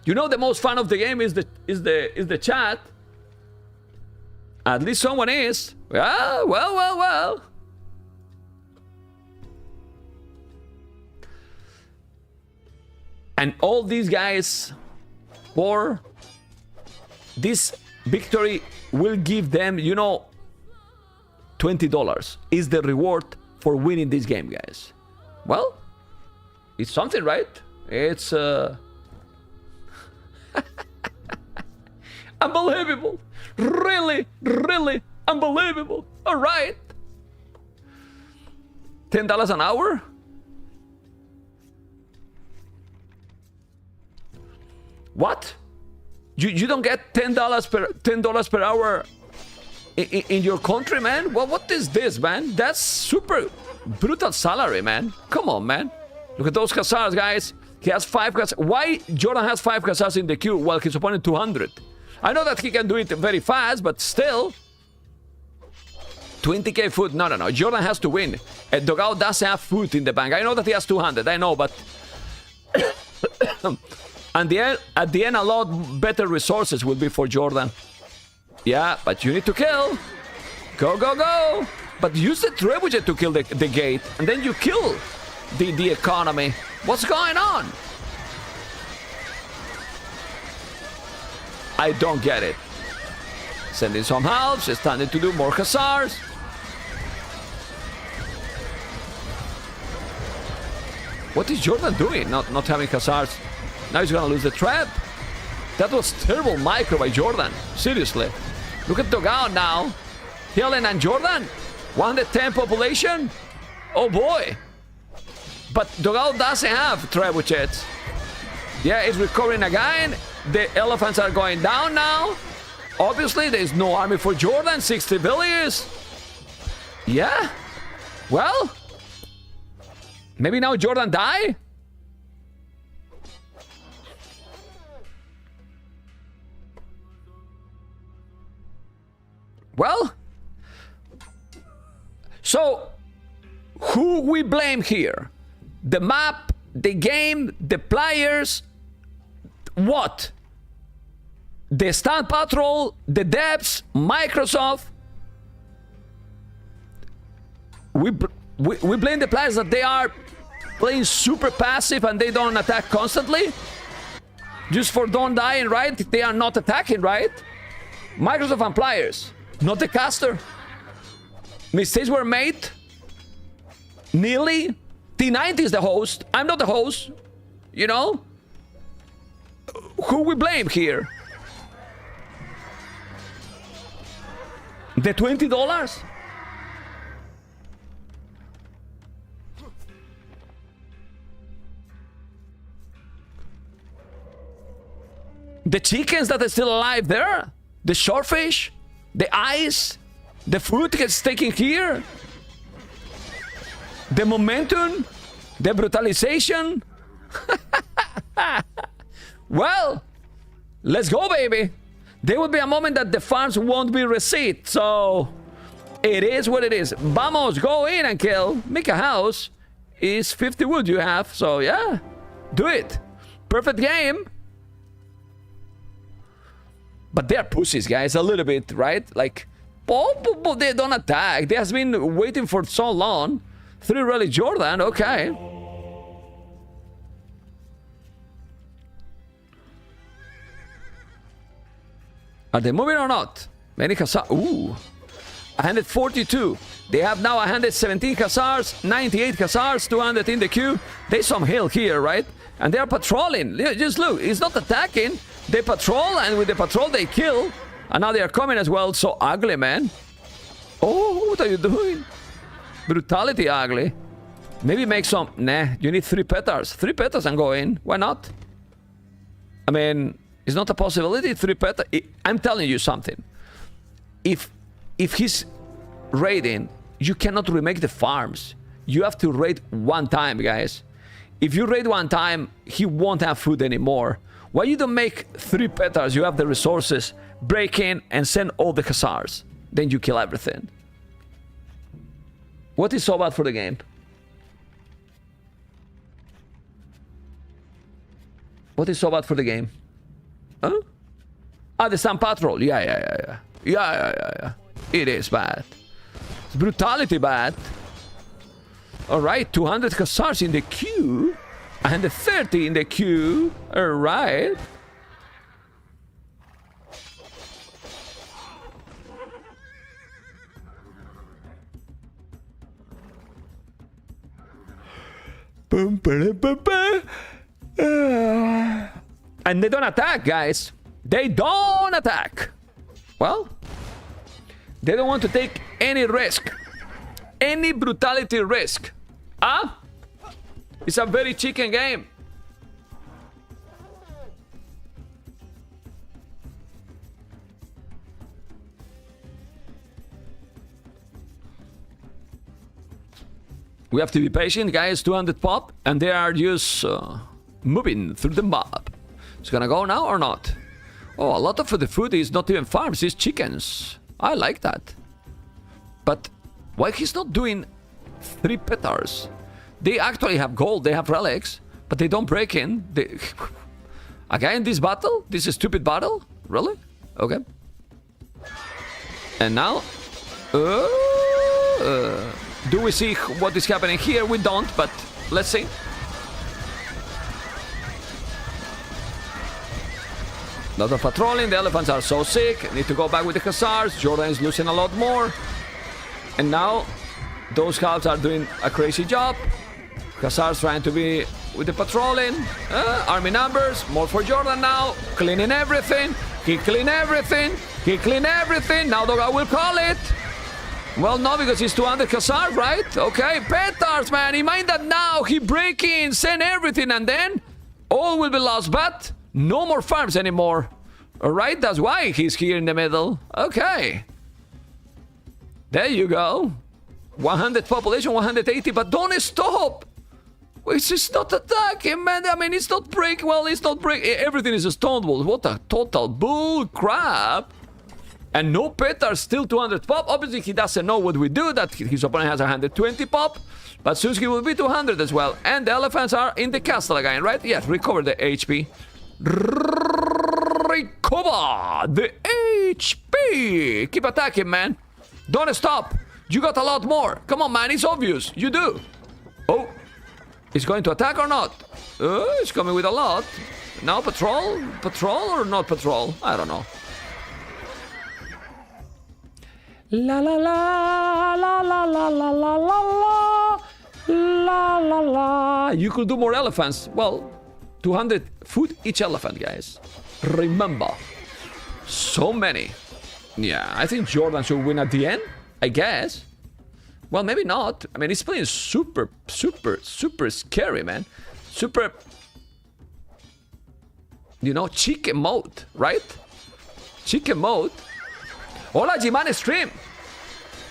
You know the most fun of the game is the chat. At least someone is. Well. And all these guys for this victory will give them, you know, $20 is the reward for winning this game, guys. Well, it's something, right? It's unbelievable. Really unbelievable. All right. $10 an hour? What? You don't get $10 per hour in your country, man? Well, what is this, man? That's super brutal salary, man. Come on, man. Look at those Khazars, guys. He has 5 Khazars. Why Jordan has 5 Khazars in the queue while his opponent 200? I know that he can do it very fast, but still. 20k food. No. Jordan has to win. DauT doesn't have food in the bank. I know that he has 200. I know, but... And at the end, a lot better resources will be for Jordan. Yeah, but you need to kill. Go. But use the trebuchet to kill the gate. And then you kill the economy. What's going on? I don't get it. Sending some helps. It's time to do more Khazars. What is Jordan doing? Not having Khazars. Now he's gonna lose the trap. That was terrible micro by Jordan. Seriously. Look at DauT now. Helen and Jordan. 110 population. Oh boy. But DauT doesn't have trebuchets. Yeah, it's recovering again. The elephants are going down now. Obviously, there's no army for Jordan. 60 villagers. Yeah. Well. Maybe now Jordan die? Well, so who we blame here? The map, the game, the players, what? The Stunt Patrol, the devs, Microsoft. We blame the players that they are playing super passive and they don't attack constantly. Just for don't dying, right? They are not attacking, right? Microsoft and players. Not the caster. Mistakes were made. Nearly. T90 is the host. I'm not the host. You know? Who we blame here? The $20? The chickens that are still alive there? The shellfish? The ice, the food gets taken here, the momentum, the brutalization. Well, let's go, baby. There will be a moment that the farms won't be received, so it is what it is. Vamos, go in and kill. Make a house. Is 50 wood you have, so yeah, do it. Perfect game. But they're pussies, guys, a little bit, right? Like, they don't attack. They has been waiting for so long. 3 Rally Jordan, okay. Are they moving or not? Many Khazars. Ooh. 142. They have now 117 Khazars, 98 Khazars, 200 in the queue. There's some hill here, right? And they are patrolling. Just look, it's not attacking. They patrol, and with the patrol they kill. And now they are coming as well. So ugly, man. Oh, what are you doing? Brutality ugly. Maybe make some... Nah, you need 3 petars. 3 petars and go in. Why not? I mean, it's not a possibility. 3 petars. I'm telling you something. If he's raiding, you cannot remake the farms. You have to raid 1 time, guys. If you raid 1 time, he won't have food anymore. Why you don't make 3 petars? You have the resources. Break in and send all the hussars. Then you kill everything. What is so bad for the game? What is so bad for the game? Huh? Ah, the Sun Patrol. Yeah. It is bad. It's brutality bad. Alright, 200 hussars in the queue. And 30 in the queue. Alright. And they don't attack, guys. They don't attack. Well, they don't want to take any risk. Any brutality risk. Ah? It's a very chicken game. We have to be patient, guys. 200 pop, and they are just moving through the map. It's gonna go now or not? Oh, a lot of the food is not even farms, it's chickens. I like that. But why he's not doing 3 petars? They actually have gold, they have relics, but they don't break in. They... Again, this battle? This is a stupid battle? Really? Okay. And now... do we see what is happening here? We don't, but let's see. Lot of patrolling. The elephants are so sick. Need to go back with the hussars. Jordan is losing a lot more. And now, those scouts are doing a crazy job. Hussars trying to be with the patrolling. Army numbers. More for Jordan now. Cleaning everything. He clean everything. He clean everything. Now the guy will call it. Well, no, because he's 200 hussars, right? Okay, petards, man. He mind that now. He break in, send everything, and then all will be lost. But no more farms anymore. All right, that's why he's here in the middle. Okay. There you go. 100 population, 180, but don't stop. It's just not attacking, man. I mean, it's not break. Well, it's not break. Everything is a stone wall. What a total bull crap. And no petards, still 200 pop. Obviously, he doesn't know what we do, that his opponent has 120 pop. But Suzuki will be 200 as well. And the elephants are in the castle again, right? Yes, recover the HP. Recover the HP. Keep attacking, man. Don't stop. You got a lot more. Come on, man. It's obvious. You do. Oh. It's going to attack or not? It's coming with a lot. Now patrol? Patrol or not patrol? I don't know. La la la la la la la la la la la la. You could do more elephants. Well, 200 food each elephant, guys. Remember, so many. Yeah, I think Jordan should win at the end, I guess. Well, maybe not. I mean, he's playing super scary, man. Super, you know, chicken mode, right? Chicken mode. Hola, Jimane stream.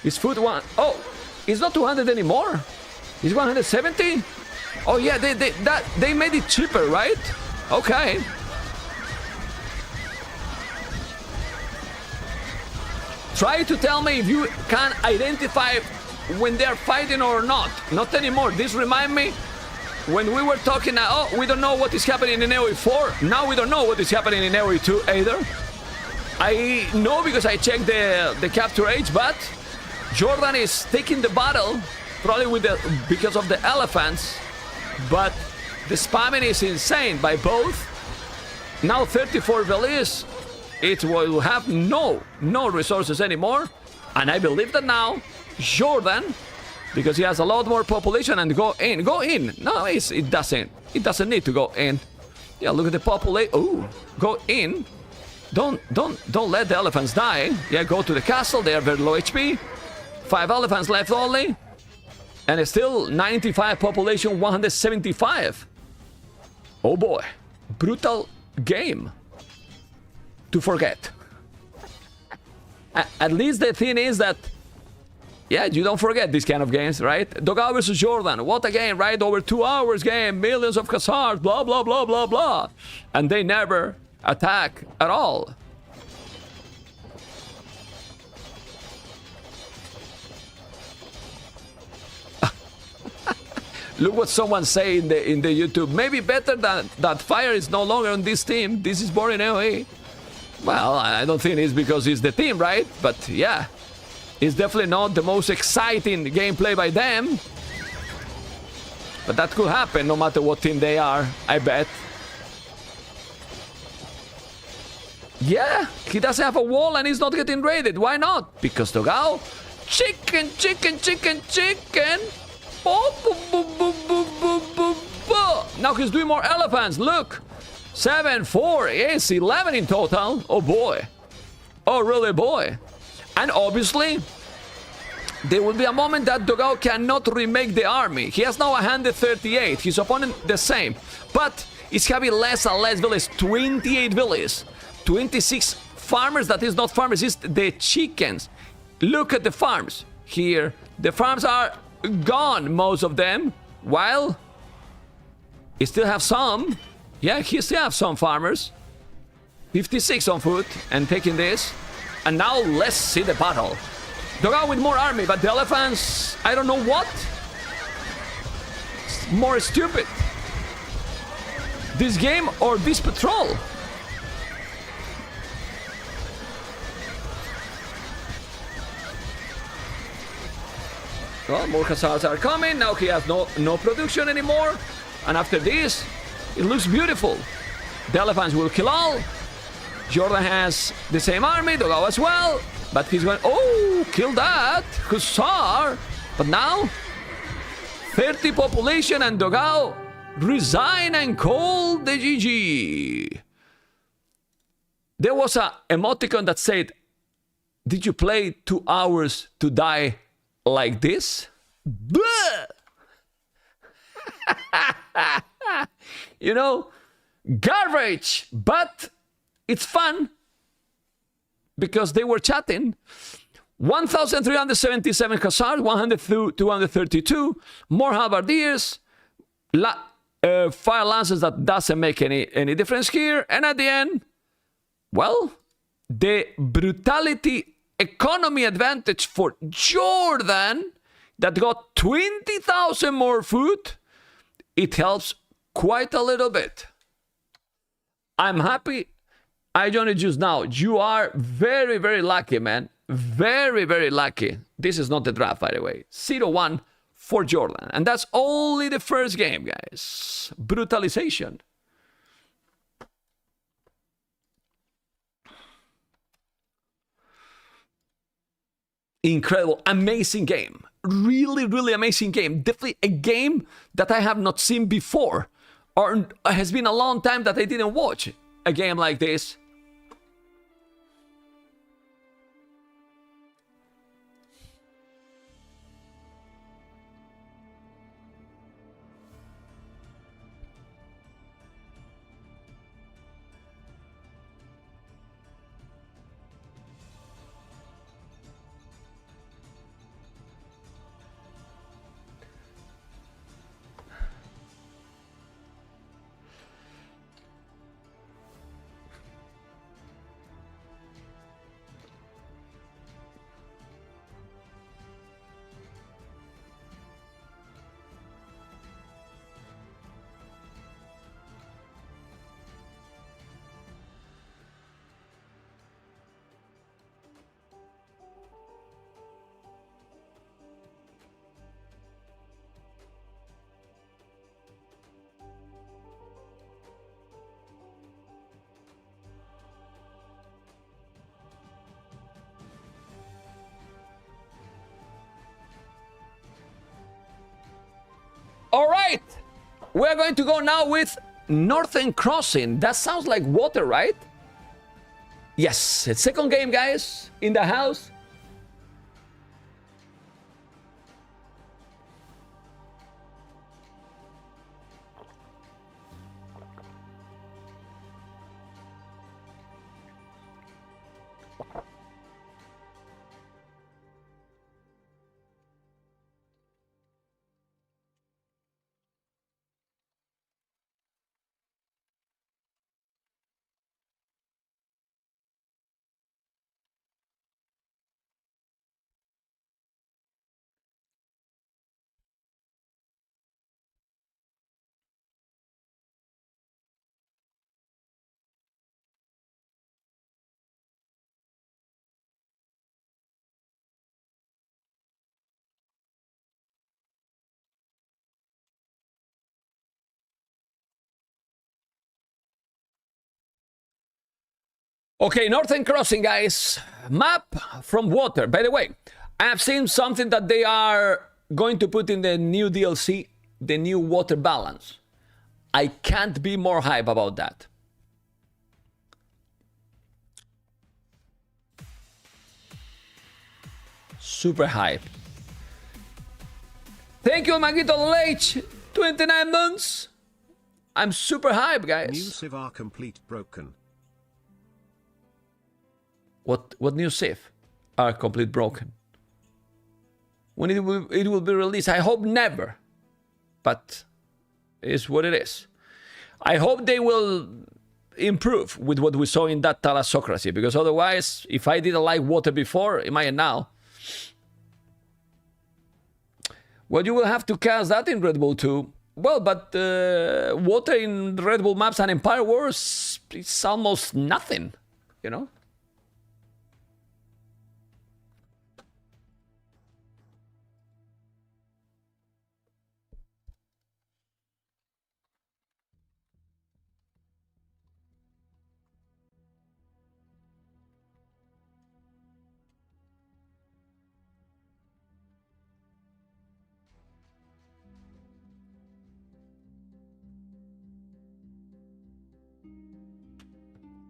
Is food one? Oh, it's not 200 anymore. It's 170. Oh yeah, they made it cheaper, right? Okay. Try to tell me if you can identify when they're fighting or not. Not anymore. This remind me when we were talking. Oh, we don't know what is happening in AoE 4. Now we don't know what is happening in AoE 2 either. I know because I checked the capture age, but Jordan is taking the battle probably with because of the elephants, but the spamming is insane by both. Now 34 Belize, it will have no resources anymore, and I believe that now Jordan because he has a lot more population. And go in, go in. No, it doesn't need to go in. Yeah, look at the population. Oh, go in. Don't let the elephants die. Yeah, go to the castle. They are very low HP. 5 elephants left only. And it's still 95 population, 175. Oh boy. Brutal game to forget. At least the thing is that, yeah, you don't forget these kind of games, right? DauT versus Jordan. What a game, right? Over 2 hours game. Millions of Khazars. Blah, blah, blah, blah, blah. And they never attack at all. Look what someone say in the YouTube. Maybe better that Fire is no longer on this team. This is boring AoE. Well, I don't think it's because it's the team, right? But yeah, it's definitely not the most exciting gameplay by them. But that could happen no matter what team they are, I bet. Yeah, he doesn't have a wall and he's not getting raided. Why not? Because DauT, chicken, chicken, chicken, chicken. Now he's doing more elephants. Look, 7, 4, yes, 11 in total. Oh boy, oh really boy. And obviously there will be a moment that DauT cannot remake the army. He has now 138, his opponent the same, but he's having less and less villages. 28 villages, 26 farmers. That is not farmers, it's the chickens. Look at the farms here. The farms are gone, most of them, while he still have some. Yeah, he still have some farmers. 56 on foot and taking this. And now let's see the battle. DauT with more army, but the elephants, I don't know what. More stupid. This game or this patrol. Well, more Khazars are coming. Now he has no production anymore. And after this, it looks beautiful. The elephants will kill all. Jordan has the same army, DauT as well. But he's going, oh, kill that. Hussar. But now, 30 population and DauT resign and call the GG. There was a emoticon that said, did you play 2 hours to die like this? You know, garbage, but it's fun because they were chatting. 1,377 Khazars, 232, more halberdiers, fire lancers. That doesn't make any difference here. And at the end, well, the brutality economy advantage for Jordan that got 20,000 more food. It helps quite a little bit. I'm happy I joined you just now. You are very, very lucky, man. Very, very lucky. This is not the draft, by the way. 0-1 for Jordan. And that's only the first game, guys. Brutalization. Incredible, amazing game. Really, really amazing game. Definitely a game that I have not seen before. Or has been a long time that I didn't watch a game like this. right. We're going to go now with Northern Crossing. That sounds like water, right? Yes, it's second game, guys, in the house. Okay, Northern Crossing, guys. Map from water. By the way, I've seen something that they are going to put in the new DLC, the new water balance. I can't be more hype about that. Super hype. Thank you, Maguito Lech. 29 months. I'm super hype, guys. New civ are complete broken. What new civ are complete broken? When it will be released? I hope never. But it's what it is. I hope they will improve with what we saw in that thalassocracy, because otherwise, if I didn't like water before, imagine now. Well, you will have to cast that in Red Bull too. Well, but water in Red Bull maps and Empire Wars, it's almost nothing, you know?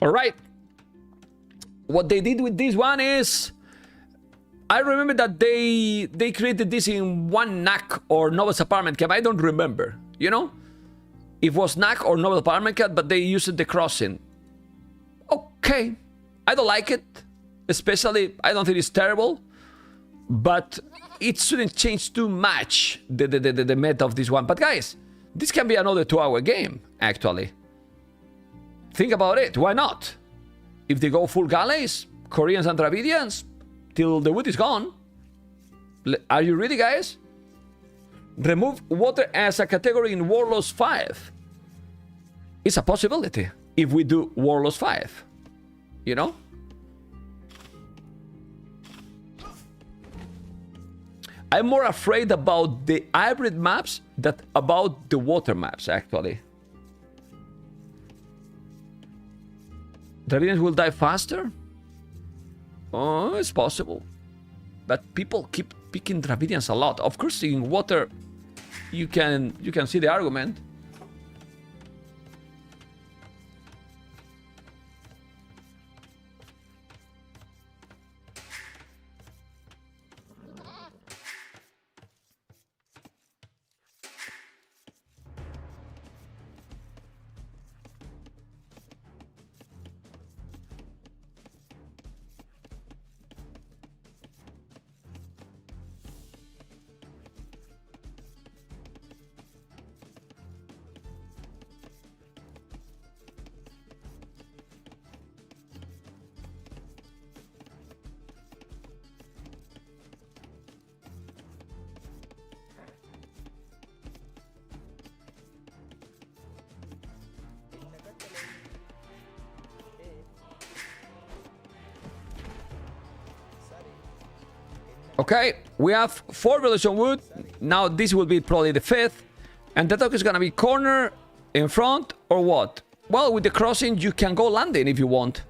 All right. What they did with this one is, I remember that they created this in one NAC or Novel's Apartment Camp. I don't remember, you know? It was NAC or Novel's Apartment Camp, but they used the crossing. Okay. I don't like it. Especially, I don't think it's terrible. But it shouldn't change too much the meta of this one. But guys, this can be another 2-hour game, actually. Think about it. Why not? If they go full galleys, Koreans and Dravidians, till the wood is gone. Are you ready, guys? Remove water as a category in Warlords 5. It's a possibility if we do Warlords 5. You know? I'm more afraid about the hybrid maps than about the water maps, actually. Dravidians will die faster? Oh, it's possible. But people keep picking Dravidians a lot. Of course, in water, you can see the argument. Okay, we have 4 villages on wood. Now this will be probably the 5th. And the talk is gonna be corner, in front, or what? Well, with the crossing, you can go landing if you want.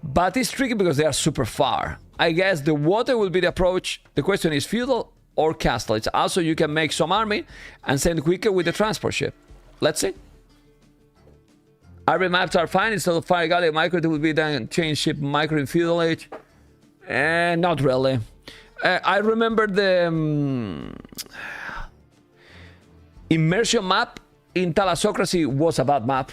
But it's tricky because they are super far. I guess the water will be the approach. The question is feudal or castle. It's also you can make some army and send quicker with the transport ship. Let's see. Army maps are fine. Instead of Fire Galley Micro, it would be then change ship Micro in Feudal Age. Not really. I remember the immersion map in Thalassocracy was a bad map.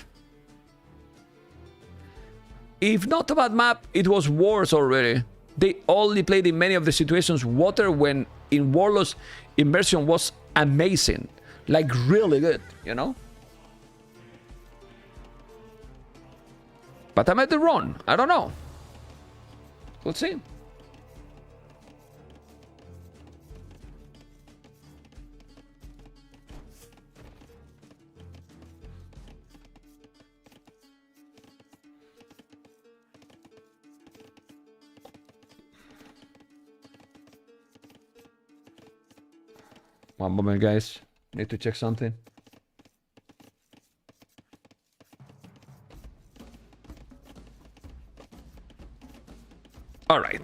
If not a bad map, it was worse already. They only played in many of the situations water, when in Warlords immersion was amazing. Like really good, you know? But I might be wrong. I don't know. We'll see. One moment, guys. Need to check something. All right,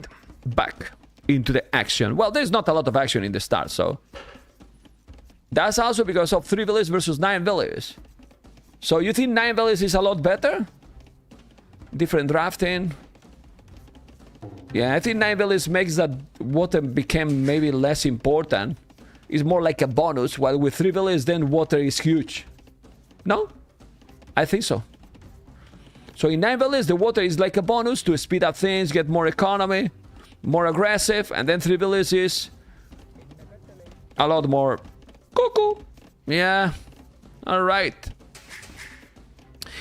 back into the action. Well, there's not a lot of action in the start, so that's also because of 3 villages versus 9 villages. So you think 9 villages is a lot better? Different drafting. Yeah, I think 9 villages makes that water became maybe less important. It's more like a bonus, while with 3 villages, then water is huge. No? I think so. So in 9 villages, the water is like a bonus to speed up things, get more economy, more aggressive, and then 3 villages is a lot more cuckoo. Yeah. Alright.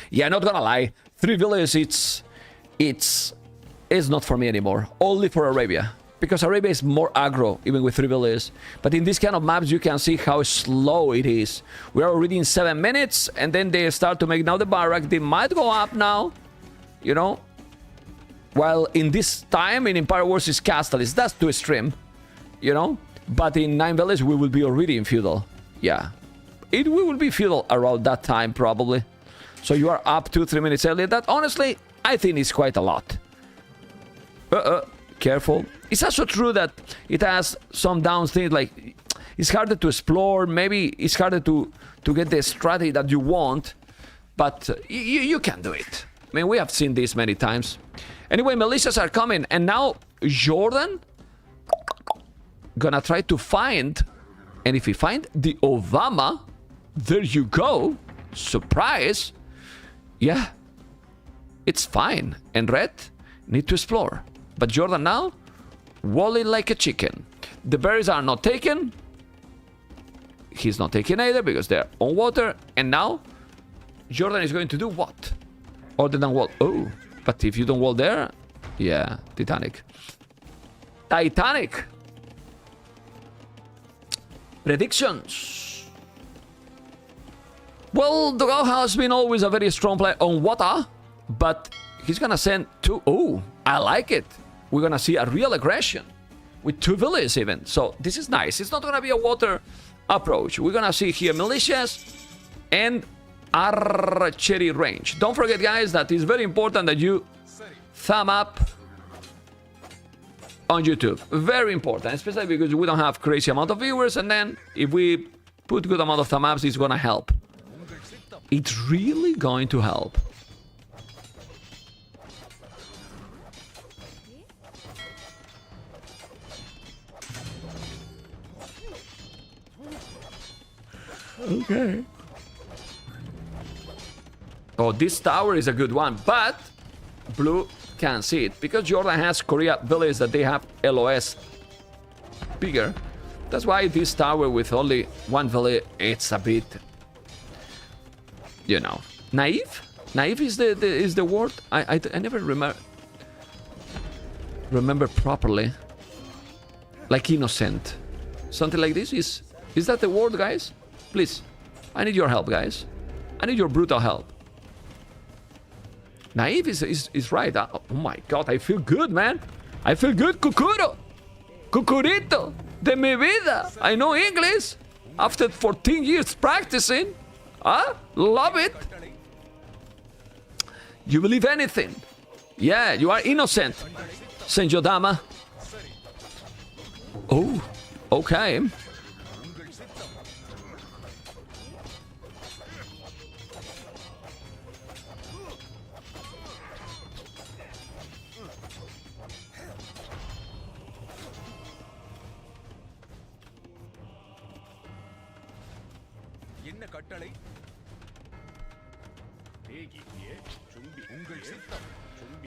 Yeah, not gonna lie. 3 villages, it's not for me anymore. Only for Arabia. Because Arabia is more aggro, even with 3 villages. But in this kind of maps, you can see how slow it is. We are already in 7 minutes, and then they start to make now the barrack. They might go up now, you know. While in this time, in Empire Wars is Castellis. That's too extreme, you know. But in 9 villages, we will be already in feudal. Yeah. We will be feudal around that time, probably. So you are up 2-3 minutes earlier. That, honestly, I think is quite a lot. Careful. It's also true that it has some down things, like it's harder to explore, maybe it's harder to get the strategy that you want, but you can do it. I mean, we have seen this many times. Anyway, militias are coming, and now Jordan gonna try to find, and if he find the Obama, there you go, surprise. Yeah, it's fine. And Red need to explore. But Jordan now, walling like a chicken. The berries are not taken. He's not taking either because they're on water. And now, Jordan is going to do what? Other than wall. Oh, but if you don't wall there, yeah, Titanic. Titanic. Predictions. Well, DauT has been always a very strong player on water, but he's gonna send 2. Oh, I like it. We're gonna see a real aggression with 2 villages even. So this is nice. It's not gonna be a water approach. We're gonna see here militias and archery range. Don't forget, guys, that it's very important that you thumb up on YouTube. Very important, especially because we don't have crazy amount of viewers, and then if we put good amount of thumb ups, it's gonna help. It's really going to help. Okay. Oh, this tower is a good one, but blue can't see it because Jordan has Korea villages that they have LOS bigger. That's why this tower with only 1 village, it's a bit, you know, naive. Naive is the word. I never remember properly. Like innocent, something like this. Is that the word, guys? Please, I need your help, guys. I need your brutal help. Naive is right. Oh my god, I feel good, man. I feel good, Cucuro. Cucurito de mi vida. I know English after 14 years practicing. Huh? Love it. You believe anything. Yeah, you are innocent, Senor Dama. Oh, Okay.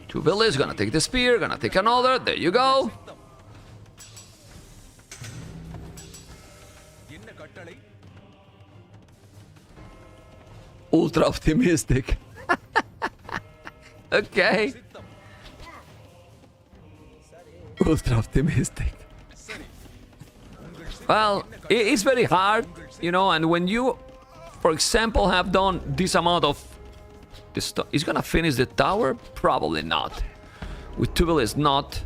Two villages, gonna take the spear, gonna take another. There you go. Ultra optimistic. Okay. Ultra optimistic. Well, it's very hard, you know, and when you, for example, have done this amount of this, is gonna finish the tower? Probably not. With two villages, not.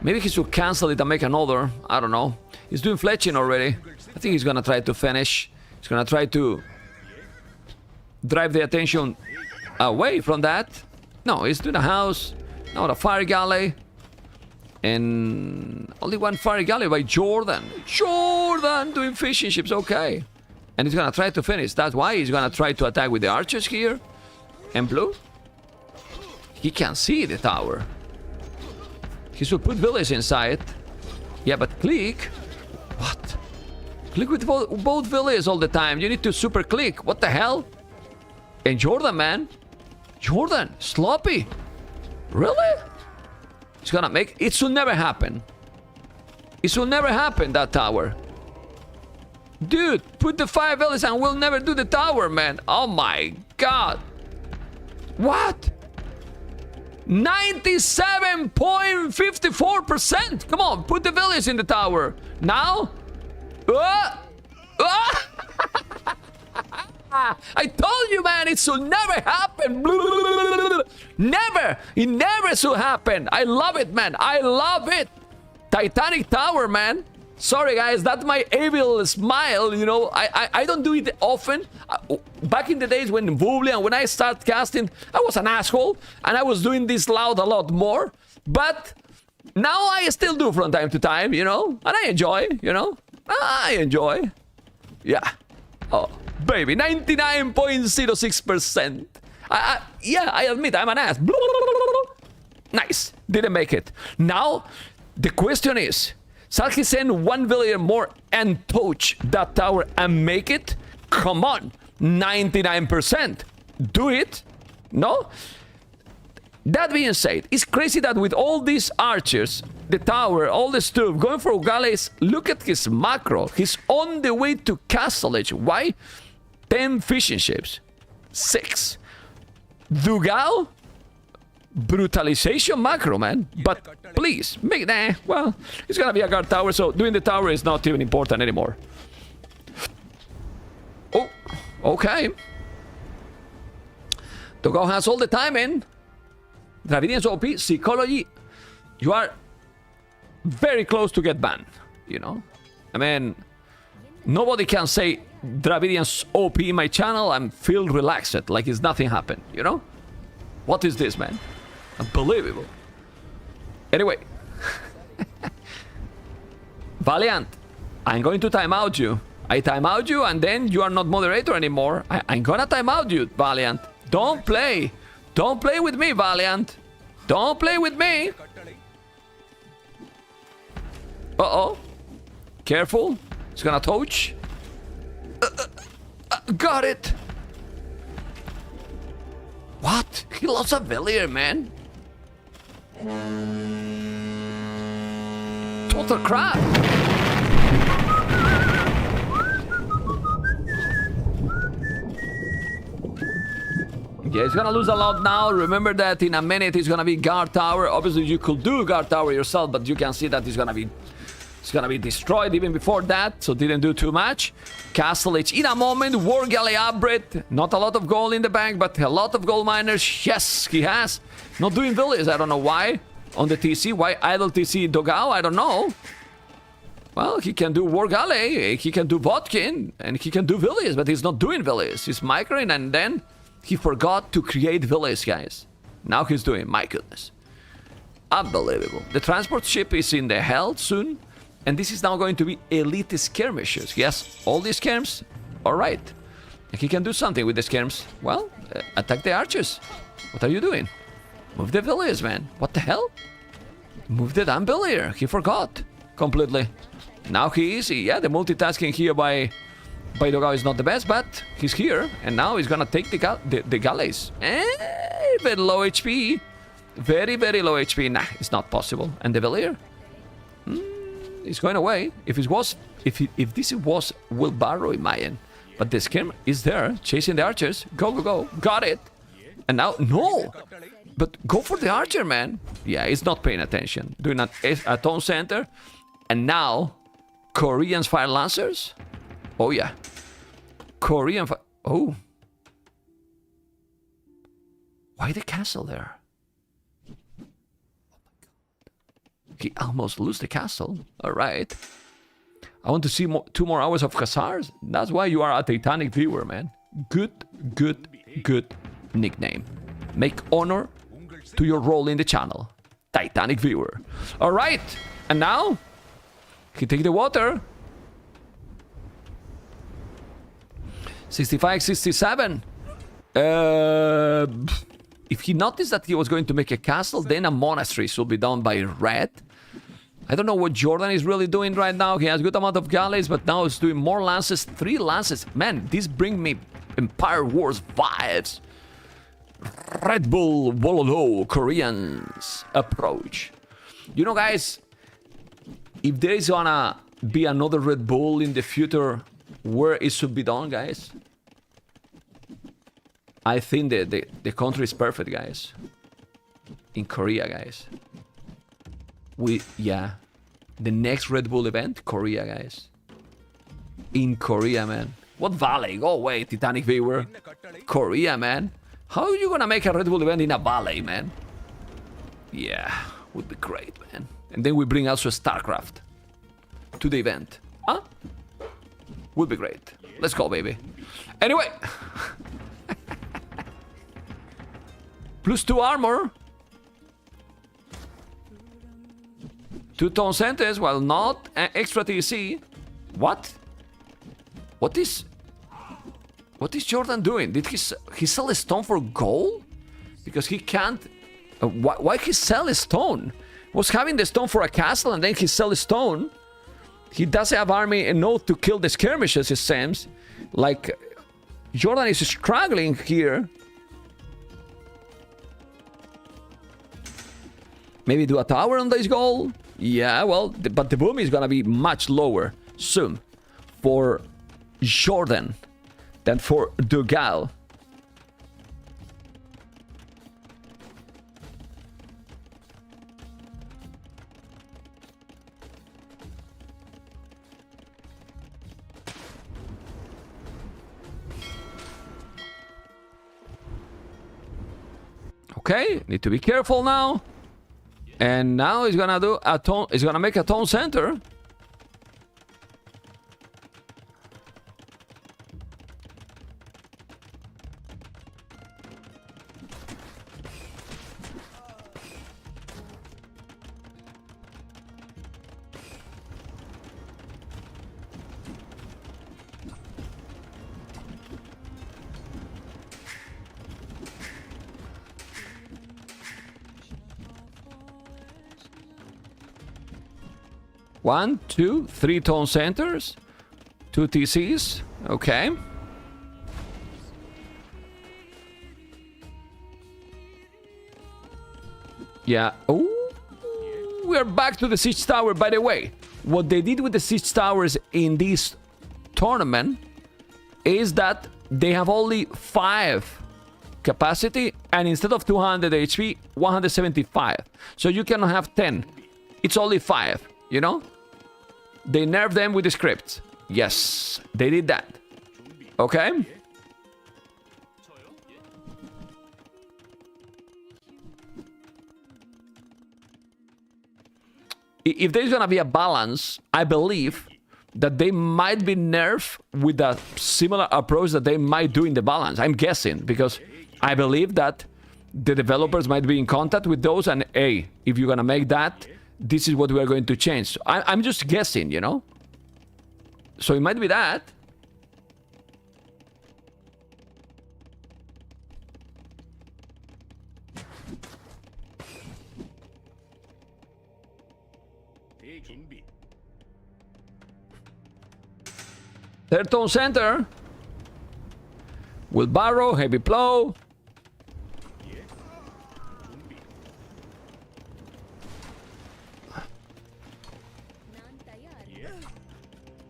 Maybe he should cancel it and make another. I don't know. He's doing fletching already. I think he's gonna try to finish. He's gonna try to drive the attention away from that. No, he's doing a house. Now a fire galley. And only one fire galley by Jordan. Jordan doing fishing ships, okay. And he's gonna try to finish. That's why he's gonna try to attack with the archers here. And blue. He can see the tower. He should put villages inside. Yeah, but click. What? Click with both villages all the time. You need to super click. What the hell? And Jordan, man. Jordan, sloppy. Really? He's gonna make... It should never happen. It should never happen, that tower. Dude, put the 5 villages and we'll never do the tower, man. Oh my god. What? 97.54%. Come on, put the village in the tower. Now? I told you, man, it should never happen. Never. It never should happen. I love it, man. I love it. Titanic Tower, man. Sorry, guys. That's my evil smile, you know. I don't do it often. Back in the days when Vubli and when I started casting, I was an asshole. And I was doing this loud a lot more. But now I still do from time to time, you know. And I enjoy, you know. I enjoy. Yeah. Oh. Baby, 99.06%. Yeah, I admit I'm an ass. Nice. Didn't make it. Now, the question is, shall he send one villager more and touch that tower and make it? Come on. 99%. Do it. No? That being said, it's crazy that with all these archers, the tower, all the stuff, going for galleys, look at his macro. He's on the way to Castle Edge. Why? 10 fishing ships. 6. Dugao? Brutalization macro, man. But please, make that. Well, it's gonna be a guard tower, so doing the tower is not even important anymore. Oh, okay. Dugao has all the time in. Dravidian's OP, psychology. You are very close to get banned, you know? I mean, nobody can say Dravidian's OP in my channel and feel relaxed, like it's nothing happened, you know? What is this, man? Unbelievable. Anyway. Valiant, I'm going to time out you. I time out you and then you are not moderator anymore. I'm gonna time out you, Valiant. Don't play. Don't play with me, Valiant. Don't play with me. Uh-oh. Careful. It's gonna touch. Got it. What? He lost a villager, man. Total crap. Yeah, he's gonna lose a lot now. Remember that in a minute he's gonna be guard tower. Obviously, you could do guard tower yourself, but you can see that he's gonna be destroyed even before that, so didn't do too much. Castle Edge in a moment. War Galley upgrade. Not a lot of gold in the bank, but a lot of gold miners. Yes, he has. Not doing villages. I don't know why. On the TC. Why idle TC Dogao? I don't know. Well, he can do War Galley. He can do Vodkin. And he can do villages, but he's not doing villages. He's microing and then he forgot to create villages, guys. Now he's doing. My goodness. Unbelievable. The transport ship is in the hell soon. And this is now going to be elite skirmishes. Yes, all these skirms. All right. He can do something with the skirms. Well, attack the archers. What are you doing? Move the villagers, man. What the hell? Move the damn villager. He forgot completely. Now he is. Yeah, the multitasking here by DauT is not the best, but he's here. And now he's gonna take the galleys. Very low HP. Very, very low HP. Nah, it's not possible. And the villager? He's going away. If this was wheelbarrow in Mayan. But the skirm is there, chasing the archers. Go, go, go. Got it. And now, no. But go for the archer, man. Yeah, he's not paying attention. Doing a tone center. And now, Koreans fire lancers. Oh, yeah. Korean fire... Oh. Why the castle there? He almost lose the castle. All right. I want to see 2 more hours of Hussars. That's why you are a Titanic viewer, man. Good, good, good nickname. Make honor to your role in the channel. Titanic viewer. All right. And now, he take the water. 65, 67. If he noticed that he was going to make a castle, then a monastery should be done by red. I don't know what Jordan is really doing right now. He has a good amount of galleys, but now he's doing more lances. 3 lances. Man, this brings me Empire Wars vibes. Red Bull, Wololo, Koreans approach. You know, guys, if there is gonna be another Red Bull in the future, where it should be done, guys? I think the country is perfect, guys. In Korea, guys. Yeah. The next Red Bull event, Korea, guys. In Korea, man. What valley? Go away, Titanic viewer. Korea, man. How are you gonna make a Red Bull event in a valley, man? Yeah, would be great, man. And then we bring also StarCraft to the event. Huh? Would be great. Let's go, baby. Anyway. +2 armor. 2 tone centers, well, not extra TC. What? What is Jordan doing? Did he sell a stone for gold? Because he can't. Why he sell a stone? Was having the stone for a castle and then he sell a stone. He doesn't have army enough to kill the skirmishes, it seems. Like, Jordan is struggling here. Maybe do a tower on this goal? Yeah, well, but the boom is gonna be much lower soon for Jordan than for DauT. Okay, need to be careful now. And now he's gonna do a tone. He's gonna make a tone center. One, 2, 3 tone centers, 2 TCs. Okay. Yeah. Oh, we're back to the siege tower. By the way, what they did with the siege towers in this tournament is that they have only 5 capacity, and instead of 200 HP, 175. So you cannot have 10. It's only 5. You know? They nerfed them with the scripts. Yes, they did that. Okay? If there's gonna be a balance, I believe that they might be nerfed with a similar approach that they might do in the balance. I'm guessing, because I believe that the developers might be in contact with those and, hey, if you're gonna make that, this is what we are going to change. I'm just guessing, you know? So it might be that. Third tone center. Wheelbarrow, heavy plow.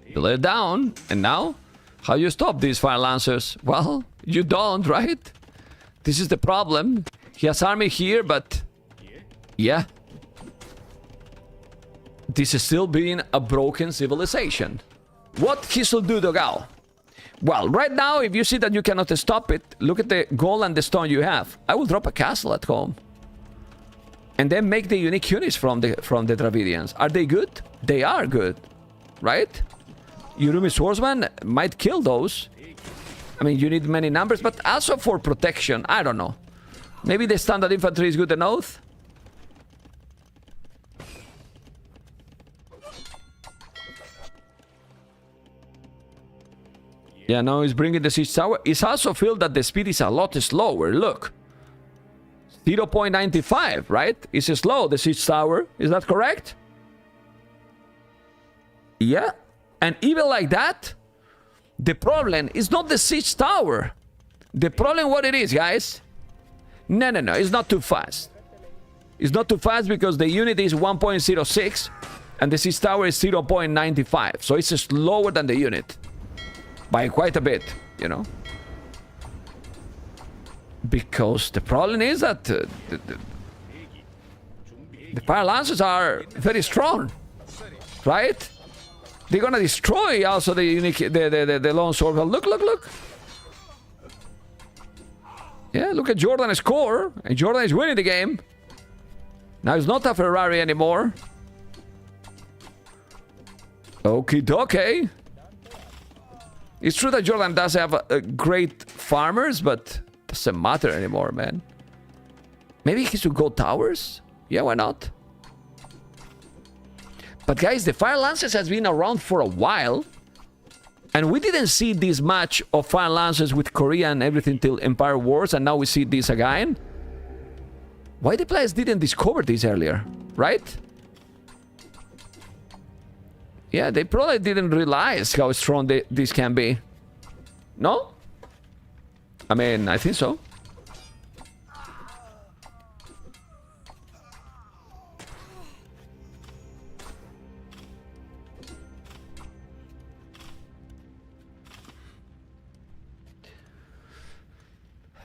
You lay it down, and now, how you stop these fire lancers? Well, you don't, right? This is the problem. He has army here, but yeah, this is still being a broken civilization. What he should do, DauT? Well, right now, if you see that you cannot stop it, look at the gold and the stone you have. I will drop a castle at home, and then make the unique units from the Dravidians. Are they good? They are good, right? Yurumi Swordsman might kill those. I mean, you need many numbers, but also for protection. I don't know. Maybe the standard infantry is good enough. Yeah, now he's bringing the siege tower. It's also feel that the speed is a lot slower. Look. 0.95, right? It's slow, the siege tower. Is that correct? Yeah. And even like that, the problem is not the siege tower. The problem, what it is, guys? No, it's not too fast. It's not too fast because the unit is 1.06 and the siege tower is 0.95. So it's slower than the unit. By quite a bit, you know. Because the problem is that the fire lancers are very strong, right? They're gonna destroy also the unique, the lone sword. Look. Yeah, look at Jordan's score, and Jordan is winning the game. Now it's not a Ferrari anymore. Okie dokie. It's true that Jordan does have great farmers, but doesn't matter anymore, man. Maybe he should go towers? Yeah, why not? But guys, the Fire Lancers has been around for a while. And we didn't see this much of Fire Lancers with Korea and everything till Empire Wars, and now we see this again. Why the players didn't discover this earlier, right? Yeah, they probably didn't realize how strong this can be. No? I mean, I think so.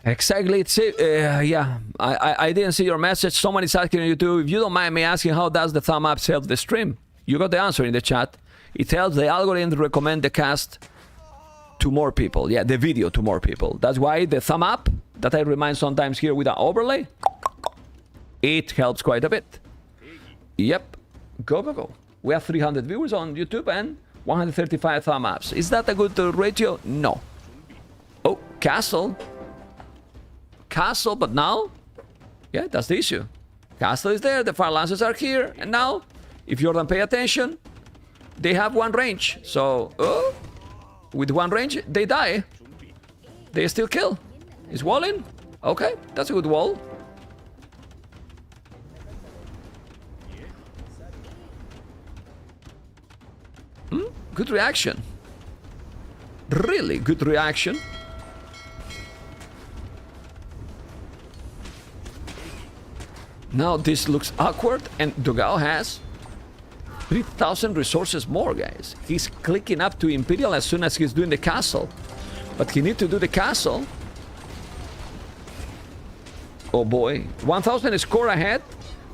Exactly. It's yeah. I didn't see your message. Someone is asking on YouTube. If you don't mind me asking, how does the thumb up help the stream? You got the answer in the chat. It helps the algorithm to recommend the cast to more people. Yeah, the video to more people. That's why the thumb up that I remind sometimes here with an overlay, it helps quite a bit. Yep. Go. We have 300 viewers on YouTube and 135 thumb ups. Is that a good ratio? No. Oh, castle. Castle, but now, yeah, that's the issue. Castle is there, the Fire Lancers are here, and now, if you don't pay attention, they have one range. So, with one range, they die. They still kill. Is wall in? Okay, that's a good wall. Good reaction. Really good reaction. Now this looks awkward, and DauT has 3,000 resources more, guys. He's clicking up to Imperial as soon as he's doing the castle. But he needs to do the castle. Oh boy. 1,000 score ahead.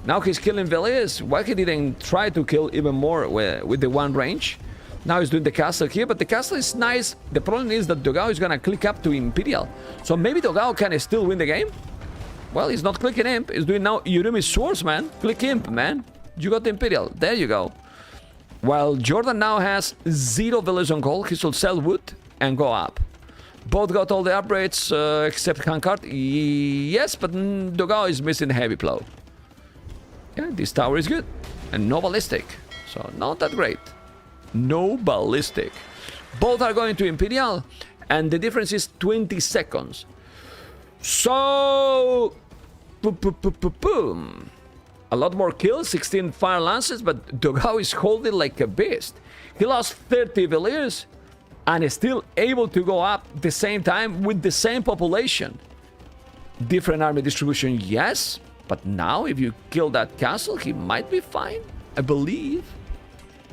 Now he's killing villages. Why he didn't try to kill even more with the one range? Now he's doing the castle here, but the castle is nice. The problem is that DauT is gonna click up to Imperial. So maybe DauT can still win the game? Well, he's not clicking Imp. He's doing now Yurumi Swordsman. Click Imp, man. You got the Imperial. There you go. While Jordan now has 0 village on gold, he should sell wood and go up. Both got all the upgrades except Hankard. Yes, but DauT is missing heavy plow. Yeah, this tower is good. and no ballistic. So not that great. No ballistic. Both are going to Imperial, and the difference is 20 seconds. So... boom. A lot more kills, 16 fire lances, but DauT is holding like a beast. He lost 30 Villiers and is still able to go up the same time with the same population. Different army distribution, yes, but now if you kill that castle, he might be fine, I believe.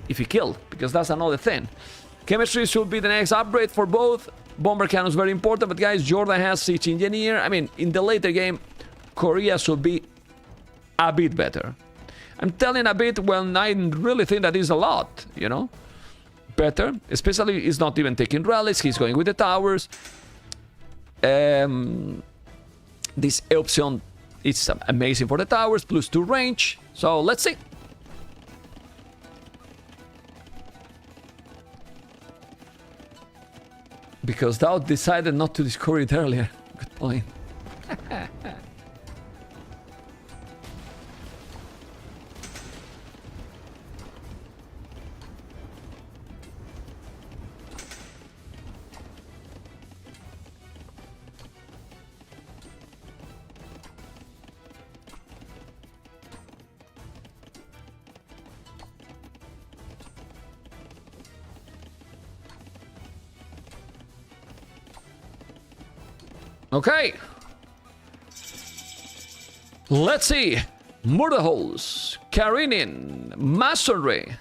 If he killed, because that's another thing. Chemistry should be the next upgrade for both. Bomber cannon is very important, but guys, Jordan has Siege Engineer. I mean, in the later game, Korea should be a bit better. I'm telling a bit when I really think that is a lot, you know? Better. Especially, he's not even taking rallies, he's going with the towers. This option is amazing for the towers, +2 range. So, let's see. Because DauT decided not to discover it earlier. Good point. Okay. Let's see. Murder holes. Karenin. Masonry.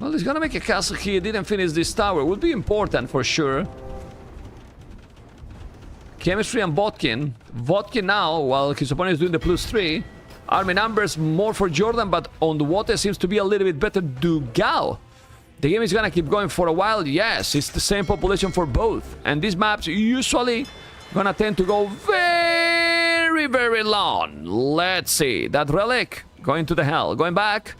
Well, he's gonna make a castle here. Didn't finish this tower. Would be important for sure. Chemistry and Vodkin. Vodkin now, while his opponent is doing the +3. Army numbers more for Jordan, but on the water seems to be a little bit better DauT. The game is gonna keep going for a while. Yes, it's the same population for both. And these maps usually gonna tend to go very, very long. Let's see. That relic going to the hell. Going back.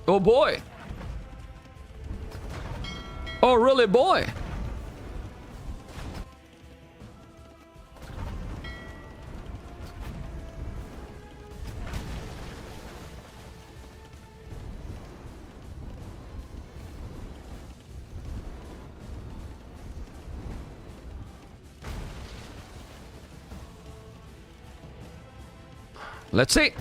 Oh boy. Oh really, boy. Let's see.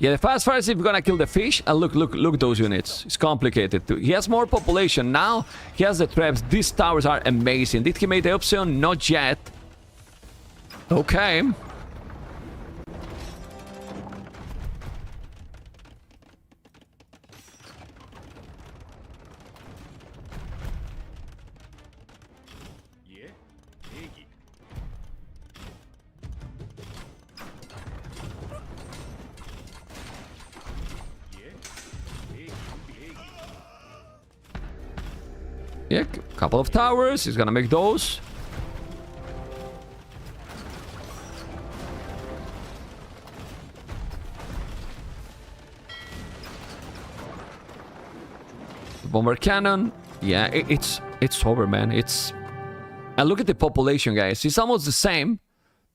Yeah, the fast fire is if you're gonna kill the fish. And look those units. It's complicated too. He has more population now. He has the traps. These towers are amazing. Did he make the option? Not yet. Okay. Yeah, couple of towers. He's gonna make those. Bomber cannon. Yeah, it's over, man. It's... And look at the population, guys. It's almost the same,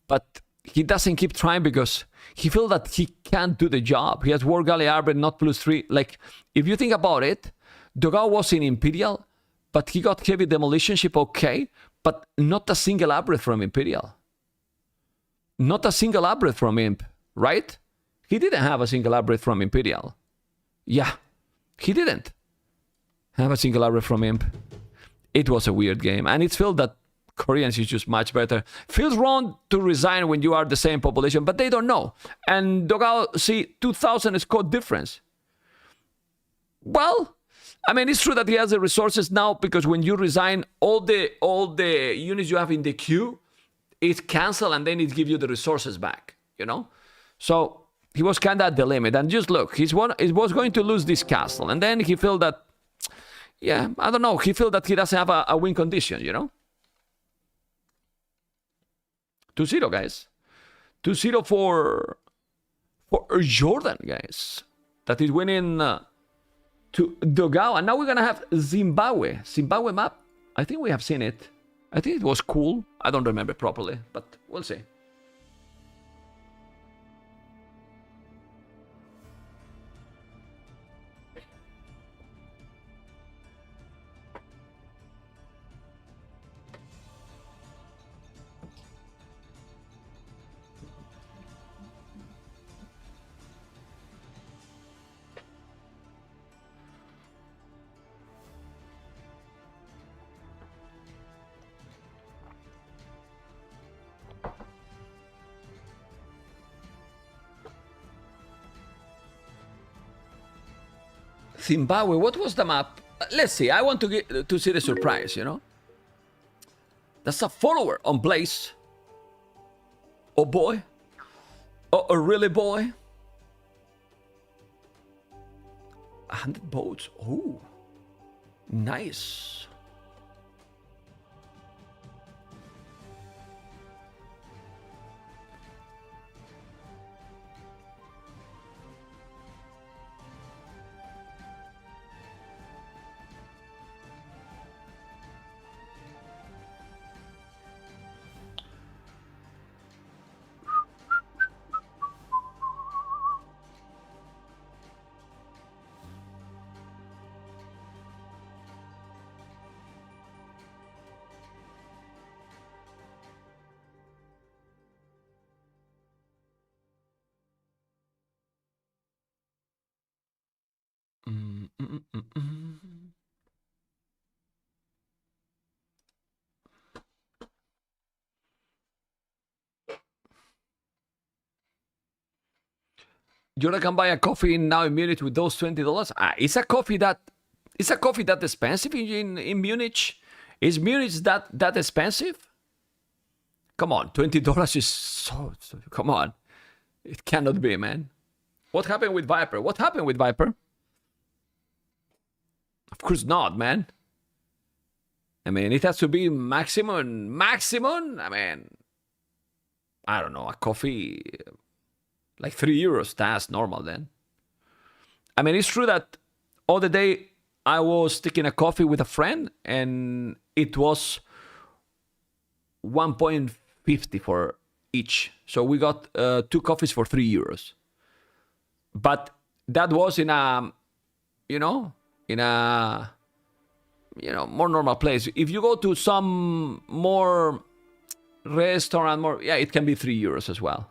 but he doesn't keep trying because he feels that he can't do the job. He has War Galley Arbor, not +3. Like, if you think about it, DauT was in Imperial, but he got heavy demolition ship, okay, but not a single upgrade from Imperial. Not a single upgrade from Imp, right? He didn't have a single upgrade from Imperial. Yeah, he didn't have a single upgrade from Imp. It was a weird game, and it feels that Koreans is just much better. Feels wrong to resign when you are the same population, but they don't know. And DauT, see, 2,000 score difference. Well, I mean, it's true that he has the resources now because when you resign, all the units you have in the queue, it's cancelled and then it gives you the resources back, you know? So he was kind of at the limit. And just look, he was going to lose this castle. And then he felt that, yeah, I don't know. He felt that he doesn't have a win condition, you know? 2-0, guys. 2-0 for Jordan, guys. That is winning to DauT. And now we're going to have Zimbabwe. Zimbabwe map. I think we have seen it. I think it was cool. I don't remember properly, but we'll see. Zimbabwe, what was the map? Let's see. I want to see the surprise, you know? That's a follower on Blaze. Oh boy. Oh, really boy. 100 boats. Oh. Nice. You can buy a coffee now in Munich with those $20. It's a coffee that expensive in Munich. Is Munich that expensive? Come on, $20 is so. Come on, it cannot be, man. What happened with Viper? What happened with Viper? Of course not, man. I mean, it has to be maximum. I mean, I don't know, a coffee. Like €3, that's normal then. I mean, it's true that all the day I was taking a coffee with a friend and it was 1.50 for each. So we got 2 coffees for €3. But that was in a, more normal place. If you go to some more restaurant, it can be €3 as well.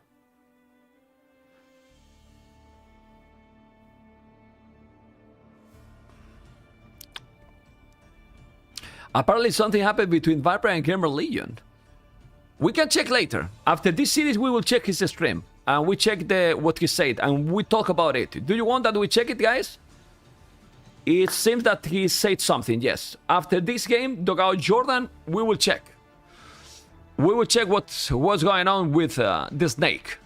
Apparently something happened between Viper and Gamer Legion. We can check later. After this series, we will check his stream. And we check what he said. And we talk about it. Do you want that we check it, guys? It seems that he said something, yes. After this game, DauT Jordan, we will check. We will check what's going on with the snake.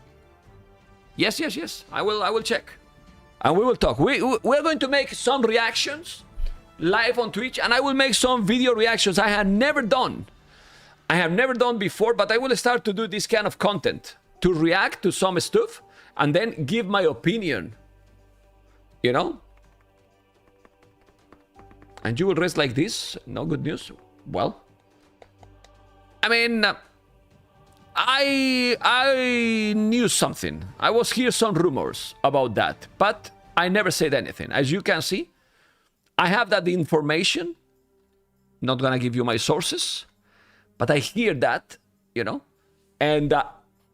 Yes. I will check. And we will talk. We're going to make some reactions live on Twitch, and I will make some video reactions I have never done. I have never done before, but I will start to do this kind of content to react to some stuff and then give my opinion. You know? And you will rest like this? No good news? Well, I mean, I knew something. I was hearing some rumors about that, but I never said anything. As you can see, I have that information. Not gonna give you my sources, but I hear that, you know. And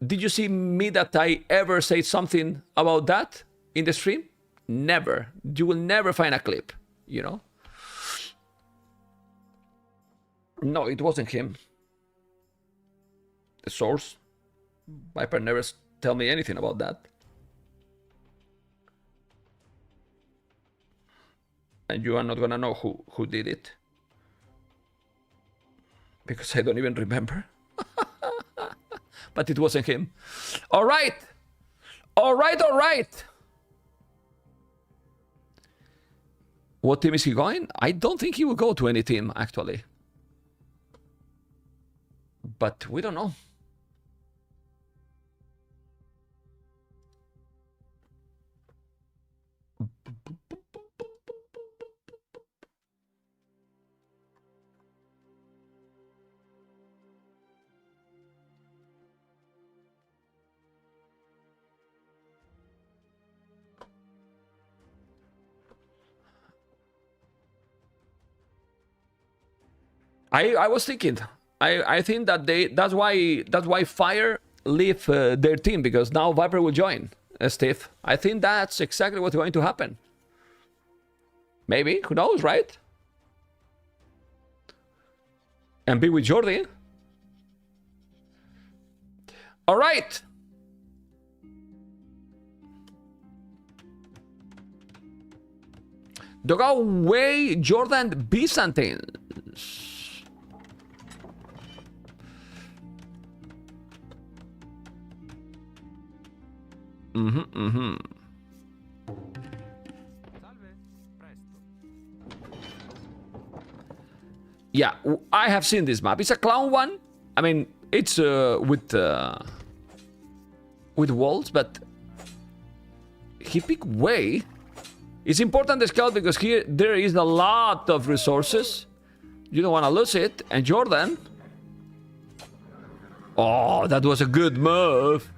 did you see me that I ever say something about that in the stream? Never. You will never find a clip, you know. No, it wasn't him. The source. Viper never tell me anything about that. And you are not gonna know who did it. Because I don't even remember. But it wasn't him. Alright! Alright! What team is he going? I don't think he will go to any team, actually. But we don't know. I was thinking, I think that that's why Fire leave their team, because now Viper will join, Steve. I think that's exactly what's going to happen. Maybe, who knows, right? And be with Jordi. All right. DauT Way Jordan Byzantines. Yeah, I have seen this map. It's a clown one. I mean, it's with walls, but he picked Way. It's important to scout because here there is a lot of resources. You don't want to lose it. And Jordan. Oh, that was a good move.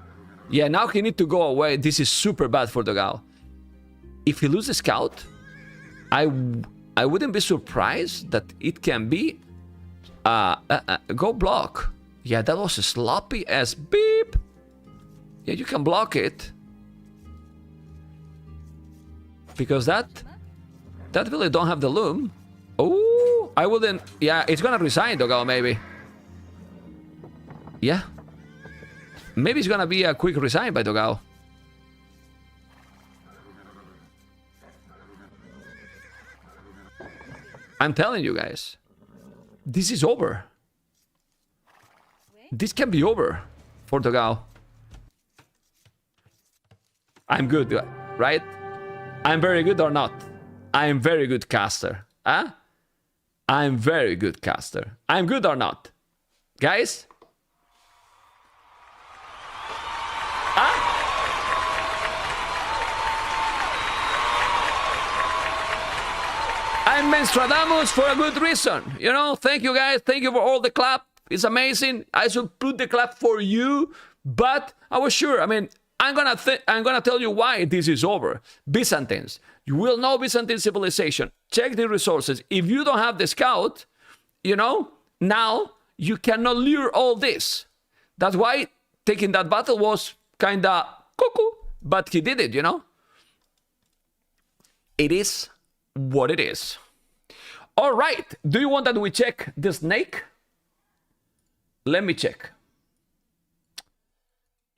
Yeah, now he needs to go away. This is super bad for the DauT. If he loses scout, I wouldn't be surprised that it can be go block. Yeah, that was a sloppy as beep. Yeah, you can block it. Because that really don't have the loom. Oh, I wouldn't. Yeah, it's gonna resign DauT maybe. Yeah. Maybe it's gonna be a quick resign by DauT. I'm telling you guys, this is over. This can be over for DauT. I'm good, right? I'm very good or not? I'm very good caster. Huh? I'm very good caster. I'm good or not? Guys? I'm Menstradamus for a good reason. You know, thank you guys. Thank you for all the clap. It's amazing. I should put the clap for you, but I was sure. I mean, I'm gonna tell you why this is over. Byzantines. You will know Byzantine civilization. Check the resources. If you don't have the scout, you know, now you cannot lure all this. That's why taking that battle was kinda cuckoo, but he did it, you know? It is what it is. All right. Do you want that we check the snake? Let me check.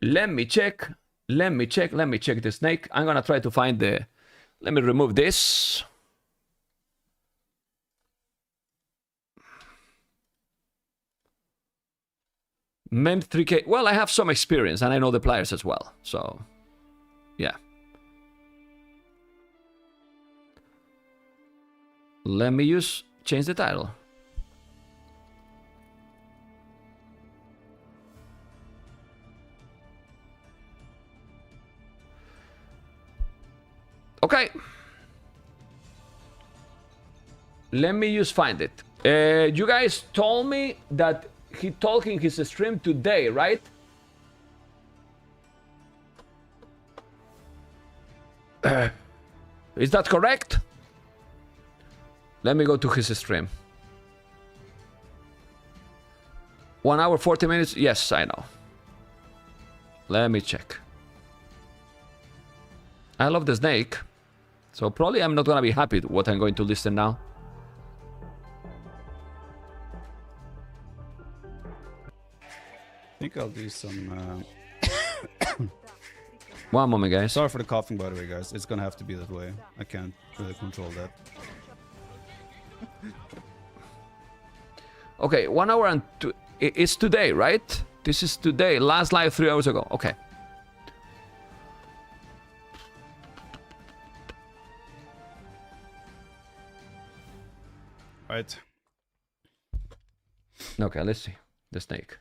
Let me check the snake. I'm gonna try to find the... Let me remove this. Mem3K. Well, I have some experience and I know the players as well. So, yeah. Let me change the title. Okay. Let me find it. You guys told me that he talked in his stream today, right? Is that correct? Let me go to his stream. 1 hour, 40 minutes? Yes, I know. Let me check. I love the snake. So probably I'm not gonna be happy with what I'm going to listen now. I think I'll do some... One moment, guys. Sorry for the coughing, by the way, guys. It's gonna have to be that way. I can't really control that. Okay, 1 hour and two. It's today, right? This is today. Last live 3 hours ago. Okay. Right. Okay, let's see. The snake.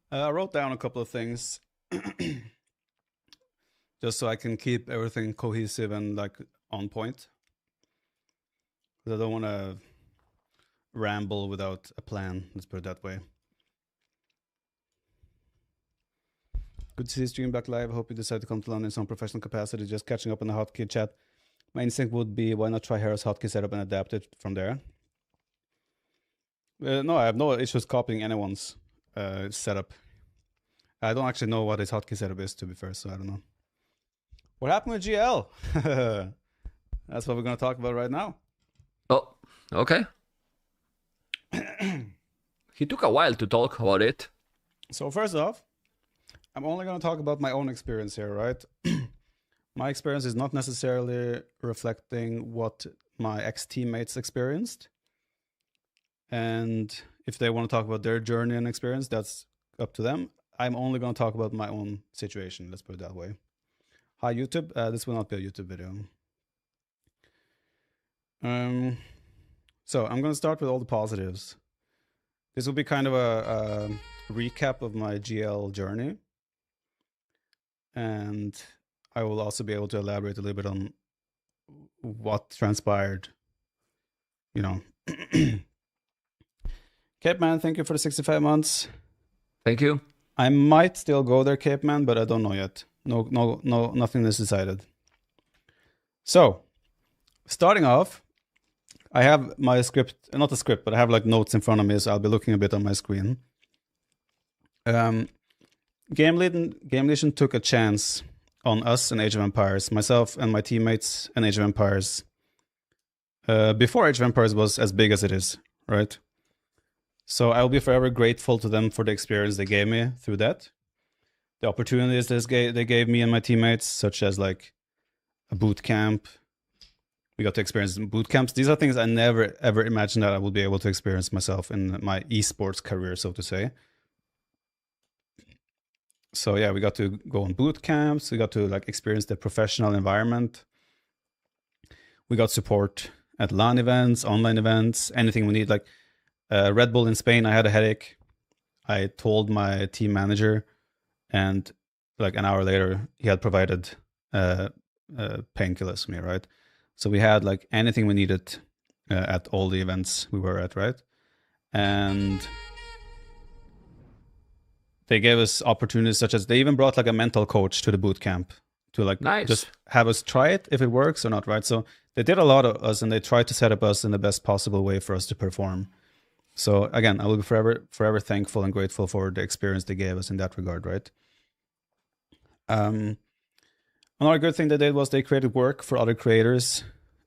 I wrote down a couple of things just so I can keep everything cohesive and like on point. I don't want to ramble without a plan. Let's put it that way. Good to see you stream back live. Hope you decide to come to London in some professional capacity. Just catching up on the hotkey chat. My instinct would be, why not try Hera's hotkey setup and adapt it from there? No, I have no issues copying anyone's setup. I don't actually know what his hotkey setup is, to be fair, so I don't know. What happened with GL? That's what we're going to talk about right now. Oh, okay. He took a while to talk about it. So first off, I'm only going to talk about my own experience here, right? My experience is not necessarily reflecting what my ex-teammates experienced. And if they want to talk about their journey and experience, that's up to them. I'm only going to talk about my own situation, let's put it that way. Hi, YouTube. This will not be a YouTube video. So I'm going to start with all the positives. This will be kind of a recap of my GL journey. And I will also be able to elaborate a little bit on what transpired, you know. Cape Man, thank you for the 65 months. Thank you. I might still go there, Cape Man, but I don't know yet. No, nothing is decided. So, starting off, I have my script, not a script, but I have like notes in front of me, so I'll be looking a bit on my screen. Game Legion took a chance on us in Age of Empires, myself and my teammates in Age of Empires, before Age of Empires was as big as it is, right? So I'll be forever grateful to them for the experience they gave me through that. The opportunities they gave me and my teammates, such as like a boot camp. We got to experience boot camps. These are things I never, ever imagined that I would be able to experience myself in my esports career, so to say. So yeah, we got to go on boot camps. We got to like experience the professional environment. We got support at LAN events, online events, anything we need. Like Red Bull in Spain, I had a headache. I told my team manager, and like an hour later, he had provided painkillers for me, right? So we had like anything we needed at all the events we were at, right? And they gave us opportunities such as they even brought like a mental coach to the boot camp to like just have us try it if it works or not, right? So they did a lot of us, and they tried to set up us in the best possible way for us to perform. So again, I will be forever thankful and grateful for the experience they gave us in that regard, right? Another good thing they did was they created work for other creators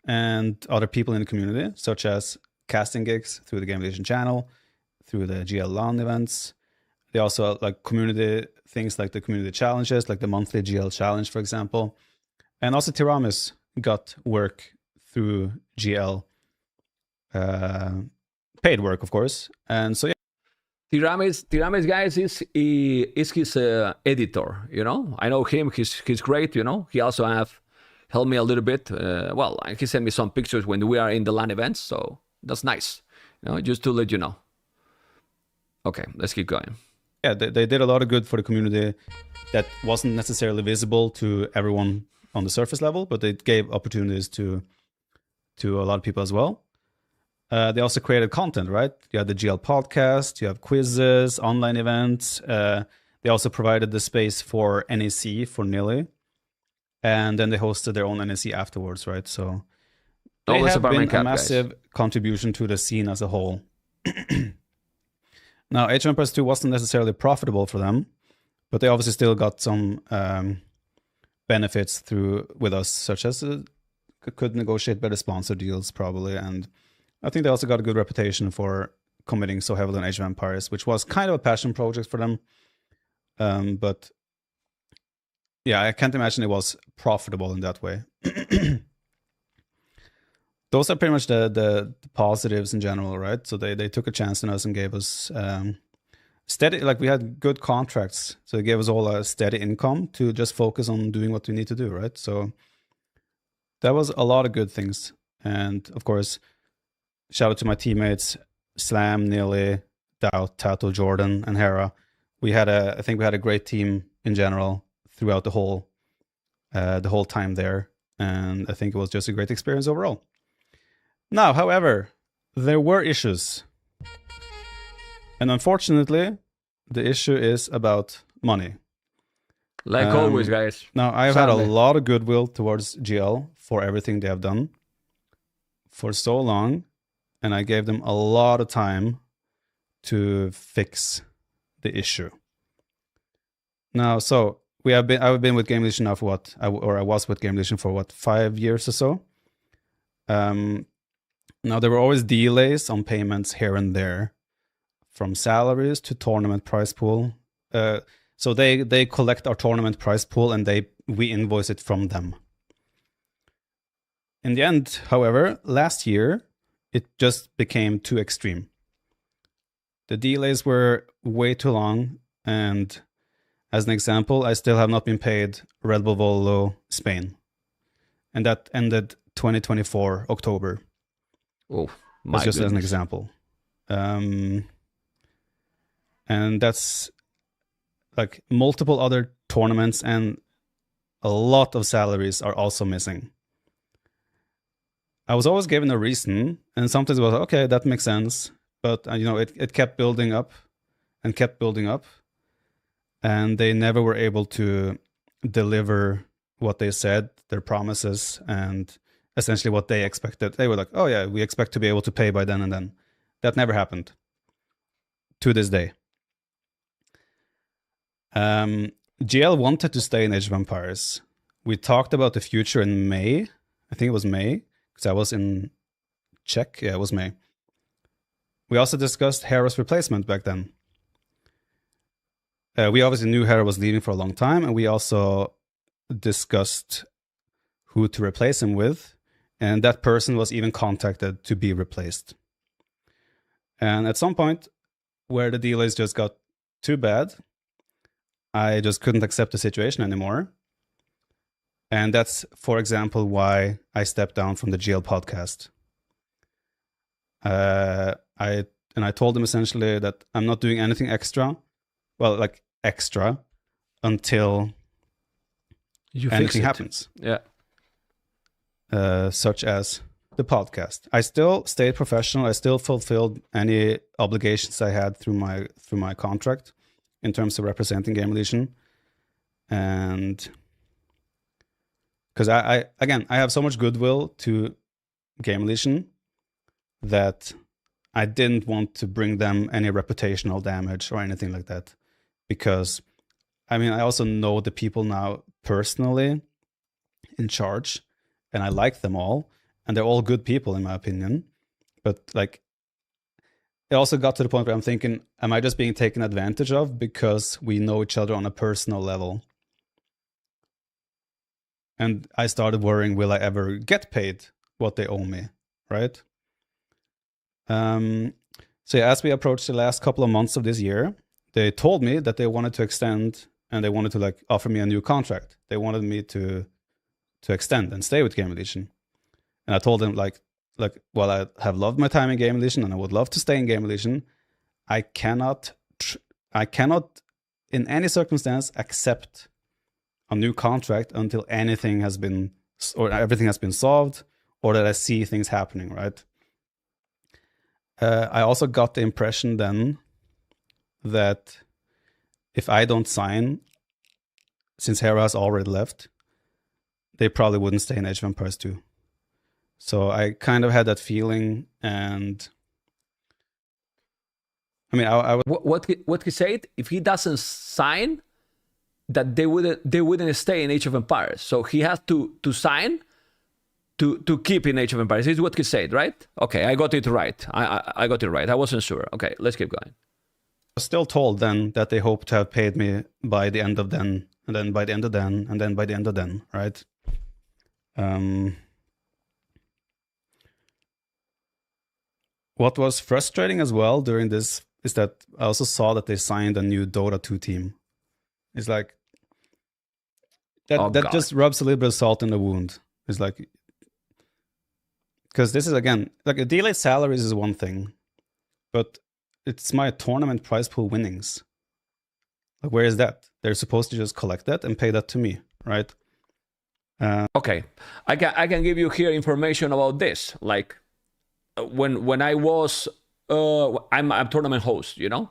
and other people in the community, such as casting gigs through the Game Legion channel, through the GL LAN events. They also like community things like the community challenges, like the monthly GL challenge, for example. And also Tiramis got work through GL. Paid work, of course. And so, yeah. Tiramis, guys, is his editor, you know? I know him, he's great, you know? He also helped me a little bit. Well, he sent me some pictures when we are in the LAN events, so that's nice, you know, just to let you know. Okay, let's keep going. Yeah, they did a lot of good for the community that wasn't necessarily visible to everyone on the surface level, but they gave opportunities to a lot of people as well. They also created content, right? You had the GL podcast, you have quizzes, online events. They also provided the space for NEC for Nilly. And then they hosted their own NEC afterwards, right? So they have been a massive contribution to the scene as a whole. Now, Age of Empires 2 wasn't necessarily profitable for them, but they obviously still got some benefits with us, such as could negotiate better sponsor deals probably, and I think they also got a good reputation for committing so heavily on Age of Empires, which was kind of a passion project for them. But yeah, I can't imagine it was profitable in that way. those are pretty much the positives in general, right? So they took a chance on us and gave us steady, like we had good contracts. So they gave us all a steady income to just focus on doing what we need to do, right? So that was a lot of good things. And of course, shout out to my teammates, Slam, Neely, DauT, Tato, Jordan, and Hera. I think we had a great team in general throughout the whole time there. And I think it was just a great experience overall. Now, however, there were issues. And unfortunately, the issue is about money. Like always, guys. Now, I've had a Sadly. lot of goodwill towards GL for everything they have done for so long. And I gave them a lot of time to fix the issue. Now, so I've been with Game Edition now for what? I was with Game Edition for what, 5 years or so? Now, there were always delays on payments here and there, from salaries to tournament prize pool. So they collect our tournament prize pool and we invoice it from them. In the end, however, last year, it just became too extreme. The delays were way too long, and as an example, I still have not been paid Red Bull Volo Spain. And that ended 2024 October. Oh, That's just as an example. And that's like multiple other tournaments, and a lot of salaries are also missing. I was always given a reason, and sometimes it was okay, that makes sense. But it kept building up and kept building up, and they never were able to deliver what they said, their promises, and essentially what they expected. They were like, oh yeah, we expect to be able to pay by then and then. That never happened to this day. GL wanted to stay in Age of Empires. We talked about the future in May. I think it was May, because I was in Czech. Yeah, it was May. We also discussed Hera's replacement back then. We obviously knew Hera was leaving for a long time, and we also discussed who to replace him with, and that person was even contacted to be replaced. And at some point, where the delays just got too bad, I just couldn't accept the situation anymore. And that's, for example, why I stepped down from the GL podcast. I told them essentially that I'm not doing anything extra. Well, like extra until anything happens. Yeah. Such as the podcast. I still stayed professional. I still fulfilled any obligations I had through my contract in terms of representing Game Edition. And because I have so much goodwill to Game Edition that I didn't want to bring them any reputational damage or anything like that. Because, I also know the people now personally in charge, and I like them all, and they're all good people in my opinion. But like, it also got to the point where I'm thinking, am I just being taken advantage of because we know each other on a personal level? And I started worrying, will I ever get paid what they owe me, right? So yeah, as we approached the last couple of months of this year, they told me that they wanted to extend, and they wanted to like offer me a new contract. They wanted me to extend and stay with Game Edition. And I told them like, well, I have loved my time in Game Edition and I would love to stay in Game Edition. I cannot in any circumstance accept a new contract until anything has been, or everything has been solved, or that I see things happening, right? I also got the impression then that if I don't sign, since Hera has already left, they probably wouldn't stay in Age of Empires 2. So I kind of had that feeling, and I what he said, if he doesn't sign, that they wouldn't stay in Age of Empires. So he has to sign to keep in Age of Empires. This is what he said, right? Okay, I got it right. I got it right. I wasn't sure. Okay, let's keep going. I was still told then that they hope to have paid me by the end of then, and then by the end of then, and then by the end of then, right? what was frustrating as well during this is that I also saw that they signed a new Dota 2 team. It's like that just rubs a little bit of salt in the wound. It's like, because this is, again, like a delayed salaries is one thing, but it's my tournament prize pool winnings. Like, where is that? They're supposed to just collect that and pay that to me, right? Okay, I can give you here information about this. Like, when I was, I'm a tournament host, you know.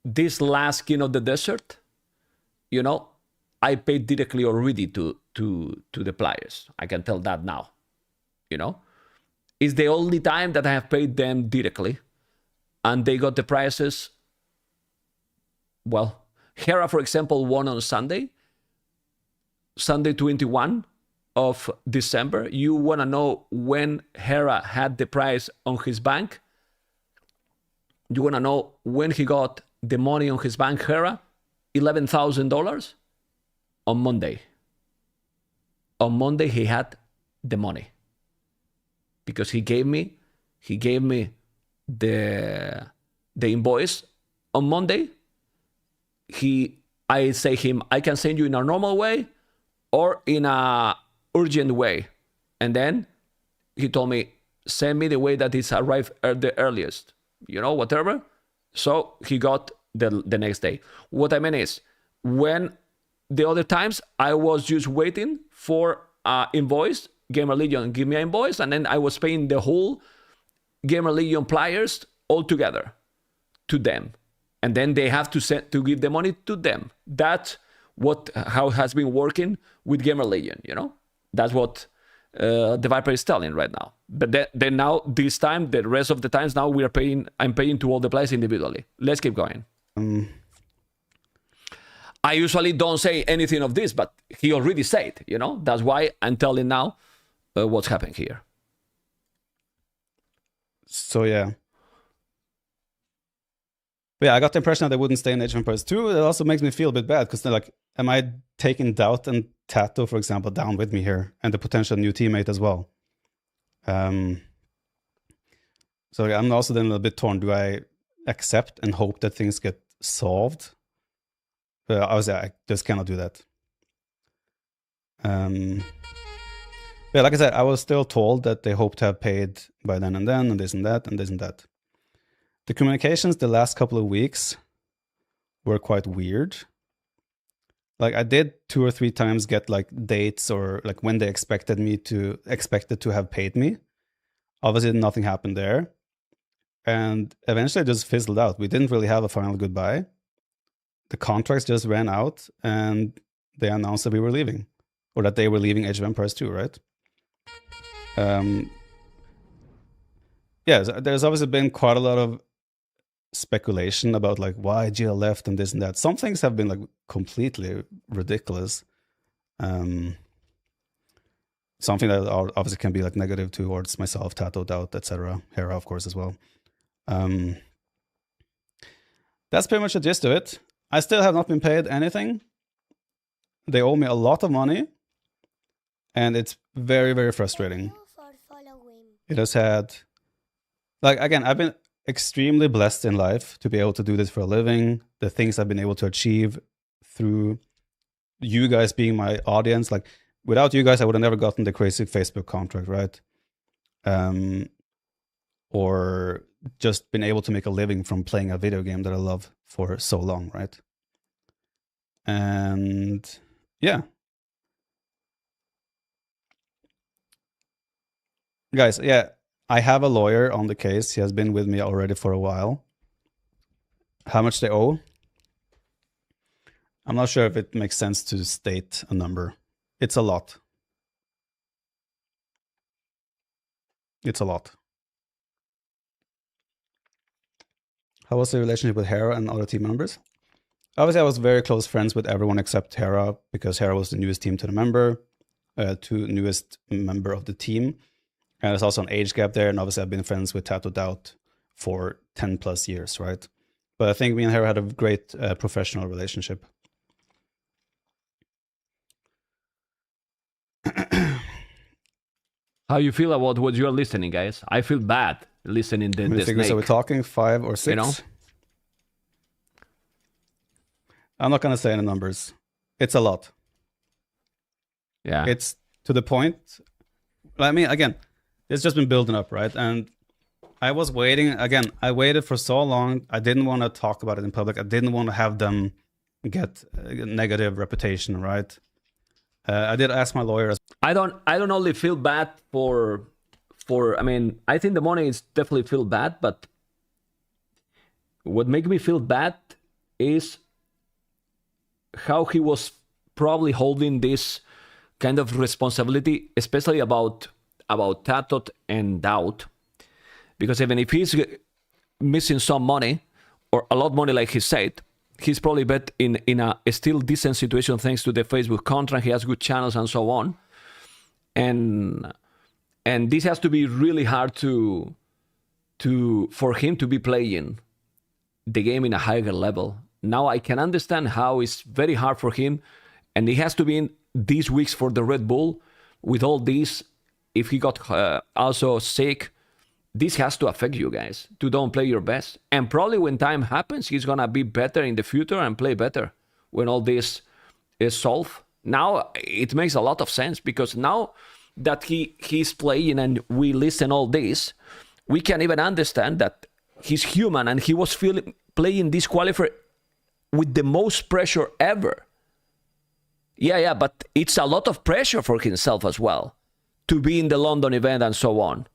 This last King of the Desert, you know, I paid directly already to the players. I can tell that now, you know. It's the only time that I have paid them directly, and they got the prizes. Well, Hera, for example, won on Sunday 21 of December. You want to know when Hera had the prize on his bank? You want to know when he got the money on his bank, Hera? $11,000 on Monday. On Monday, he had the money. Because he gave me the invoice on Monday. I say him, I can send you in a normal way or in a urgent way. And then he told me, send me the way that it's arrived the earliest, you know, whatever. So he got the next day. What I mean is, when the other times I was just waiting for invoice, Gamer Legion give me an invoice, and then I was paying the whole Gamer Legion players all together to them. And then they have to give the money to them. That's how it has been working with Gamer Legion, you know? That's what the Viper is telling right now. But then now, this time, the rest of the times now, I'm paying to all the players individually. Let's keep going. I usually don't say anything of this, but he already said, you know? That's why I'm telling now what's happening here. So, yeah. But yeah, I got the impression that they wouldn't stay in Age of Empires 2. It also makes me feel a bit bad, because they're like, am I taking DauT and Tato, for example, down with me here, and the potential new teammate as well? So yeah, I'm also then a little bit torn. Do I accept and hope that things get solved? Obviously, I just cannot do that. Yeah, like I said, I was still told that they hope to have paid by then, and this and that, and this and that. The communications the last couple of weeks were quite weird. Like, I did 2 or 3 times get like dates or like when they expected to have paid me. Obviously, nothing happened there. And eventually it just fizzled out. We didn't really have a final goodbye. The contracts just ran out, and they announced that we were leaving, or that they were leaving Age of Empires 2, right? Yeah, there's obviously been quite a lot of speculation about like why GL left and this and that. Some things have been like completely ridiculous. Something that obviously can be like negative towards myself, Tato, DauT, etc. Hera, of course, as well. That's pretty much the gist of it. I still have not been paid anything. They owe me a lot of money, and it's very, very frustrating. It has had, like, again, I've been extremely blessed in life to be able to do this for a living. The things I've been able to achieve through you guys being my audience. Like, without you guys, I would have never gotten the crazy Facebook contract, right? Or just been able to make a living from playing a video game that I love for so long, right? And yeah. Guys, yeah, I have a lawyer on the case. He has been with me already for a while. How much they owe? I'm not sure if it makes sense to state a number. It's a lot. It's a lot. How was the relationship with Hera and other team members? Obviously, I was very close friends with everyone except Hera, because Hera was the newest newest member of the team. And there's also an age gap there. And obviously, I've been friends with Tato DauT for 10 plus years, right? But I think me and Hera had a great professional relationship. How you feel about what you're listening, guys? I feel bad listening to How many the figures snake. are we talking? 5 or 6? You know? I'm not gonna say any numbers. It's a lot. Yeah. It's to the point. I mean, again, it's just been building up, right? And I was waiting. Again, I waited for so long. I didn't want to talk about it in public. I didn't want to have them get a negative reputation, right? I did ask my lawyer. I don't only feel bad for I mean, I think the money is definitely feel bad, but what makes me feel bad is how he was probably holding this kind of responsibility, especially about TITANS and DauT, because even if he's missing some money or a lot of money, like he said, he's probably bet in a still decent situation thanks to the Facebook contract. He has good channels and so on, and this has to be really hard for him to be playing the game in a higher level. Now I can understand how it's very hard for him, and he has to be in these weeks for the Red Bull with all this. If he got also sick, this has to affect you guys to don't play your best. And probably when time happens, he's gonna be better in the future and play better when all this is solved. Now it makes a lot of sense, because now that he's playing and we listen all this, we can even understand that he's human and he was playing this qualifier with the most pressure ever. Yeah, but it's a lot of pressure for himself as well to be in the London event and so on.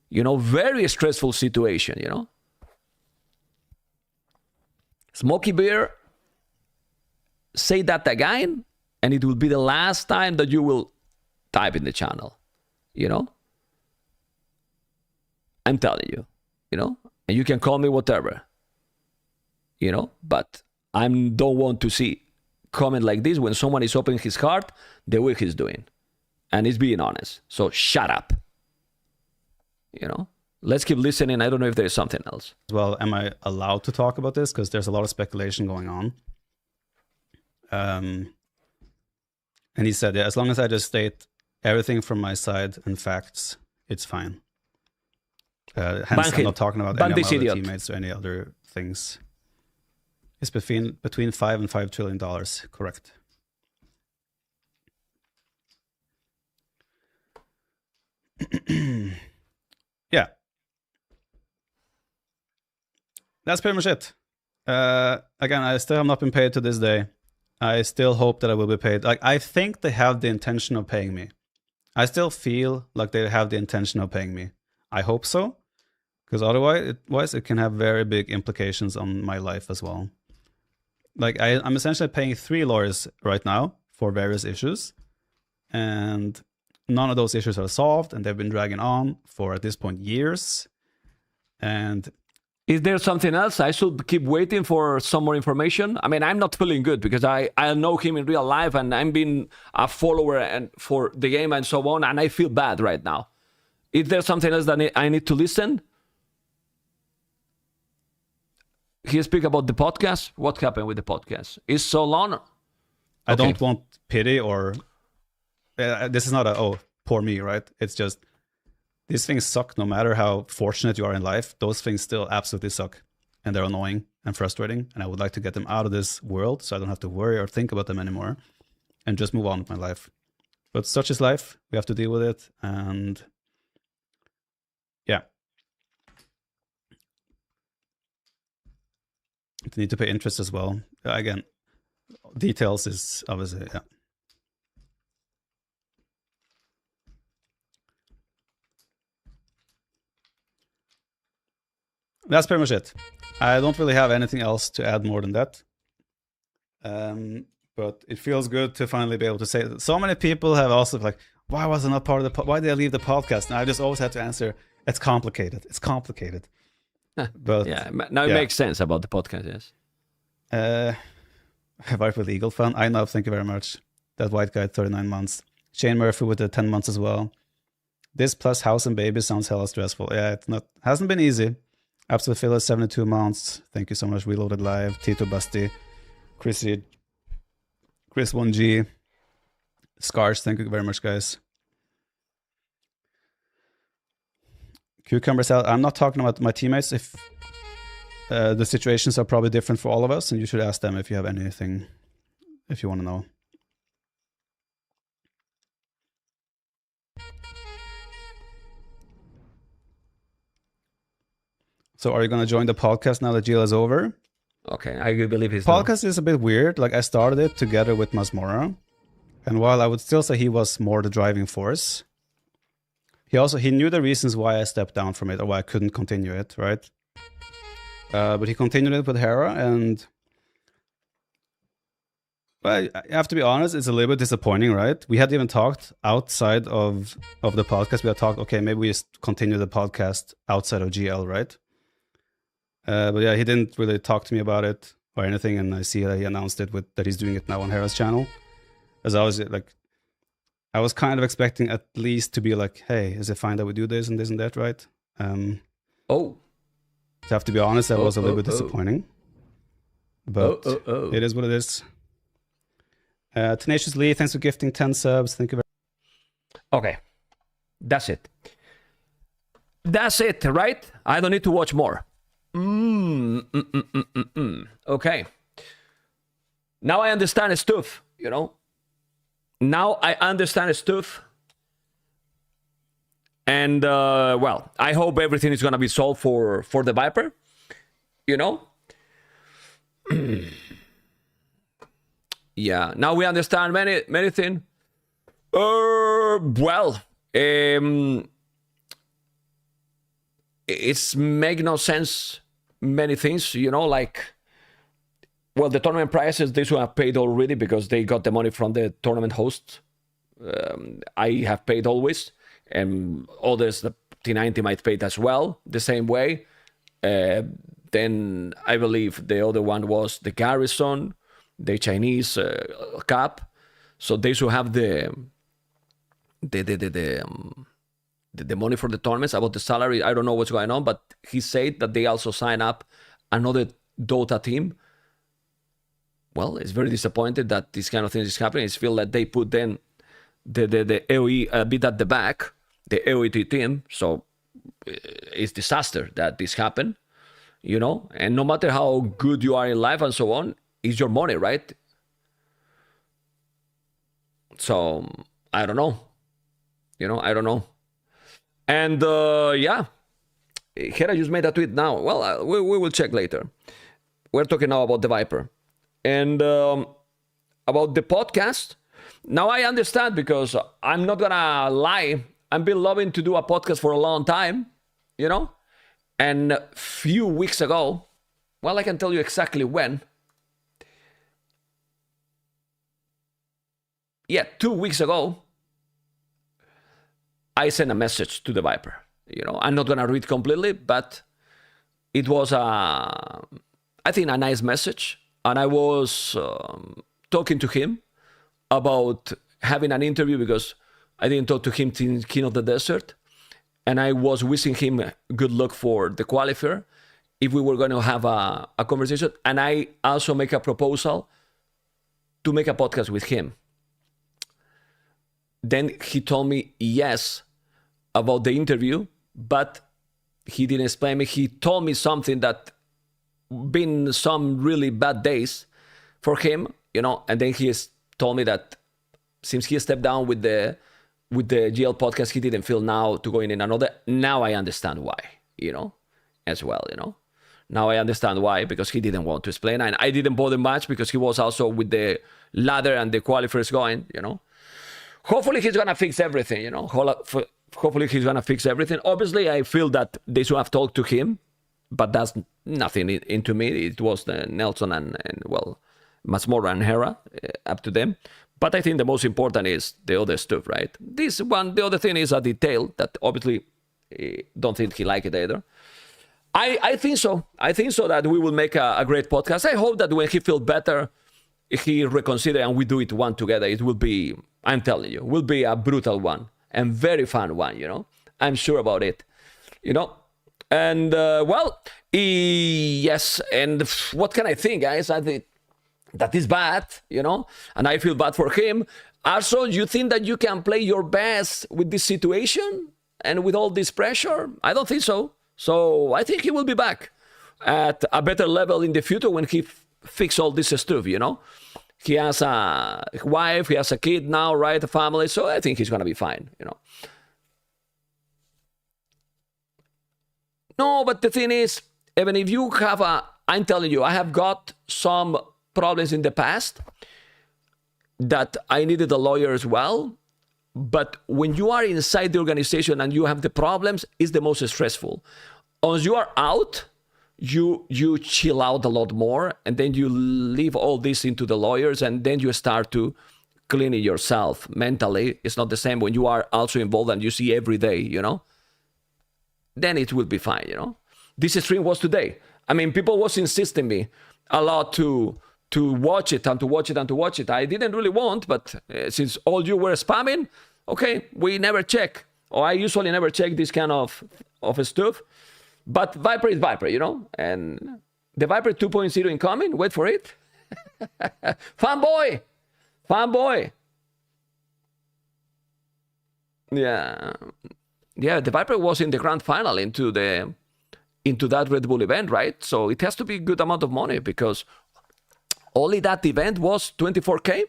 You know, very stressful situation, you know. Smoky Beer, say that again, and it will be the last time that you will type in the channel, you know. I'm telling you, you know, and you can call me whatever, you know, but I don't want to see comment like this when someone is opening his heart the way he's doing and he's being honest. So shut up, you know. Let's keep listening. I don't know if there's something else. Well, am I allowed to talk about this? Because there's a lot of speculation going on. And he said, yeah, as long as I just state everything from my side and facts, it's fine. Hence, I'm not talking about any of my other teammates or any other things. It's between $5 and $5 trillion, correct? Yeah. That's pretty much it. Again, I still have not been paid to this day. I still hope that I will be paid. Like, I think they have the intention of paying me. I still feel like they have the intention of paying me. I hope so, because otherwise it can have very big implications on my life as well. Like, I'm essentially paying 3 lawyers right now for various issues, and none of those issues are solved, and they've been dragging on for, at this point, years. And is there something else? I should keep waiting for some more information. I mean, I'm not feeling good because I know him in real life and I'm being a follower and for the game and so on, and I feel bad right now. Is there something else that I need to listen? He speak about the podcast. What happened with the podcast? Is so long? I don't want pity or this is not a poor me, right? It's just these things suck. No matter how fortunate you are in life, those things still absolutely suck, and they're annoying and frustrating. And I would like to get them out of this world so I don't have to worry or think about them anymore, and just move on with my life. But such is life. We have to deal with it, and yeah. They need to pay interest as well. Again, details is obviously, yeah. That's pretty much it. I don't really have anything else to add more than that. But it feels good to finally be able to say that. So many people have also like, why was I not part of the why did I leave the podcast? And I just always had to answer, it's complicated. It's complicated. But yeah, now it makes sense about the podcast, yes. Wife with Eagle fan. I know, thank you very much. That white guy, 39 months. Shane Murphy with the 10 months as well. This plus house and baby sounds hella stressful. Yeah, hasn't been easy. Absolute Filler, 72 months. Thank you so much. Reloaded Live, Tito Busty, Chris 1G, Scars. Thank you very much, guys. Cucumber salad. I'm not talking about my teammates. If the situations are probably different for all of us, and you should ask them if you have anything, if you want to know. So are you going to join the podcast now that GL is over? Okay, I believe he's Podcast is a bit weird. Like, I started it together with Masmora, and while I would still say he was more the driving force, he knew the reasons why I stepped down from it or why I couldn't continue it, right? But he continued it with Hera, and well, I have to be honest, it's a little bit disappointing, right? We hadn't even talked outside of the podcast. We had talked, okay, maybe we just continue the podcast outside of GL, right? But yeah, he didn't really talk to me about it or anything, and I see that he announced it that he's doing it now on Hera's channel. As I was like, I was kind of expecting at least to be like, hey, is it fine that we do this and that, right? Oh. To have to be honest, that was a little bit disappointing. But it is what it is. Tenacious Lee, thanks for gifting 10 subs. Thank you very much. Okay. That's it. That's it, right? I don't need to watch more. Okay. Now I understand stuff, you know? Now I understand stuff. And, well, I hope everything is going to be solved for the Viper, you know? Yeah, now we understand many things. Well, it's make no sense, many things, you know, like, well, the tournament prices, they should have paid already because they got the money from the tournament host. I have paid always, and others, the T90 might pay it as well, the same way. Then I believe the other one was the Garrison, the Chinese cap. So they should have the money for the tournaments. About the salary, I don't know what's going on, but he said that they also sign up another DauT team. Well, it's very disappointed that this kind of thing is happening. It's feel that they put then the AOE a bit at the back, the AOE team. So it's disaster that this happened, you know. And no matter how good you are in life and so on, it's your money, right? So I don't know, you know. I don't know. And yeah, Hera just made a tweet now. Well, we will check later. We're talking now about the Viper. And about the podcast, now I understand, because I'm not gonna lie, I've been loving to do a podcast for a long time, you know? And a few weeks ago, well, I can tell you exactly when. Yeah, 2 weeks ago, I sent a message to the Viper. You know, I'm not gonna read completely, but it was I think a nice message. And I was talking to him about having an interview, because I didn't talk to him since King of the Desert. And I was wishing him good luck for the qualifier, if we were going to have a conversation. And I also make a proposal to make a podcast with him. Then he told me yes about the interview, but he didn't explain me. He told me something that been some really bad days for him, you know, and then he has told me that since he stepped down with the GL podcast, he didn't feel now to go in another. Now I understand why, you know, as well, you know. Now I understand why, because he didn't want to explain, and I didn't bother much because he was also with the ladder and the qualifiers going, you know. Hopefully he's gonna fix everything, you know. Hopefully he's gonna fix everything. Obviously, I feel that they should have talked to him, but that's nothing into me. It was Nelson and well, Masmora and Hera, up to them. But I think the most important is the other stuff, right? This one, the other thing is a detail that obviously don't think he liked it either. I think so. I think so that we will make a great podcast. I hope that when he feels better, he reconsider and we do it one together. It will be, I'm telling you, will be a brutal one and very fun one, you know? I'm sure about it, you know? And, well, yes, and what can I think, guys? I think that is bad, you know? And I feel bad for him. Also, you think that you can play your best with this situation? and with all this pressure, I don't think so. So I think he will be back at a better level in the future when he fix all this stuff, you know. He has a wife, he has a kid now, right? A family, so I think he's gonna be fine, you know. No, but the thing is, even if you have I'm telling you, I have got some problems in the past that I needed a lawyer as well. But when you are inside the organization and you have the problems, it's the most stressful. Once you are out, you chill out a lot more, and then you leave all this into the lawyers, and then you start to clean it yourself mentally. It's not the same when you are also involved and you see every day, you know. Then it will be fine, you know. This stream was today. I mean, people was insisting me a lot to watch it and to watch it and to watch it. I didn't really want, but since all you were spamming, okay, we never check. Or I usually never check this kind of stuff. But Viper is Viper, you know? And the Viper 2.0 incoming, wait for it. Fanboy! Yeah, the Viper was in the grand final into that Red Bull event, right? So it has to be a good amount of money because only that event was 24K.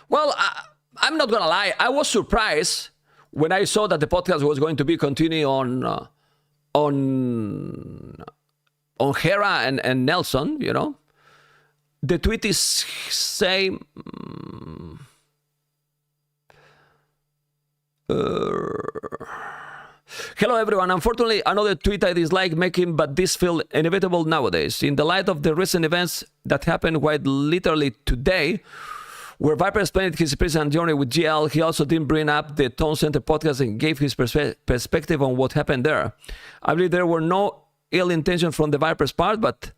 Well, I'm not gonna lie. I was surprised when I saw that the podcast was going to be continuing on Hera and Nelson. You know, the tweet is saying. Hello everyone. Unfortunately, another tweet I dislike making, but this feels inevitable nowadays. In the light of the recent events that happened quite literally today, where Viper explained his personal journey with GL, he also didn't bring up the Tone Center podcast and gave his perspective on what happened there. I believe there were no ill intention from the Viper's part, but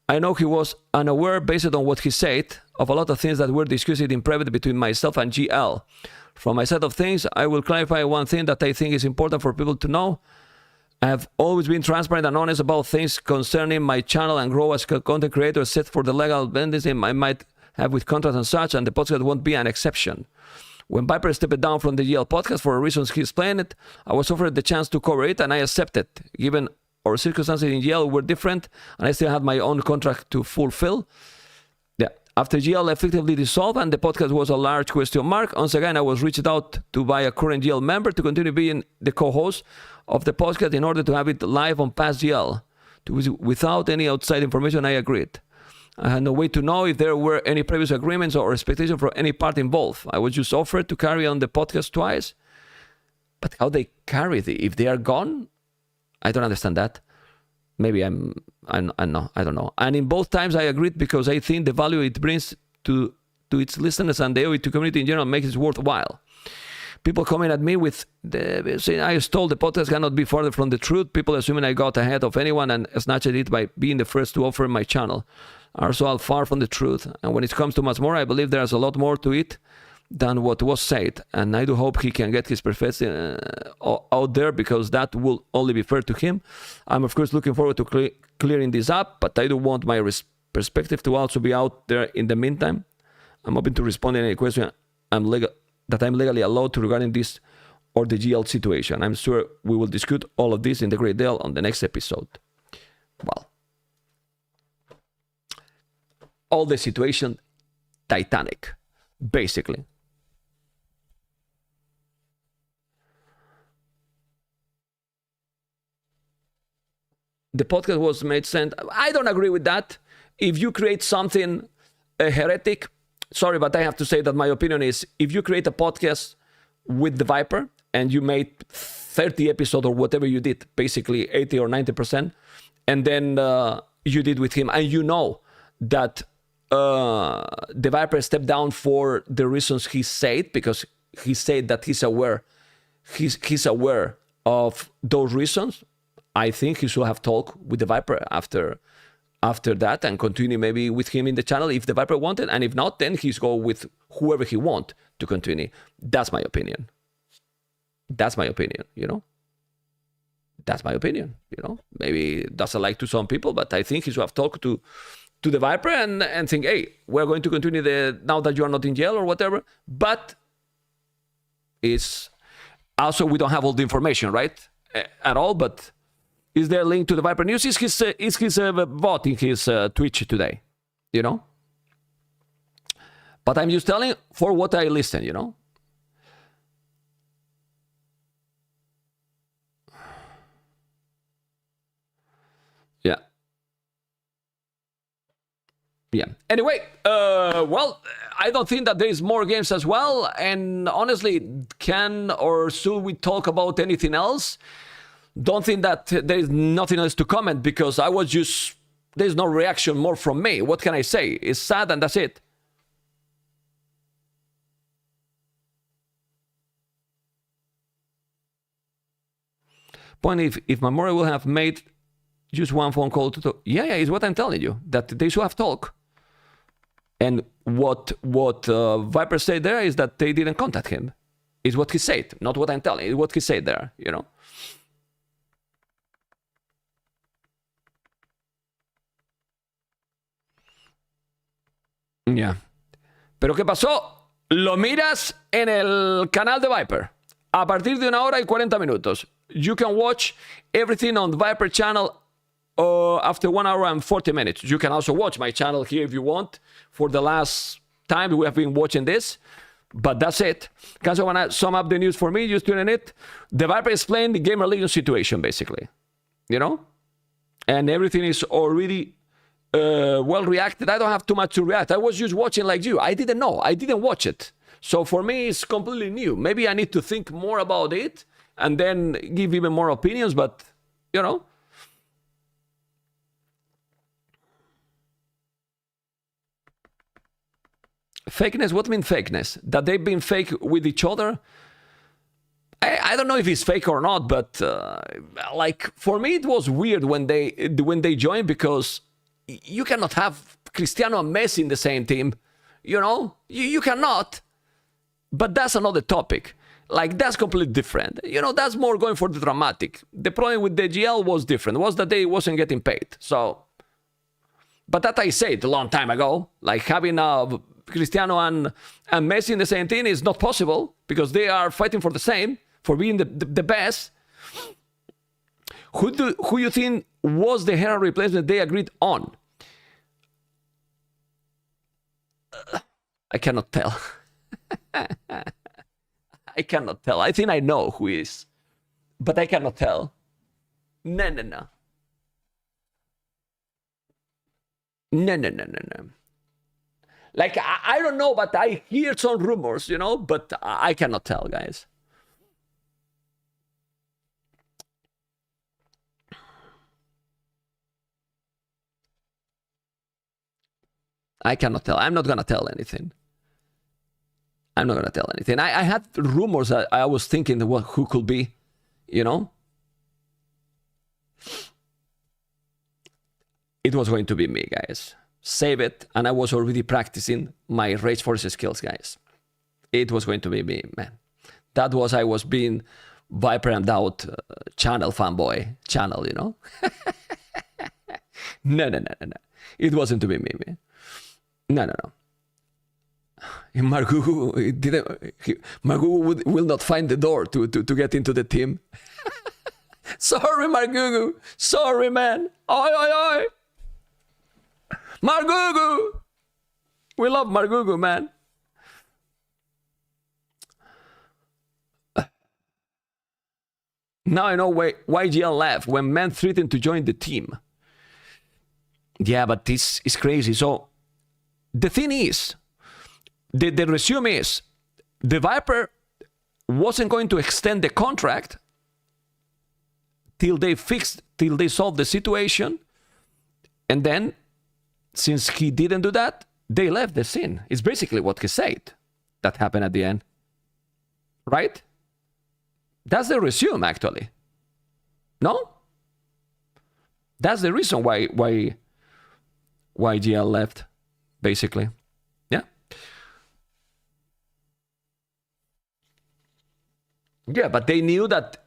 I know he was unaware, based on what he said, of a lot of things that were discussed in private between myself and GL. From my side of things, I will clarify one thing that I think is important for people to know. I have always been transparent and honest about things concerning my channel and grow as a content creator, except for the legal bending I might have with contracts and such, and the podcast won't be an exception. When Viper stepped down from the GL podcast for reasons he explained it, I was offered the chance to cover it, and I accepted, given our circumstances in GL were different, and I still had my own contract to fulfill. Yeah. After GL effectively dissolved and the podcast was a large question mark, once again I was reached out to by a current GL member to continue being the co-host of the podcast in order to have it live on past GL. Without any outside information, I agreed. I had no way to know if there were any previous agreements or expectations from any part involved. I was just offered to carry on the podcast twice. But how they carry it? If they are gone? I don't understand that. Maybe I don't know. And in both times I agreed because I think the value it brings to its listeners and the OE2 community in general makes it worthwhile. People coming at me with saying I stole the podcast cannot be further from the truth. People assuming I got ahead of anyone and snatched it by being the first to offer my channel are so far from the truth. And when it comes to much more, I believe there's a lot more to it than what was said. And I do hope he can get his perspective out there because that will only be fair to him. I'm of course looking forward to clearing this up, but I do want my perspective to also be out there in the meantime. I'm open to respond to any question I'm legally allowed to regarding this or the GL situation. I'm sure we will discuss all of this in the great deal on the next episode. Well, all the situation, Titanic, basically. The podcast was made sense. I don't agree with that. If you create something heretic, sorry, but I have to say that my opinion is if you create a podcast with the Viper and you made 30 episodes or whatever you did, basically 80 or 90%, and then you did with him, and you know that the Viper stepped down for the reasons he said, because he said that he's aware of those reasons. I think he should have talked with the Viper after after that and continue maybe with him in the channel if the Viper wanted, and if not, then he's go with whoever he want to continue. That's my opinion. That's my opinion, you know? That's my opinion, you know? Maybe it doesn't like to some people, but I think he should have talked to the Viper and think, hey, we're going to continue now that you are not in jail or whatever. But it's also, we don't have all the information, right? At all, but is there a link to the Viper News? Is his bot in his Twitch today, you know? But I'm just telling for what I listen, you know? Yeah. Yeah. Anyway, well, I don't think that there is more games as well. And honestly, can or should we talk about anything else? Don't think that there is nothing else to comment because I was just, there's no reaction more from me. What can I say? It's sad and that's it. Point if Mamori will have made just one phone call to talk. Yeah, it's what I'm telling you, that they should have talked. And what Viper said there is that they didn't contact him. Is what he said, not what I'm telling you. It's what he said there, you know. Yeah. Pero ¿qué pasó? Lo miras en el canal de Viper. A partir de 1 hora y 40 minutos. You can watch everything on the Viper channel after 1 hour and 40 minutes. You can also watch my channel here if you want. For the last time we have been watching this. But that's it. Guys, I want to sum up the news for me. Just doing it. The Viper is playing the Gamer Legion situation, basically. You know? And everything is already well reacted. I don't have too much to react. I was just watching like you. I didn't know. I didn't watch it. So for me, it's completely new. Maybe I need to think more about it and then give even more opinions. But, you know. Fakeness? What mean fakeness? That they've been fake with each other? I don't know if it's fake or not, but like for me it was weird when they joined because you cannot have Cristiano and Messi in the same team. You know? You cannot. But that's another topic. Like, that's completely different. You know, that's more going for the dramatic. The problem with the GL was different. Was that they wasn't getting paid. So, but that I said a long time ago. Like, having Cristiano and Messi in the same team is not possible because they are fighting for the same, for being the best. Who you think was the hero replacement they agreed on? I cannot tell. I cannot tell. I think I know who is, but I cannot tell. No. Like, I don't know, but I hear some rumors, you know, but I cannot tell, guys. I cannot tell. I'm not going to tell anything. I'm not going to tell anything. I had rumors that I was thinking who could be, you know. It was going to be me, guys. Save it. And I was already practicing my Rage Force skills, guys. It was going to be me, man. I was being Viper and DauT channel fanboy channel, you know. No. It wasn't to be me, man. No. Margugu will not find the door to get into the team. Sorry, Margugu. Sorry, man. Oi. Margugu. We love Margugu, man. Now I know why GL left when man threatened to join the team. Yeah, but this is crazy. So the thing is, the resume is, the Viper wasn't going to extend the contract till they solved the situation. And then, since he didn't do that, they left the scene. It's basically what he said that happened at the end. Right? That's the resume, actually. No? That's the reason why why GL left, basically. Yeah. Yeah, but they knew that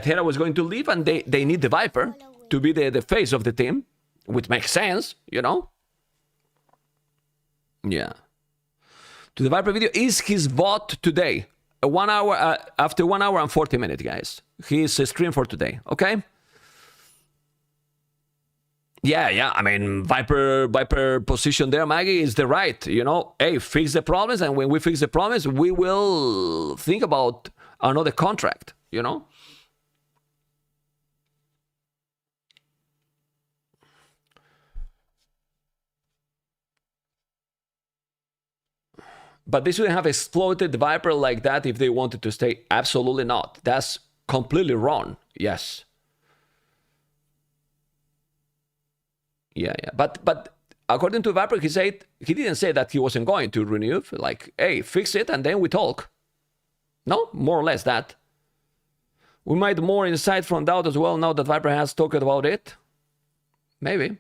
Hera was going to leave, and they need the Viper to be the face of the team, which makes sense, you know? Yeah. To the Viper video, is his bot today? 1 hour, after 1 hour and 40 minutes, guys. His stream for today, okay? Yeah, I mean, Viper position there, Maggie, is the right, you know? Hey, fix the problems, and when we fix the problems, we will think about another contract, you know? But they shouldn't have exploited the Viper like that if they wanted to stay. Absolutely not. That's completely wrong. Yes. Yeah. But according to Viper, he didn't say that he wasn't going to renew. Like, hey, fix it and then we talk. No, more or less that. We might more insight from DauT as well now that Viper has talked about it. Maybe.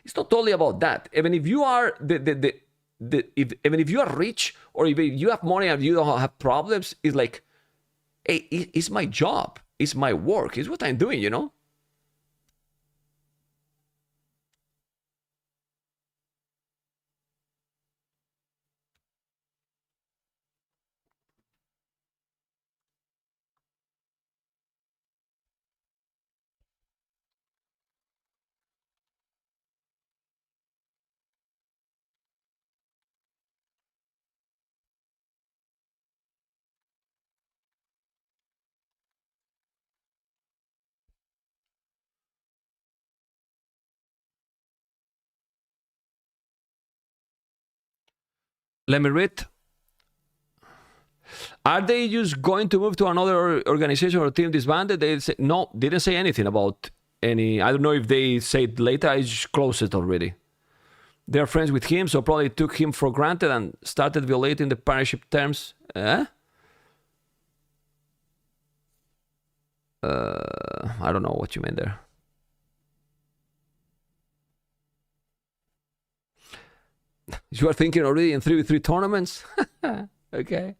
It's not totally about that. Even if you are even if you are rich or if you have money and you don't have problems, it's like, hey, it's my job, it's my work, it's what I'm doing, you know. Let me read. Are they just going to move to another organization or team disbanded? They say, no, didn't say anything about any. I don't know if they said later. I just closed it already. They're friends with him, so probably took him for granted and started violating the partnership terms. I don't know what you mean there. You are thinking already in 3v3 tournaments? Okay.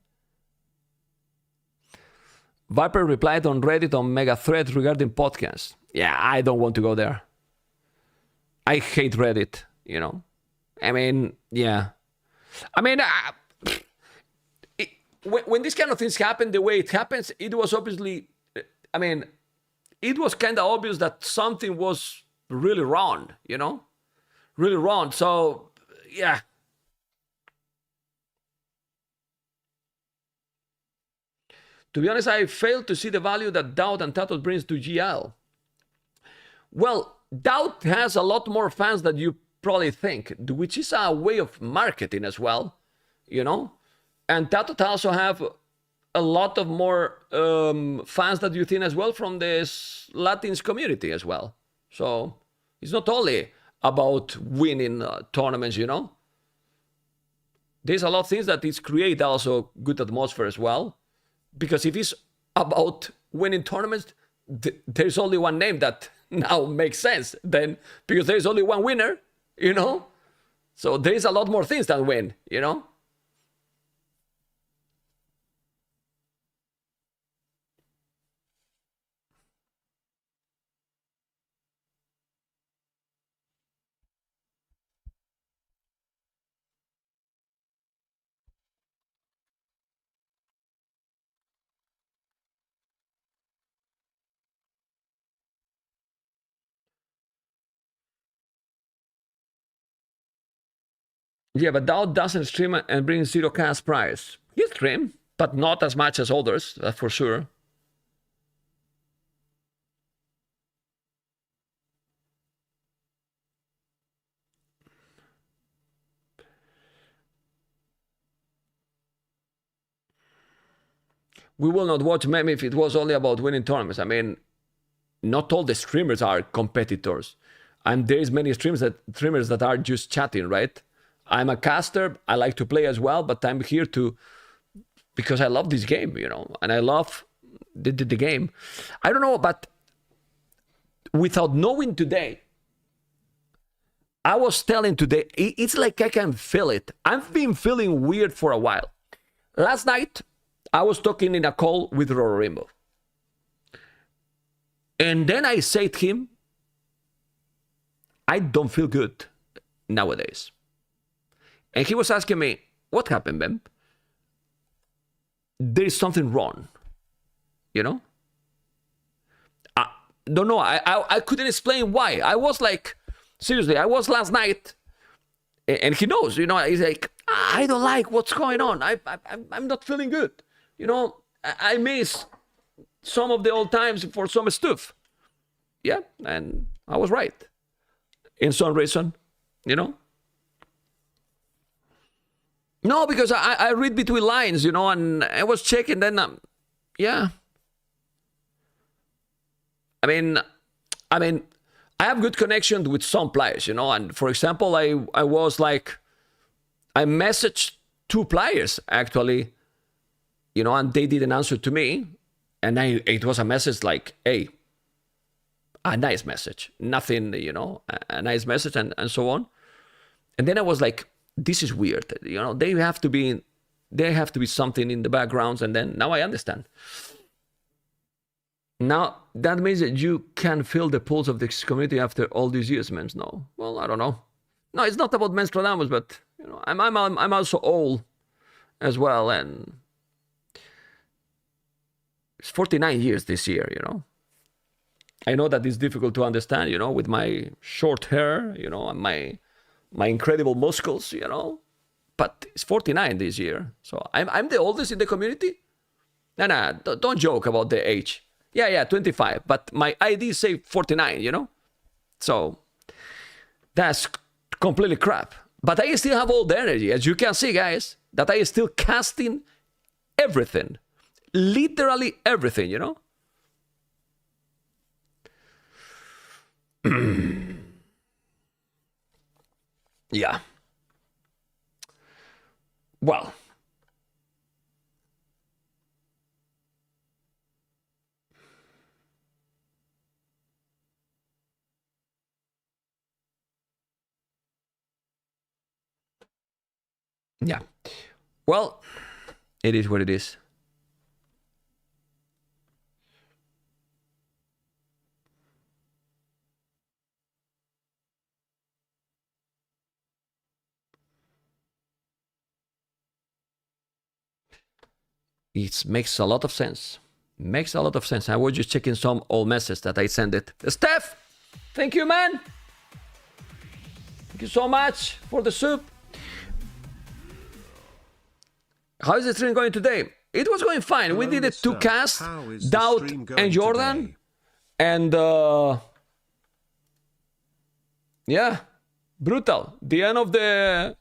Viper replied on Reddit on Mega Thread regarding podcasts. Yeah, I don't want to go there. I hate Reddit, you know. I mean, yeah. I mean, when these kind of things happen the way it happens, it was obviously, I mean, it was kind of obvious that something was really wrong, you know? Really wrong. So, yeah. To be honest, I failed to see the value that DauT and TITANS brings to GL. Well, DauT has a lot more fans than you probably think, which is a way of marketing as well, you know? And TITANS also have a lot of more fans that you think as well from this Latins community as well. So it's not only about winning tournaments, you know? There's a lot of things that is create also good atmosphere as well. Because if it's about winning tournaments, there's only one name that now makes sense. Then because there's only one winner, you know? So there's a lot more things than win, you know? Yeah, but DauT doesn't stream and bring zero cash prize. He stream, but not as much as others, that's for sure. We will not watch meme if it was only about winning tournaments. I mean, not all the streamers are competitors. And there's many streamers that are just chatting, right? I'm a caster, I like to play as well, but I'm here because I love this game, you know, and I love the game. I don't know, but without knowing today, I was telling today, it's like I can feel it. I've been feeling weird for a while. Last night, I was talking in a call with Rorarimbo. And then I said to him, I don't feel good nowadays. And he was asking me, what happened, Mem? There is something wrong, you know? I don't know. I couldn't explain why. I was like, seriously, I was last night, and he knows, you know, he's like, I don't like what's going on. I'm not feeling good. You know, I miss some of the old times for some stuff. Yeah, and I was right. In some reason, you know? No, because I read between lines, you know, and I was checking then, yeah. I mean, I have good connection with some players, you know, and for example, I was like, I messaged 2 players actually, you know, and they didn't answer to me. And it was a message like, hey, a nice message, nothing, you know, a nice message and so on. And then I was like, this is weird, you know, there have to be something in the backgrounds. And then now I understand. Now, that means that you can feel the pulse of this community after all these years, Mems. No, well, I don't know. No, it's not about Menstradamus, but, you know, I'm also old as well, and it's 49 years this year, you know. I know that it's difficult to understand, you know, with my short hair, you know, and my incredible muscles, you know, but it's 49 this year. So I'm the oldest in the community? No, don't joke about the age. Yeah, 25, but my ID say 49, you know? So that's completely crap. But I still have all the energy, as you can see, guys, that I is still casting everything. Literally everything, you know? Yeah. Well. Yeah. Well, it is what it is. It makes a lot of sense. Makes a lot of sense. I was just checking some old messages that I sent it. Steph, thank you, man. Thank you so much for the soup. How is the stream going today? It was going fine. Hello, we did it 2 casts, DauT and Jordan. Today? And yeah, brutal. The end of the,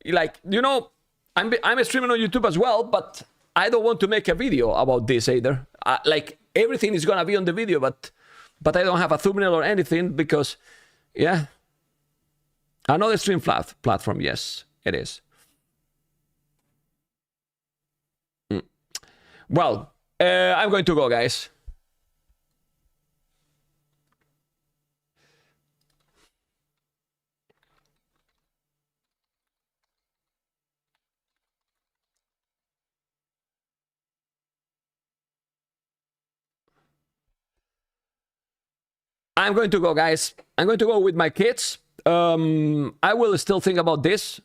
like, you know, I'm streaming on YouTube as well, but I don't want to make a video about this either. Like, everything is gonna be on the video, but I don't have a thumbnail or anything because, yeah. Another stream platform, yes, it is. Well, I'm going to go, guys. I'm going to go, guys. I'm going to go with my kids. I will still think about this,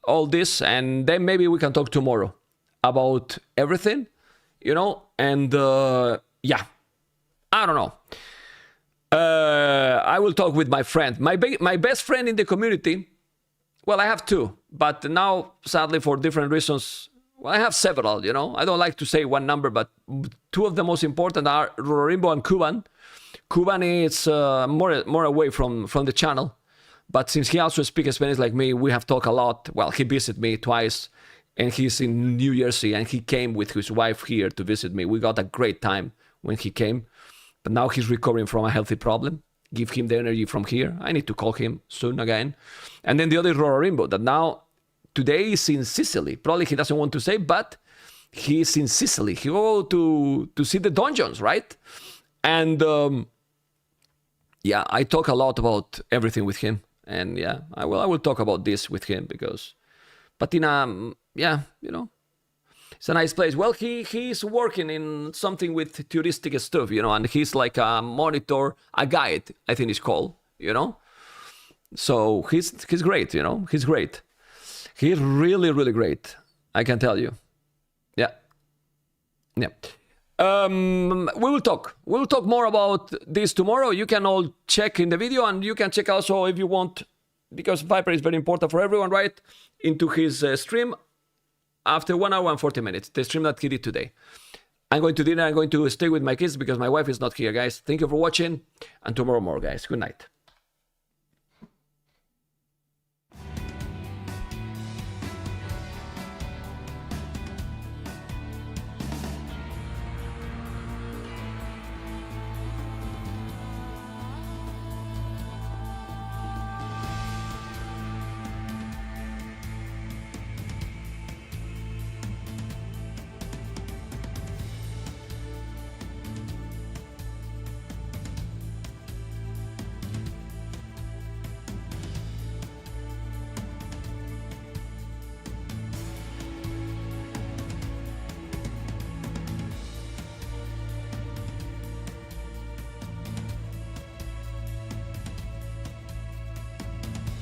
all this, and then maybe we can talk tomorrow about everything, you know, and yeah, I don't know. I will talk with my friend, my best friend in the community. Well, I have 2, but now, sadly, for different reasons, well, I have several, you know. I don't like to say one number, but 2 of the most important are Rorarimbo and Cuban. Cuban is more away from the channel, but since he also speaks Spanish like me, we have talked a lot. Well, he visited me twice, and he's in New Jersey, and he came with his wife here to visit me. We got a great time when he came, but now he's recovering from a healthy problem. Give him the energy from here. I need to call him soon again. And then the other is Rorarimbo, that now, today is in Sicily. Probably he doesn't want to say, but he's in Sicily. He go to see the dungeons, right? And yeah, I talk a lot about everything with him. And yeah, I will talk about this with him because Patina, yeah, you know, it's a nice place. Well, he's working in something with touristic stuff, you know, and he's like a monitor, a guide, I think it's called, you know. So he's great, you know, he's great. He's really, really great, I can tell you. Yeah. Yeah. We will talk more about this tomorrow. You can all check in the video, and you can check also if you want, because Viper is very important for everyone, right? Into his stream after 1 hour and 40 minutes, the stream that he did today. I'm going to dinner. I'm going to stay with my kids because my wife is not here, guys. Thank you for watching, and tomorrow more, guys. Good night.